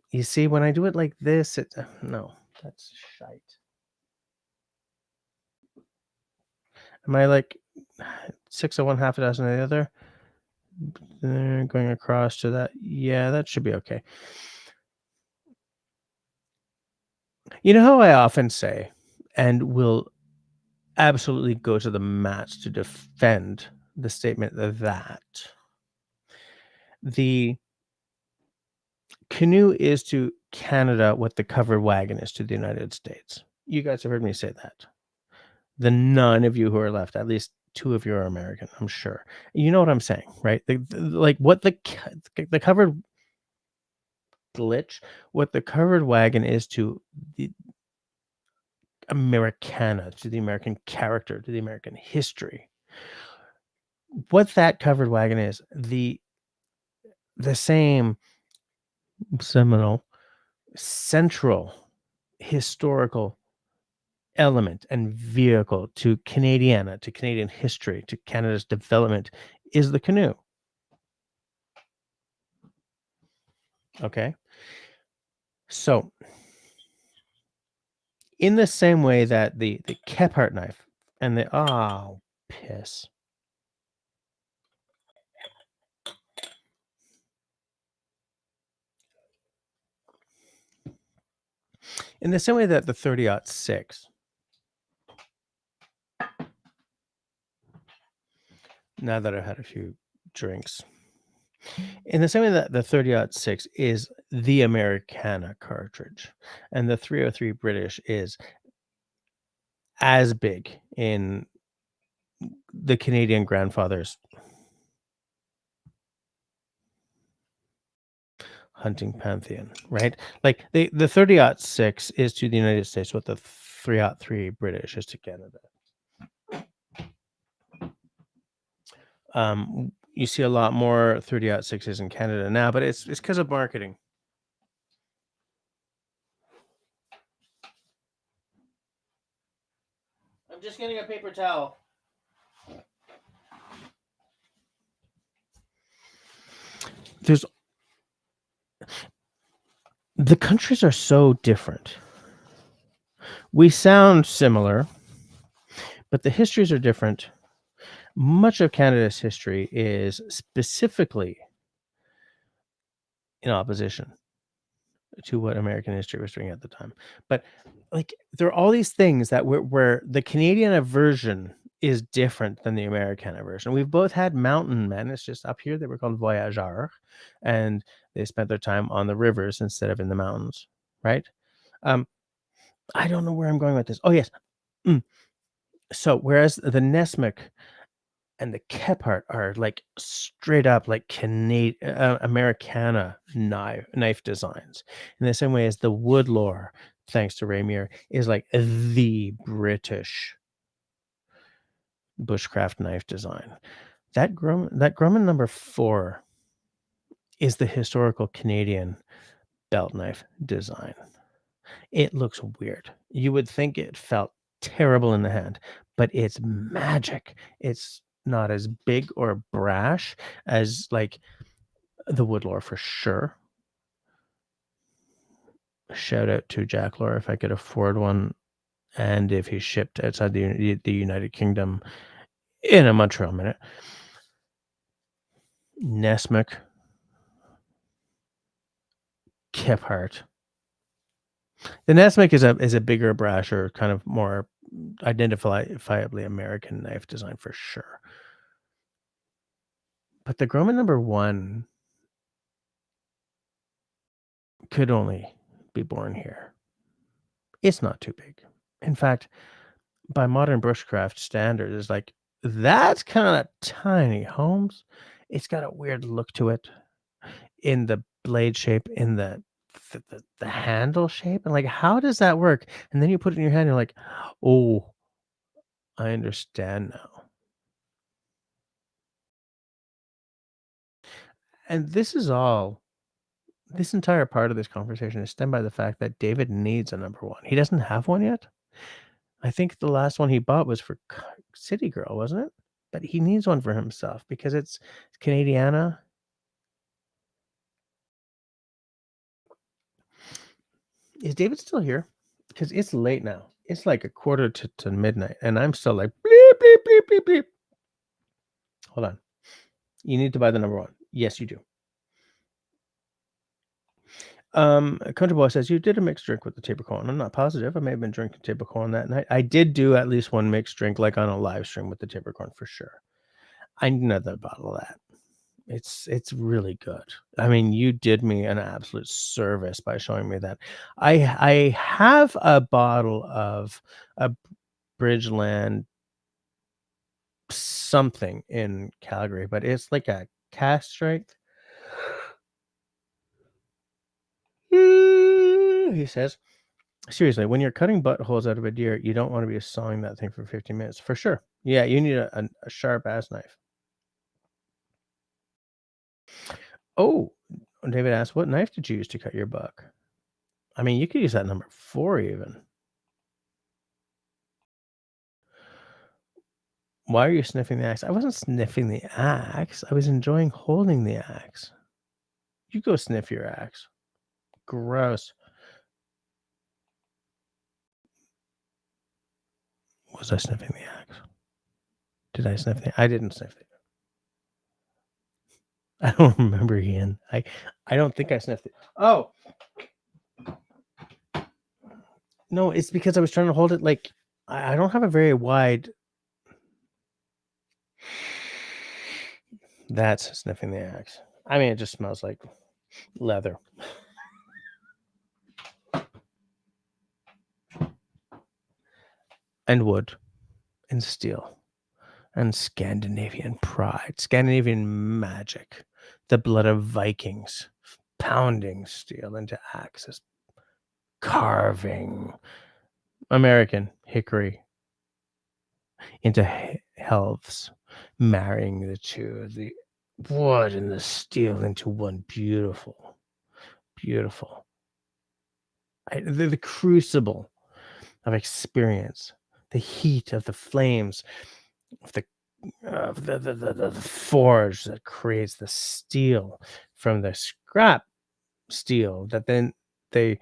Speaker 1: You see, when I do it like this, no, that's shite. Am I like 6 of one, half a dozen of the other? Going across to that. Yeah, that should be okay. You know how I often say, and will absolutely go to the mat to defend the statement that the canoe is to Canada what the covered wagon is to the United States. You guys have heard me say that. The none of you who are left, at least two of you are American, I'm sure. You know what I'm saying, right? Like what the covered glitch, what the covered wagon is to the Americana, to the American character, to the American history. What that covered wagon is, the same seminal, central, historical element and vehicle to Canadiana, to Canadian history, to Canada's development is the canoe. Okay. So, in the same way that the Kephart knife and the piss. In the same way that the 30-06, now that I've had a few drinks, in the same way that the 30-06 is the Americana cartridge, and the 303 British is as big in the Canadian grandfather's hunting pantheon, right? Like the 30-06 is to the United States what the 303 British is to Canada. You see a lot more 30-06s in Canada now, but it's because of marketing. I'm just getting a paper towel. The countries are so different. We sound similar, but the histories are different. Much of Canada's history is specifically in opposition to what American history was doing at the time. But like there are all these things that where the Canadian version is different than the American version. We've both had mountain men. It's just up here they were called voyageurs, and they spent their time on the rivers instead of in the mountains, right? Um, I don't know where I'm going with this. Oh yes. So whereas the Nesmith and the Kephart are like straight up like Americana knife designs. In the same way as the Woodlore, thanks to Ramier, is like the British bushcraft knife design. That Grumman number 4 is the historical Canadian belt knife design. It looks weird. You would think it felt terrible in the hand, but it's magic. It's not as big or brash as like the Woodlore for sure. Shout out to Jack Lore if I could afford one, and if he shipped outside the United Kingdom in a Montreal minute. Nesmith, Kephart. The Nesmith is a bigger, brasher, kind of more identifiably American knife design for sure. But the Grumman number 1 could only be born here. It's not too big. In fact, by modern bushcraft standards, it's like, that's kinda tiny, Holmes. It's got a weird look to it in the blade shape, in the handle shape, and, like, how does that work? And then you put it in your hand, you're like, "Oh, I understand now." And this entire part of this conversation is stemmed by the fact that David needs a number 1. He doesn't have one yet. I think the last one he bought was for City Girl, wasn't it? But he needs one for himself because it's Canadiana. Is David still here? Because it's late now. It's like a quarter to midnight, and I'm still like bleep bleep bleep bleep bleep. Hold on. You need to buy the number 1. Yes, you do. Country Boy says you did a mixed drink with the taper corn. I'm not positive. I may have been drinking taper corn that night. I did do at least one mixed drink, like on a live stream with the taper corn for sure. I need another bottle of that. It's really good. I mean, you did me an absolute service by showing me that. I have a bottle of a Bridgeland something in Calgary, but it's like a cast strength. He says, seriously, when you're cutting buttholes out of a deer, you don't want to be sawing that thing for 15 minutes. For sure. Yeah, you need a sharp ass knife. Oh, David asked, what knife did you use to cut your buck? I mean, you could use that number 4 even. Why are you sniffing the axe? I wasn't sniffing the axe. I was enjoying holding the axe. You go sniff your axe. Gross. Was I sniffing the axe? Did I sniff the I didn't sniff it. I don't remember, Ian. I don't think I sniffed it. Oh, no, it's because I was trying to hold it like I don't have a very wide. That's sniffing the axe. I mean, it just smells like leather. And wood and steel and Scandinavian pride, Scandinavian magic, the blood of Vikings, pounding steel into axes, carving American hickory into helves, marrying the two, the wood and the steel into one beautiful, beautiful. The crucible of experience, the heat of the flames of the forge that creates the steel from the scrap steel that then they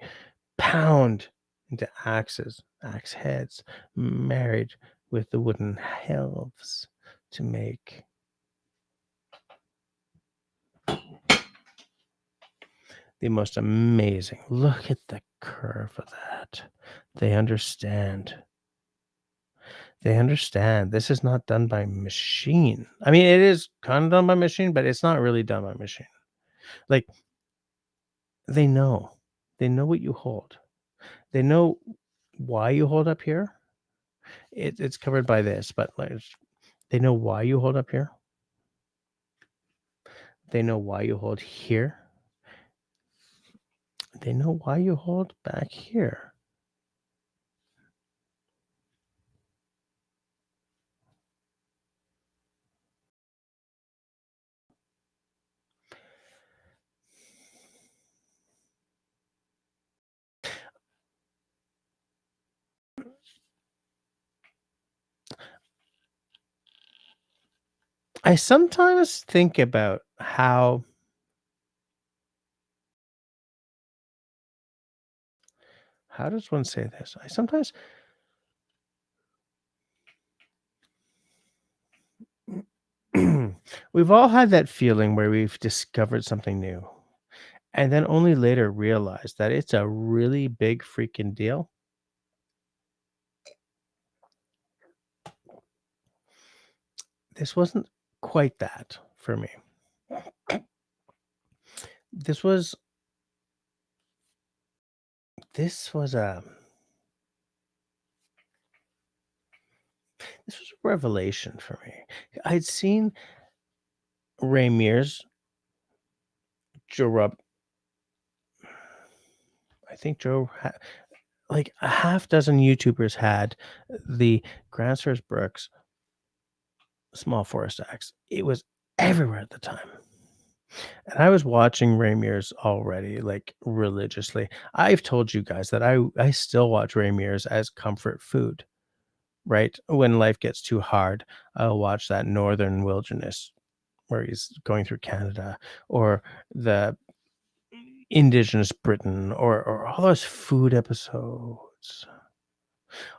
Speaker 1: pound into axe heads, married with the wooden helves to make the most amazing. Look at the curve of that. They understand. They understand this is not done by machine. I mean, it is kind of done by machine, but it's not really done by machine. Like, they know. They know what you hold. They know why you hold up here. It's covered by this, but like They know why you hold up here. They know why you hold here. They know why you hold back here. I sometimes think about how does one say this? I sometimes we've all had that feeling where we've discovered something new and then only later realize that it's a really big freaking deal. This wasn't quite that for me. This was this was a this was a revelation for me. I'd seen Ray Mears, Joe Rob I think like a half dozen YouTubers had the Grandsford Brooks Small Forest Axe. It was everywhere at the time. And I was watching Ramir's already, like, religiously. I've told you guys that I still watch Ramir's as comfort food, right? When life gets too hard, I'll watch that Northern Wilderness where he's going through Canada, or the Indigenous Britain, or all those food episodes.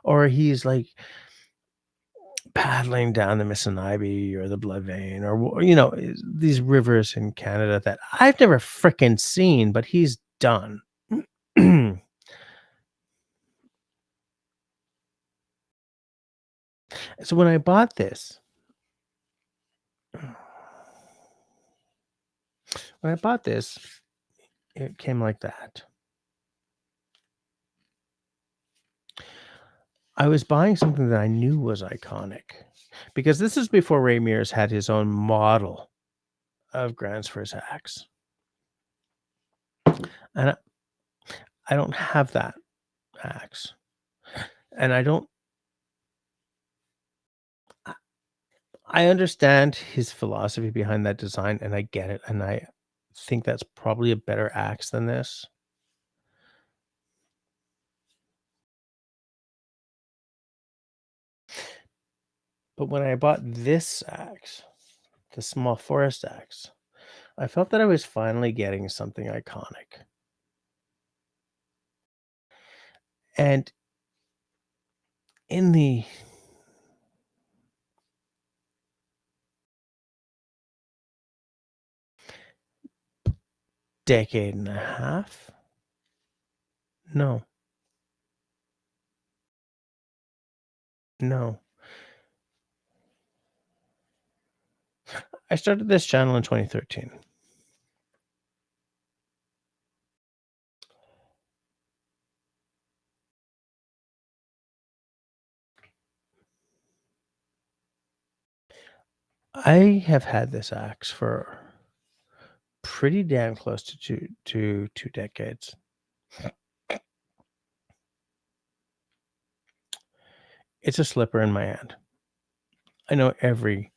Speaker 1: Or he's, like, paddling down the Mississippi or the Blood Vein, or these rivers in Canada that I've never fricking seen, but he's done. So when I bought this when I bought this, it came like that. I was buying something that I knew was iconic, because this is before Ray Mears had his own model of Grandsford's axe, and I don't have that axe, and I I understand his philosophy behind that design, and I get it, and I think that's probably a better axe than this. But when I bought this axe, the Small Forest axe, I felt that I was finally getting something iconic. And in the decade and a half? No, no. I started this channel in 2013. I have had this axe for pretty damn close to 2 decades. It's a slipper in my hand. I know every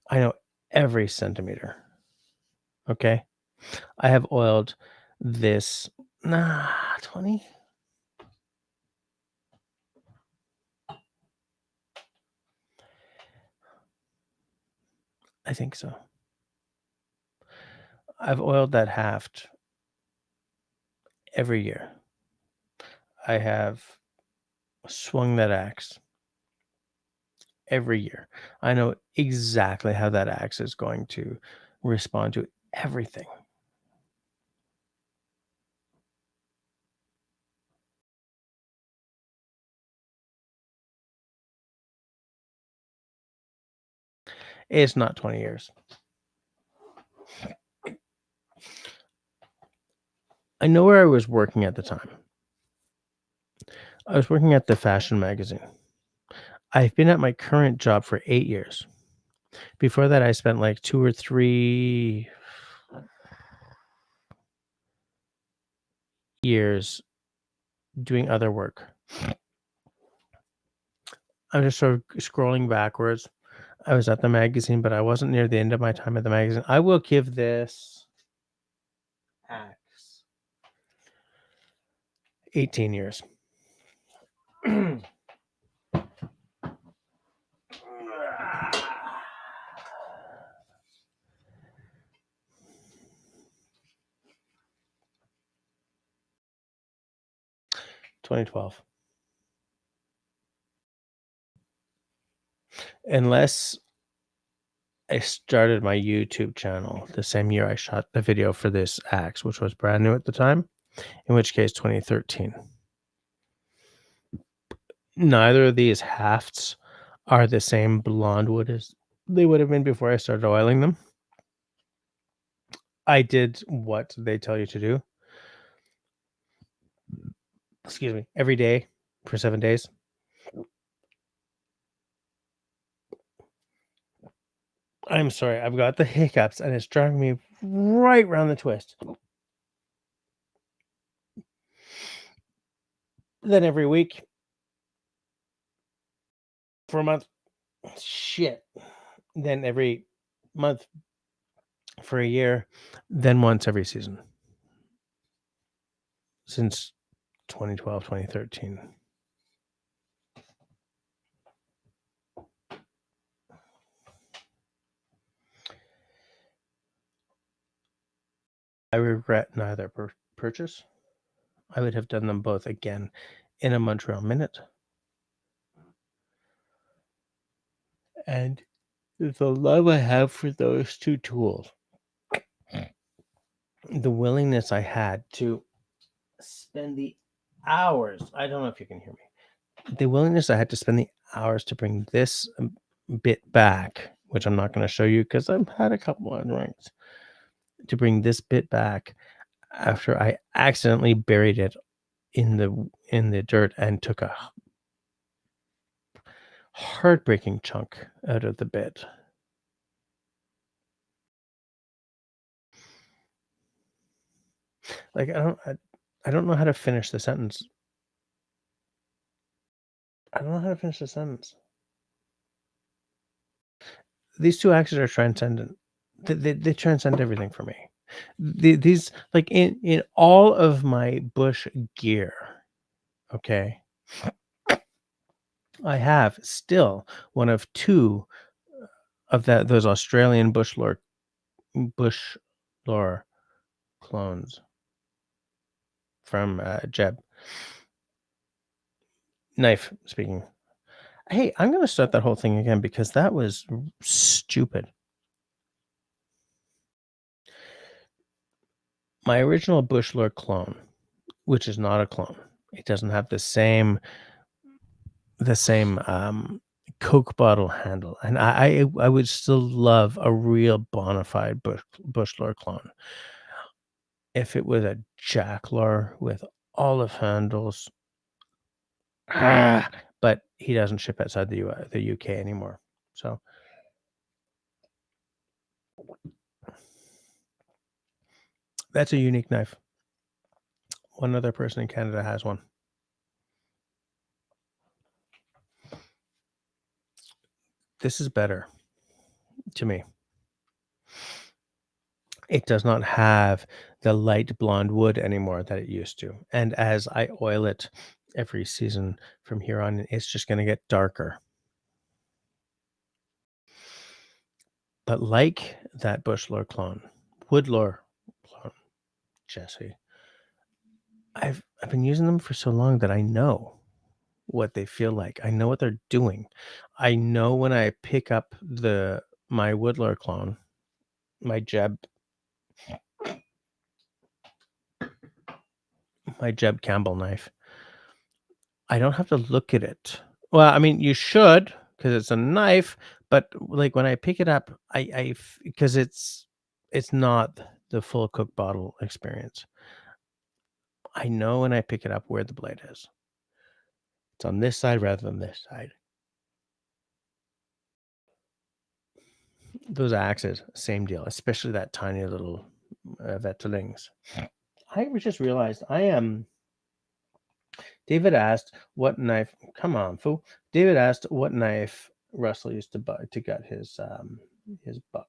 Speaker 1: I know every centimeter, okay? I have oiled this 20? I think so. I've oiled that haft every year. I have swung that axe every year. I know exactly how that axe is going to respond to everything. It's not 20 years. I know where I was working at the time. I was working at the fashion magazine. I've been at my current job for 8 years. Before that, I spent like 2 or 3 years doing other work. I'm just sort of scrolling backwards. I was at the magazine, but I wasn't near the end of my time at the magazine. I will give this axe 18 years. 2012. Unless I started my YouTube channel the same year I shot the video for this axe, which was brand new at the time, in which case 2013. Neither of these hafts are the same blonde wood as they would have been before I started oiling them. I did what they tell you to do. Excuse me, every day for 7 days. I'm sorry, I've got the hiccups and it's driving me right round the twist. Then every week for a month. Shit. Then every month for a year. Then once every season. Since 2012, 2013. I regret neither purchase. I would have done them both again in a Montreal minute. And the love I have for those two tools, the willingness I had to spend the hours, I don't know if you can hear me, the willingness I had to spend the hours to bring this bit back, which I'm not going to show you because I've had a couple of drinks, to bring this bit back after I accidentally buried it in the dirt and took a heartbreaking chunk out of the bit. Like I don't know how to finish the sentence. I don't know how to finish the sentence. These two axes are transcendent. They transcend everything for me. These like in all of my bush gear, okay, I have still one of two of those Australian bush lore clones from Jeb. Knife speaking. Hey, I'm gonna start that whole thing again because that was stupid. My original bush lore clone, which is not a clone, it doesn't have the same Coke bottle handle, and I would still love a real bona fide bush lore clone. If it was a Jack lore with olive handles, but he doesn't ship outside the UK anymore. So that's a unique knife. One other person in Canada has one. This is better to me. It does not have the light blonde wood anymore that it used to. And as I oil it every season from here on, it's just going to get darker. But like that bush lore clone, wood lore clone, Jesse, I've been using them for so long that I know what they feel like. I know what they're doing. I know when I pick up my wood lore clone, my Jeb Campbell knife, I don't have to look at it. Well, I mean, you should because it's a knife, but like when I pick it up, because it's not the full Cook bottle experience. I know when I pick it up where the blade is. It's on this side rather than this side. Those axes, same deal, especially that tiny little Vettelings. I just realized I am. David asked what knife. Come on, fool. David asked what knife Russell used to buy to gut his buck.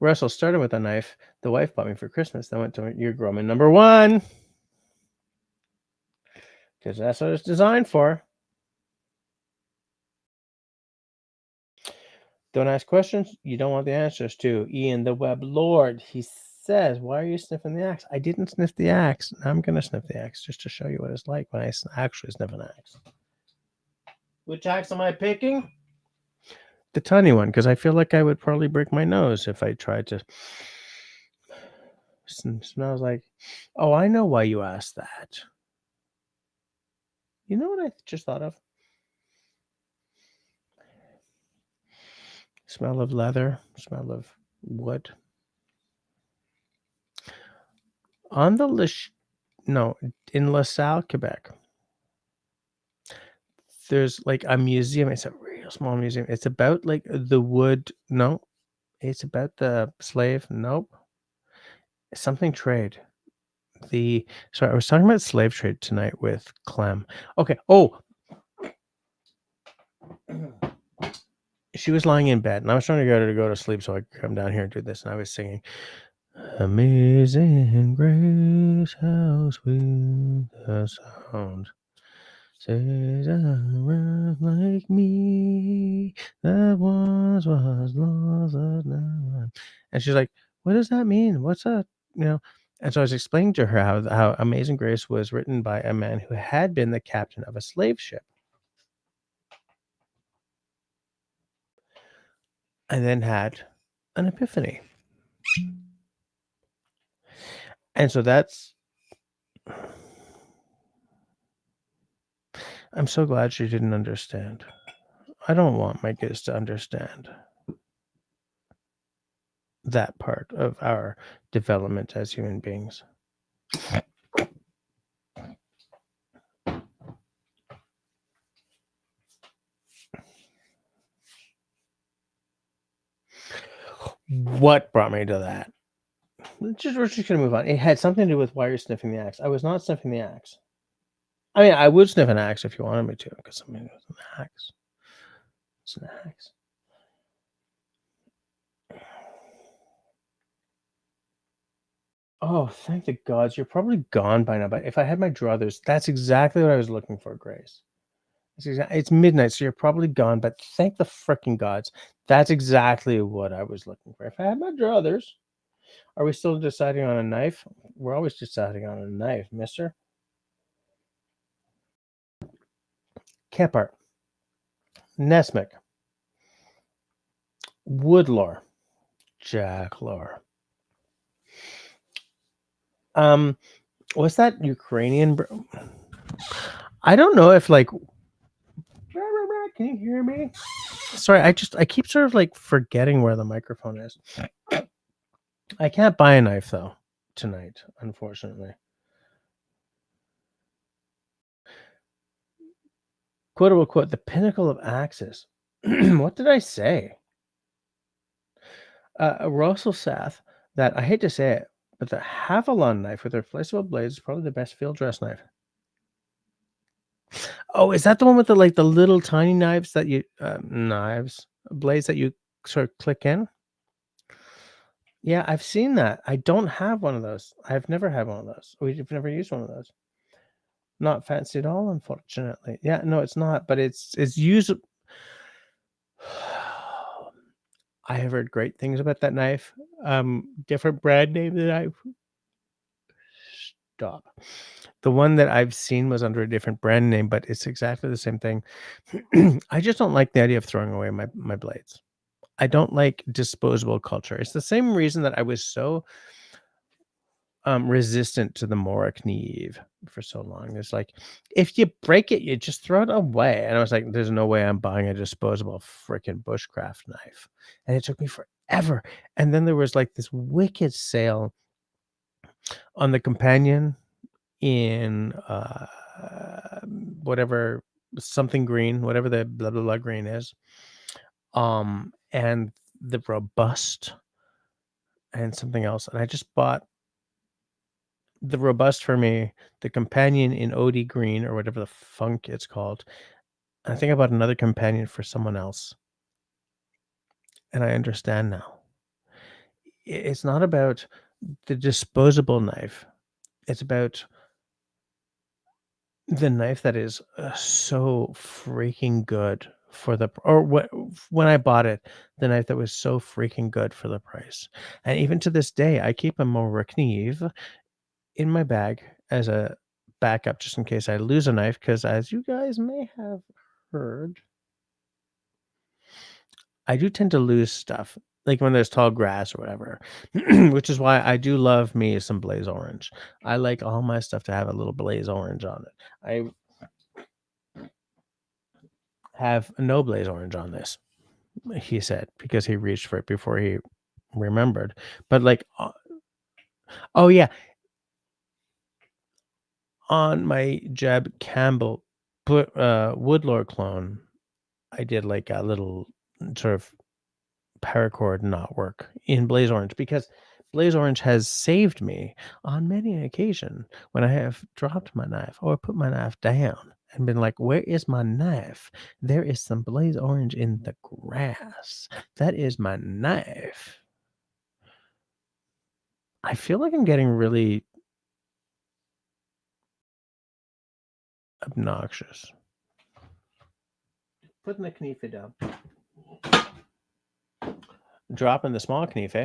Speaker 1: Russell started with a knife the wife bought me for Christmas. Then went to your Grumman #1 because that's what it's designed for. Don't ask questions you don't want the answers to. Ian, the web lord, he says, why are you sniffing the axe? I didn't sniff the axe. I'm going to sniff the axe just to show you what it's like when I actually sniff an axe. Which axe am I picking? The tiny one, because I feel like I would probably break my nose if I tried to. Smells like, oh, I know why you asked that. You know what I just thought of? Smell of leather, smell of wood. On the in LaSalle, Quebec, there's like a museum. It's a real small museum. It's about like the wood. No, it's about the slave. Nope. Something trade. Sorry, I was talking about slave trade tonight with Clem. Okay. Oh, she was lying in bed, and I was trying to get her to go to sleep so I could come down here and do this. And I was singing, "Amazing Grace, how sweet the sound says a like me that once was lost but now." And she's like, "What does that mean? What's that?" And so I was explaining to her how Amazing Grace was written by a man who had been the captain of a slave ship. And then had an epiphany. And so I'm so glad she didn't understand. I don't want my kids to understand that part of our development as human beings. What brought me to that? We're just going to move on. It had something to do with why you're sniffing the axe. I was not sniffing the axe. I mean, I would sniff an axe if you wanted me to, because I mean, it's an axe. It's an axe. Oh, thank the gods. You're probably gone by now. But if I had my druthers, that's exactly what I was looking for, Grace. It's midnight, so you're probably gone. But thank the freaking gods. That's exactly what I was looking for. If I had my druthers, are we still deciding on a knife? We're always deciding on a knife, mister. Kepart. Nesmik. Woodlore. Jacklore. What's that Ukrainian? I don't know if like. Can you hear me? Sorry, I keep sort of like forgetting where the microphone is. I can't buy a knife though tonight, unfortunately. Quotable quote: "The pinnacle of axes." What did I say? Russell Sath, that I hate to say it, but the Havalon knife with replaceable blades is probably the best field dress knife. Oh, is that the one with the like the little tiny knives that you blades that you sort of click in? Yeah, I've seen that. I don't have one of those. I've never had one of those. We've never used one of those. Not fancy at all, unfortunately. Yeah, no, it's not, but it's used. I have heard great things about that knife. Different brand name that I've stop. The one that I've seen was under a different brand name, but it's exactly the same thing. I just don't like the idea of throwing away my blades. I don't like disposable culture. It's the same reason that I was so resistant to the Morik Neve for so long. It's like, if you break it, you just throw it away. And I was like, there's no way I'm buying a disposable freaking bushcraft knife. And it took me forever. And then there was like this wicked sale on the Companion in whatever something green, whatever the blah blah blah green is, and the robust and something else. And I just bought the robust for me, the companion in OD green or whatever the funk it's called. And I think I bought another companion for someone else, and I understand now. It's not about the disposable knife. It's about the knife that is, so freaking good for the or what when I bought it, the knife that was so freaking good for the price. And even to this day, I keep a Mora Kniv in my bag as a backup just in case I lose a knife. Because as you guys may have heard, I do tend to lose stuff, like when there's tall grass or whatever, which is why I do love me some blaze orange. I like all my stuff to have a little blaze orange on it. I have no blaze orange on this, he said, because he reached for it before he remembered. But like, oh yeah, on my Jeb Campbell Woodlore clone, I did like a little sort of paracord knot work in blaze orange because blaze orange has saved me on many an occasion when I have dropped my knife or put my knife down and been like, where is my knife? There is some blaze orange in the grass. That is my knife. I feel like I'm getting really obnoxious. Putting the knife down. Dropping the small knife.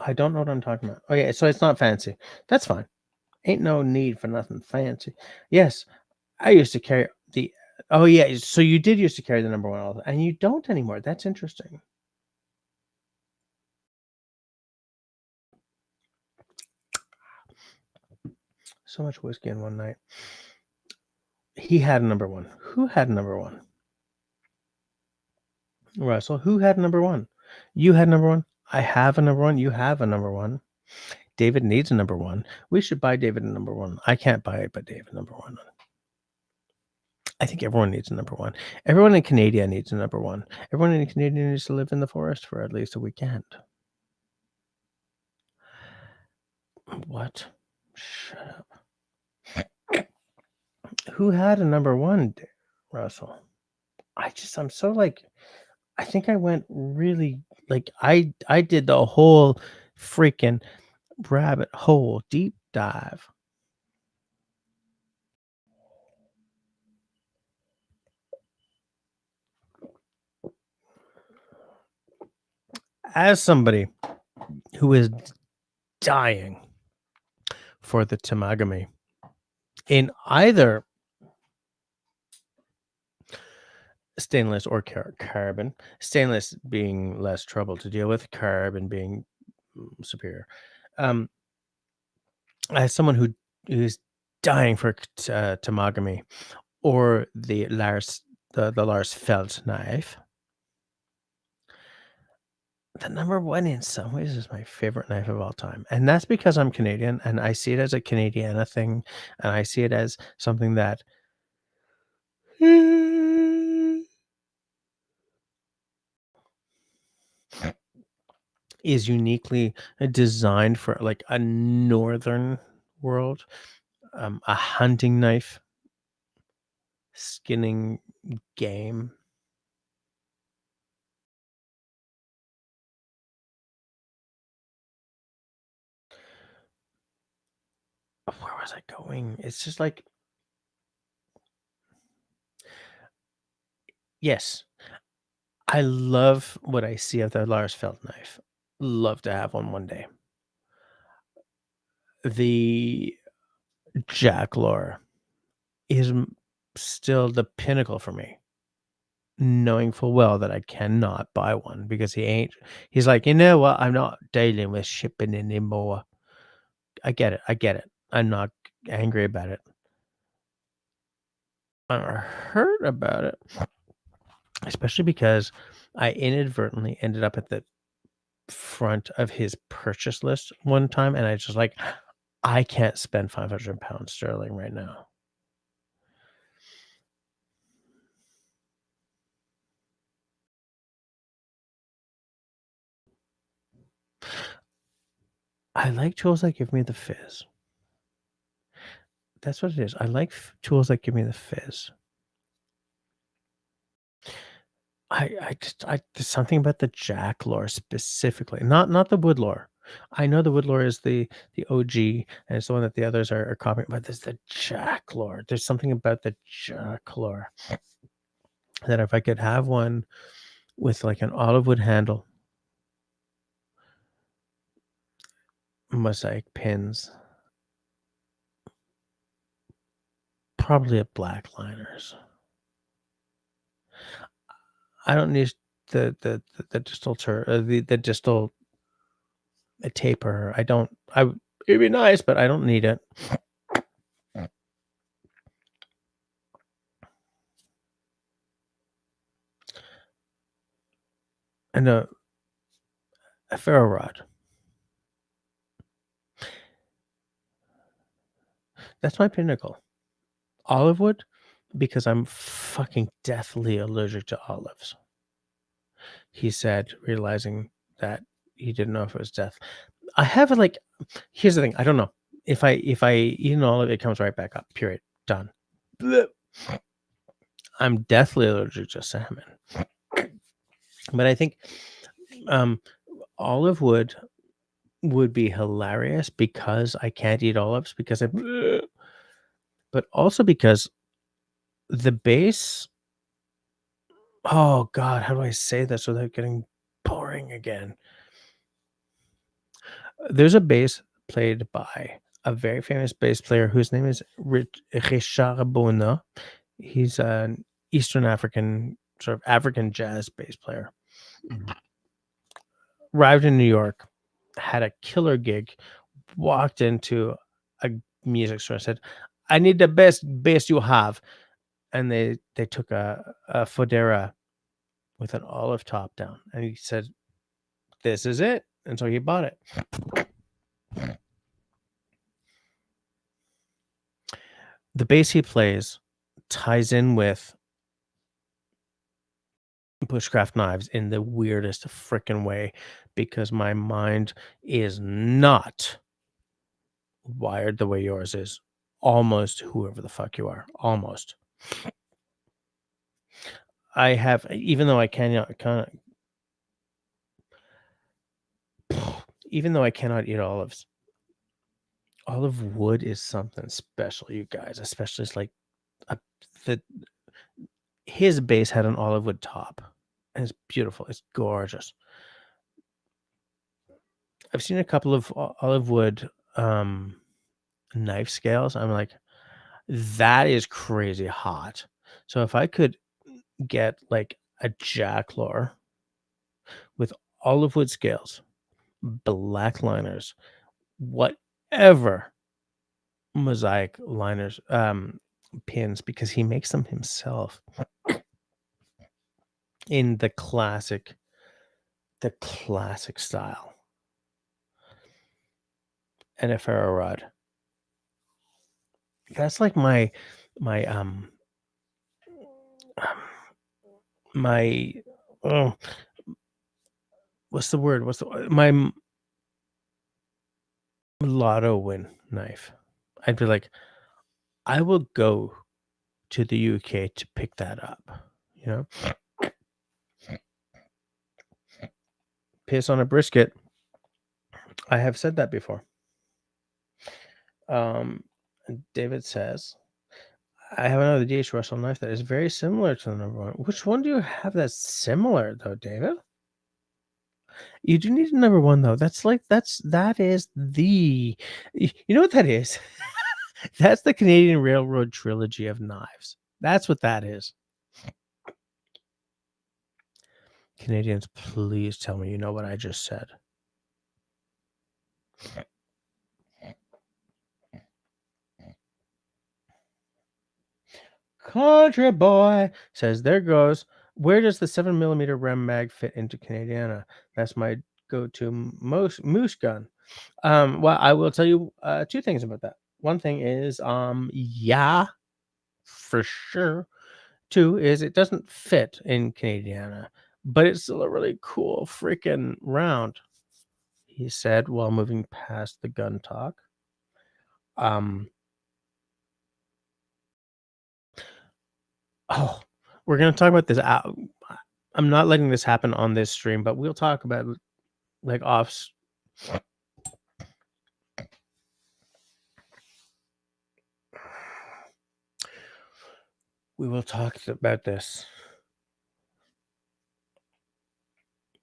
Speaker 1: I don't know what I'm talking about. Oh yeah, so it's not fancy. That's fine. Ain't no need for nothing fancy. Yes, I used to carry the. Oh yeah, so you did used to carry the number one all the, and you don't anymore. That's interesting. So much whiskey in one night. He had a number one. Who had a number one? Russell. Who had number one? You had number one. I have a number one. You have a number one. David needs a number one. We should buy David a number one. I can't buy it, but David number one. I think everyone needs a number one. Everyone in Canada needs a number one. Everyone in Canada needs to live in the forest for at least a weekend. What? Shut up. Who had a number one, Russell? I'm so like, I think I went really like I did the whole freaking rabbit hole deep dive. As somebody who is dying for the Tamagami in either stainless or carbon, stainless being less trouble to deal with, carbon being superior. As someone who's dying for Tamagami or the Lars Felt knife, the number one in some ways is my favorite knife of all time. And that's because I'm Canadian and I see it as a Canadiana thing. And I see it as something that is uniquely designed for like a northern world, a hunting knife, skinning game. Where was I going? It's just like, yes, I love what I see of the Lars Felt knife. Love to have one day. The Jack Lore is still the pinnacle for me, knowing full well that I cannot buy one because he's like, you know what? I'm not dealing with shipping anymore. I get it. I get it. I'm not angry about it. I heard about it, especially because I inadvertently ended up at the front of his purchase list one time, and I just like, I can't spend £500 sterling right now. I like tools that give me the fizz. That's what it is. I like tools that give me the fizz. There's something about the jack lore specifically, not the wood lore. I know the wood lore is the OG, and it's the one that the others are copying, but there's the jack lore. There's something about the jack lore that if I could have one with like an olive wood handle, mosaic pins, probably a black liners. I don't need the distal the distal taper. I don't. It'd be nice, but I don't need it. And a ferro rod. That's my pinnacle. Olive wood, because I'm fucking deathly allergic to olives. He said, realizing that he didn't know if it was death. I have like, here's the thing. I don't know if I eat an olive, it comes right back up. Period. Done. Blech. I'm deathly allergic to salmon, but I think um, olive would be hilarious because I can't eat olives because I, but also because the base. Oh God, how do I say this without getting boring again? There's a bass played by a very famous bass player whose name is Richard Bona. He's an Eastern African, sort of African jazz bass player. Arrived in New York, had a killer gig, walked into a music store and said, "I need the best bass you have." And they took a Fodera with an olive top down, and he said, "This is it." And so he bought it. The bass he plays ties in with bushcraft knives in the weirdest freaking way because my mind is not wired the way yours is. Almost whoever the fuck you are. Almost. I have, even though I cannot, even though I cannot eat olives, olive wood is something special, you guys. Especially it's like a, the his base had an olive wood top. And it's beautiful. It's gorgeous. I've seen a couple of olive wood knife scales. I'm like, that is crazy hot. So if I could get like a jacklore with olive wood scales, black liners, whatever mosaic liners, pins, because he makes them himself in the classic style, and a ferro rod. That's like my my oh, what's the word? What's the my lotto win knife? I'd be like, I will go to the UK to pick that up. You know, piss on a brisket. I have said that before. Um, David says, I have another DH Russell knife that is very similar to the number one. Which one do you have that's similar though, David? You do need a number one though. That is the you know what that is? That's the Canadian Railroad trilogy of knives. That's what that is. Canadians, please tell me you know what I just said. Country boy says, there goes. Where does the 7mm Rem mag fit into Canadiana? That's my go-to moose gun. Well, I will tell you two things about that. One thing is, yeah, for sure. Two is it doesn't fit in Canadiana, but it's still a really cool freaking round. he said while moving past the gun talk. Um, oh, we're gonna talk about this out. I'm not letting this happen on this stream, but we'll talk about it, like we will talk about this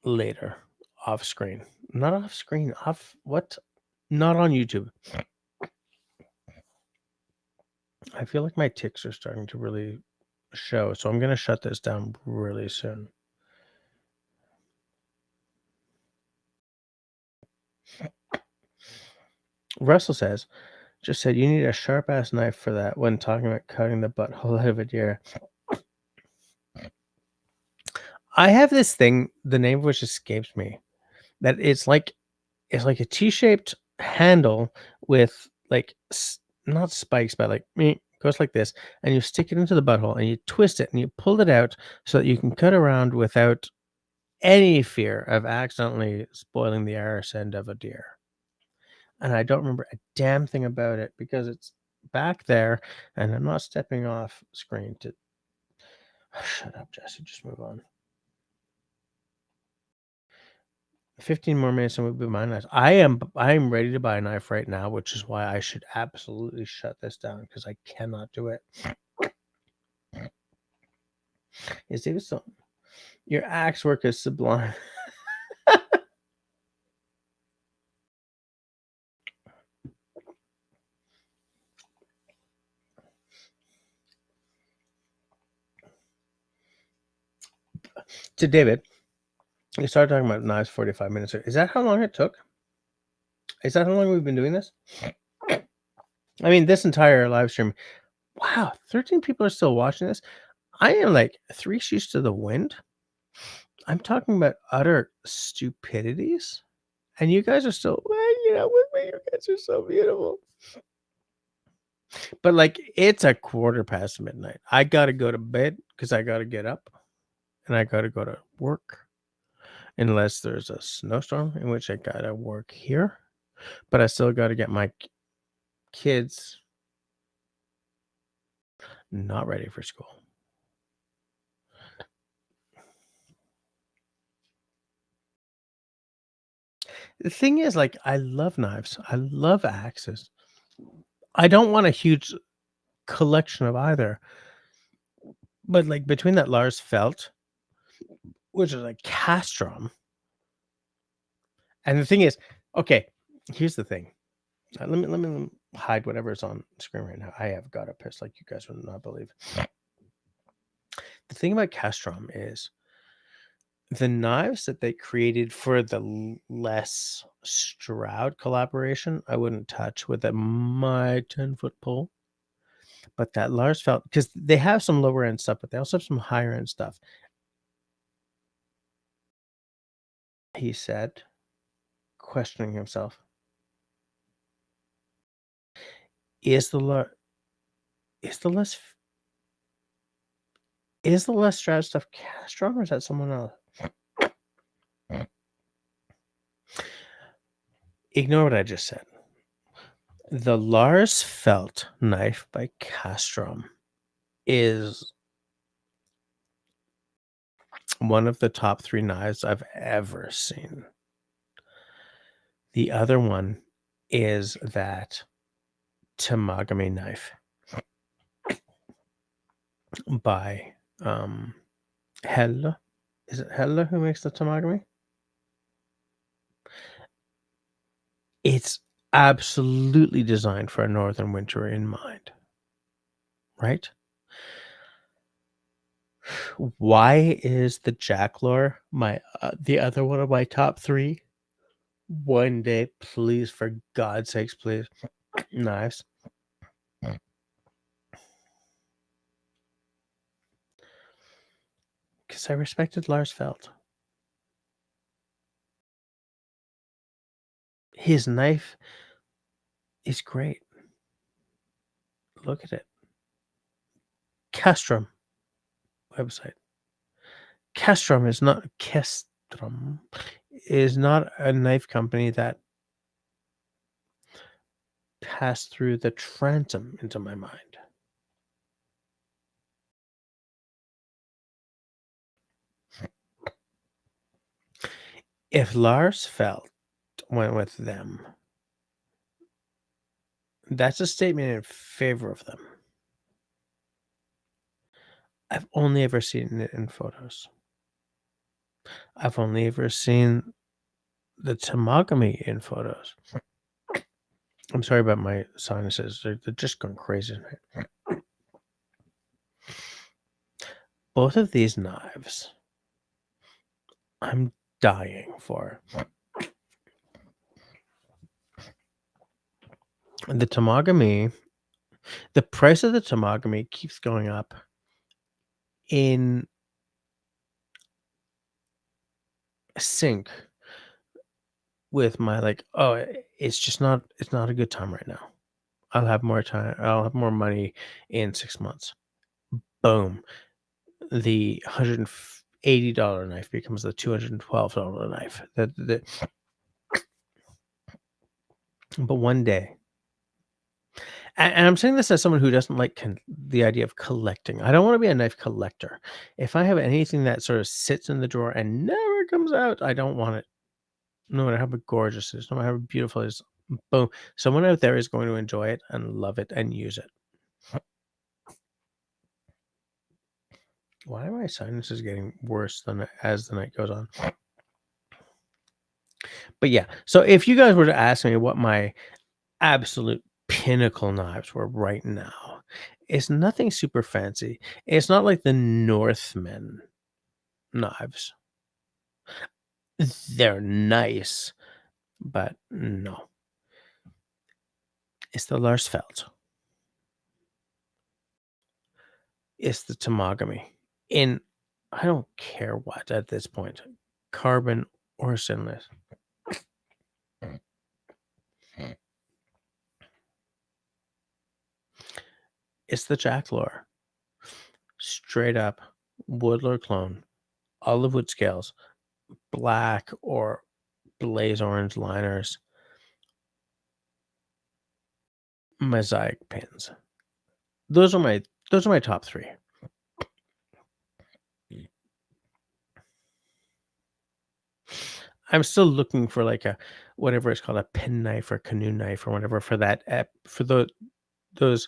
Speaker 1: later, off screen. Not off screen, off what? Not on YouTube. I feel like my ticks are starting to really show, so I'm gonna shut this down really soon. Russell says, just said you need a sharp ass knife for that when talking about cutting the butthole out of a deer. I have this thing, the name of which escapes me, that it's like a T-shaped handle with like not spikes, but like goes like this, and you stick it into the butthole and you twist it and you pull it out so that you can cut around without any fear of accidentally spoiling the arse end of a deer. And I don't remember a damn thing about it because it's back there, and I'm not stepping off screen to. Shut up, Jesse. Just move on. 15 more minutes and we'll be my knife. I am ready to buy a knife right now, which is why I should absolutely shut this down because I cannot do it. Is David still? Your axe work is sublime. To David, you started talking about knives 45 minutes ago. Is that how long it took? Is that how long we've been doing this? I mean, this entire live stream. Wow, 13 people are still watching this. I am like 3 sheets to the wind. I'm talking about utter stupidities, and you guys are still hanging out with me. You guys are so beautiful. But like, it's a quarter past midnight. I gotta go to bed because I gotta get up, and I gotta go to work. Unless there's a snowstorm, in which I gotta work here, but I still gotta get my kids not ready for school. The thing is, like, I love knives. I love axes. I don't want a huge collection of either. But like between that Lars Felt, which is like castrum, and the thing is, okay, here's the thing. Let me hide whatever is on screen right now. I have got a piss like you guys would not believe. The thing about castrum is the knives that they created for the Les Stroud collaboration, I wouldn't touch with my 10-foot pole. But that Lars Felt, because they have some lower end stuff, but they also have some higher end stuff. He said, questioning himself, is the Les Stroud stuff castrum, or is that someone else? Ignore what I just said. The Lars Felt knife by Castrum is one of the top 3 knives I've ever seen. The other one is that Tamagami knife by Hella. Is it Hella who makes the Tamagami? It's absolutely designed for a northern winter in mind, right? Why is the Jacklore my the other one of my top 3? One day, please, for God's sakes, please, knives. Because I respected Lars Felt. His knife is great. Look at it. Castrum website. Castrum is not Castrum is not a knife company that passed through the transom into my mind. If Lars Felt went with them, that's a statement in favor of them. I've only ever seen it in photos. I've only ever seen the Tamagami in photos. I'm sorry about my sinuses. They're just going crazy tonight. Both of these knives, I'm dying for. The Tamagami, the price of the Tamagami keeps going up in sync with my it's not a good time right now. I'll have more time. I'll have more money in 6 months. Boom. The $180 knife becomes the $212 knife. But one day, and I'm saying this as someone who doesn't like the idea of collecting. I don't want to be a knife collector. If I have anything that sort of sits in the drawer and never comes out, I don't want it. No matter how gorgeous it is, no matter how beautiful it is, boom. Someone out there is going to enjoy it and love it and use it. Why are my sinuses getting worse as the night goes on? But yeah, so if you guys were to ask me what my absolute pinnacle knives were right now, it's nothing super fancy. It's not like the Northmen knives. They're nice, but no. It's the Lars Felt. It's the Tamagami. In I don't care what at this point, carbon or stainless. It's the Jacklore. Straight up Woodler clone, olive wood scales, black or blaze orange liners, mosaic pins. Those are my top 3. I'm still looking for like a whatever it's called, a pen knife or canoe knife or whatever for that for those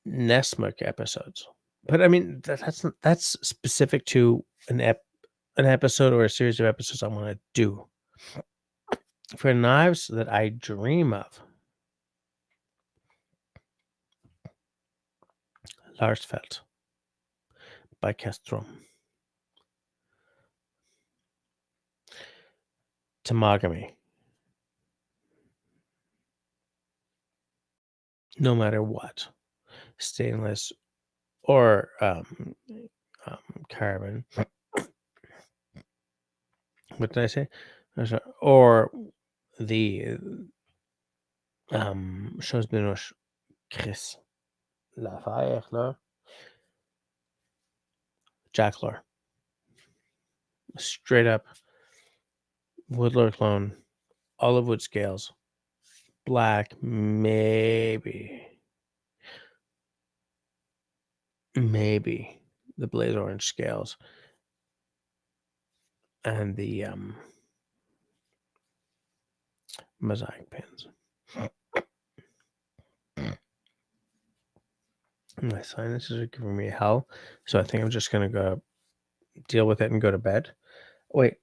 Speaker 1: Nesmuk episodes. But I mean that's specific to an episode or a series of episodes I want to do. For knives that I dream of, Larsfeld by Castro. Tamagami. No matter what. Stainless or carbon. What did I say? Or the chose benoche Chris Lafayette, Jacklor. Straight up Woodlore clone, olive wood scales, black, maybe the blaze orange scales, and the mosaic pins. My sinuses are giving me hell, so I think I'm just gonna go deal with it and go to bed. Wait,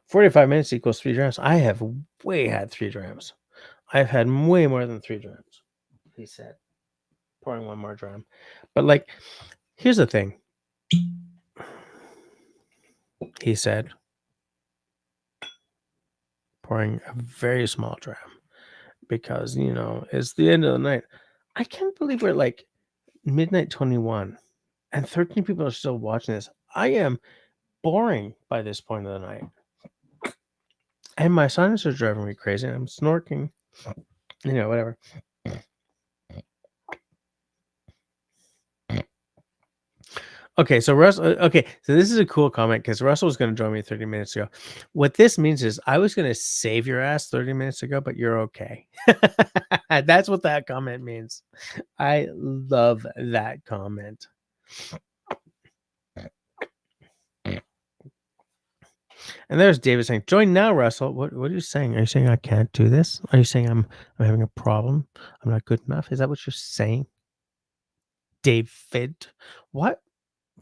Speaker 1: 45 minutes equals 3 drams. I have had 3 drams. I've had way more than 3 drams, he said, pouring one more dram. But like, here's the thing. He said, pouring a very small dram because, it's the end of the night. I can't believe we're like midnight 21 and 13 people are still watching this. I am boring by this point of the night. And my sinus are driving me crazy, and I'm snorking. Whatever. Okay, so okay, so this is a cool comment because Russell was gonna join me 30 minutes ago. What this means is I was gonna save your ass 30 minutes ago, but you're okay. That's what that comment means. I love that comment. And there's David saying, "Join now, Russell." What are you saying? Are you saying I can't do this? Are you saying I'm having a problem? I'm not good enough? Is that what you're saying, David? What?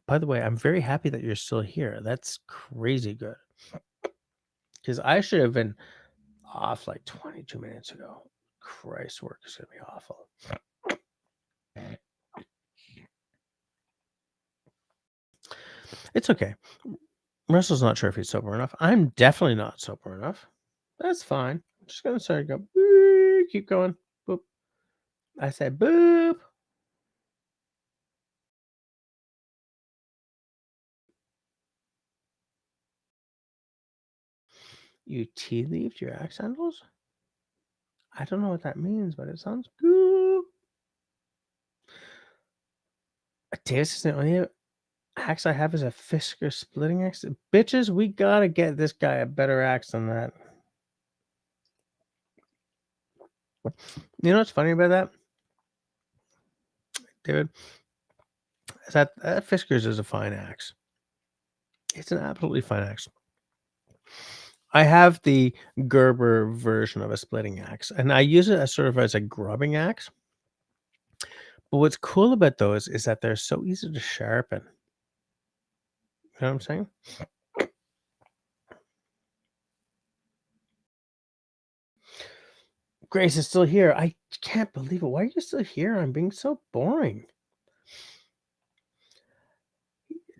Speaker 1: By the way, I'm very happy that you're still here. That's crazy good. Because I should have been off like 22 minutes ago. Christ, work is gonna be awful. It's okay. Russell's not sure if he's sober enough. I'm definitely not sober enough. That's fine. I'm just gonna start to go. Boop, keep going. Boop. I said boop. You tea leaved your axe handles? I don't know what that means, but it sounds good. Davis is the only axe I have is a Fisker splitting axe. Bitches, we gotta get this guy a better axe than that. You know what's funny about that, David? Is that Fisker's is a fine axe. It's an absolutely fine axe. I have the Gerber version of a splitting axe, and I use it as sort of as a grubbing axe. But what's cool about those is that they're so easy to sharpen. You know what I'm saying? Grace is still here. I can't believe it. Why are you still here? I'm being so boring.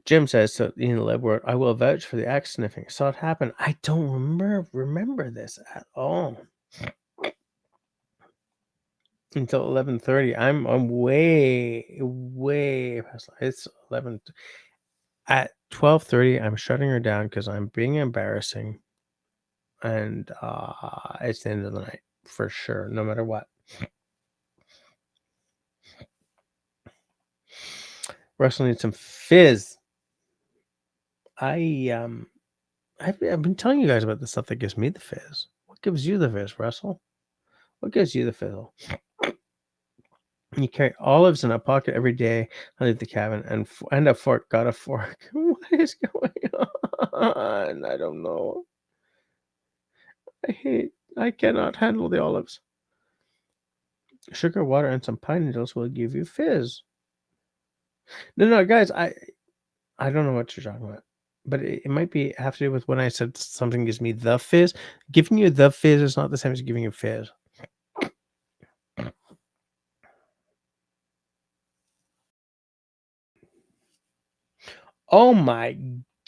Speaker 1: Jim says, so in the lab word, I will vouch for the axe sniffing. Saw it happen. I don't remember this at all. Until 11:30. I'm way past. It's 11. At 12:30, I'm shutting her down because I'm being embarrassing. And it's the end of the night for sure, no matter what. Russell needs some fizz. I've been telling you guys about the stuff that gives me the fizz. What gives you the fizz, Russell? What gives you the fizzle? You carry olives in a pocket every day. I leave the cabin and a fork. Got a fork. What is going on? I don't know. I cannot handle the olives. Sugar, water, and some pine needles will give you fizz. No, guys, I don't know what you're talking about. But it might have to do with when I said something gives me the fizz. Giving you the fizz is not the same as giving you fizz. Oh my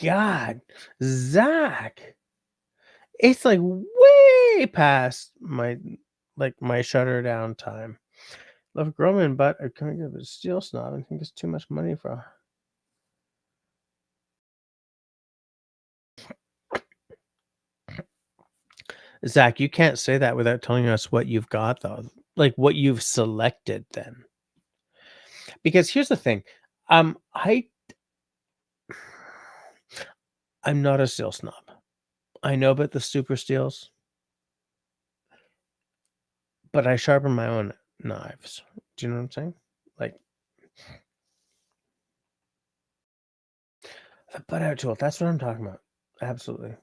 Speaker 1: God, Zach. It's like way past my shutter down time. Love Grumman, but I can't give a steel snob and think it's too much money for. Zach, you can't say that without telling us what you've got, though. Like what you've selected, then. Because here's the thing, I'm not a steel snob. I know about the super steels, but I sharpen my own knives. Do you know what I'm saying? Like the butt out tool. That's what I'm talking about. Absolutely.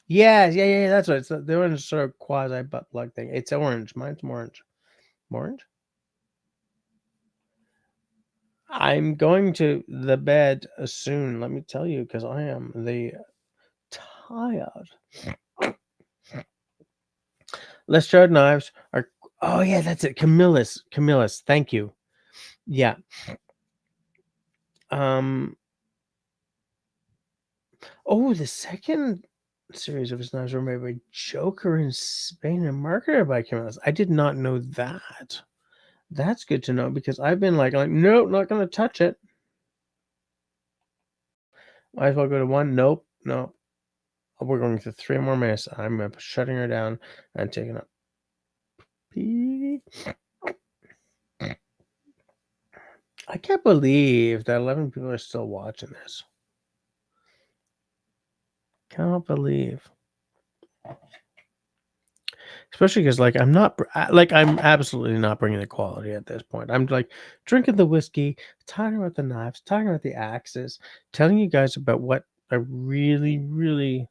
Speaker 1: Yeah. That's what it's the orange sort of quasi butt plug thing. It's orange. Mine's orange. Orange? I'm going to the bed soon, let me tell you, because I am tired. Less charred knives are. Oh yeah, that's it. Camillus. Thank you. Yeah. Oh, the second series of his knives were made by Joker in Spain and marketed by Camillus. I did not know that. That's good to know because I've been like nope, not gonna touch it. Might as well go to one. Nope. We're going to 3 more minutes. I'm shutting her down and taking a pee. I can't believe that 11 people are still watching this. Cannot believe. Especially because, like, I'm absolutely not bringing the quality at this point. I'm, like, drinking the whiskey, talking about the knives, talking about the axes, telling you guys about what I really, really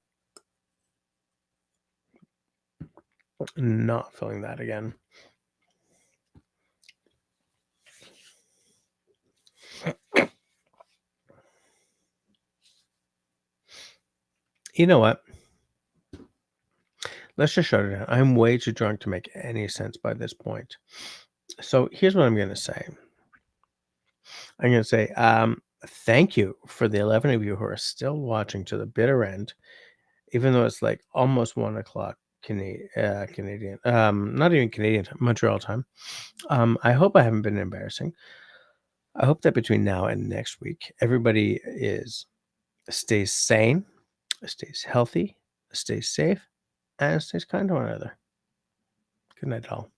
Speaker 1: not feeling that again. You know what? Let's just shut it down. I'm way too drunk to make any sense by this point. So here's what I'm gonna say. I'm gonna say, thank you for the 11 of you who are still watching to the bitter end, even though it's like almost 1 o'clock Canadian, not even Canadian time, Montreal time. I hope I haven't been embarrassing. I hope that between now and next week, everybody stays sane, stays healthy, stays safe, and stays kind to one another. Good night, all.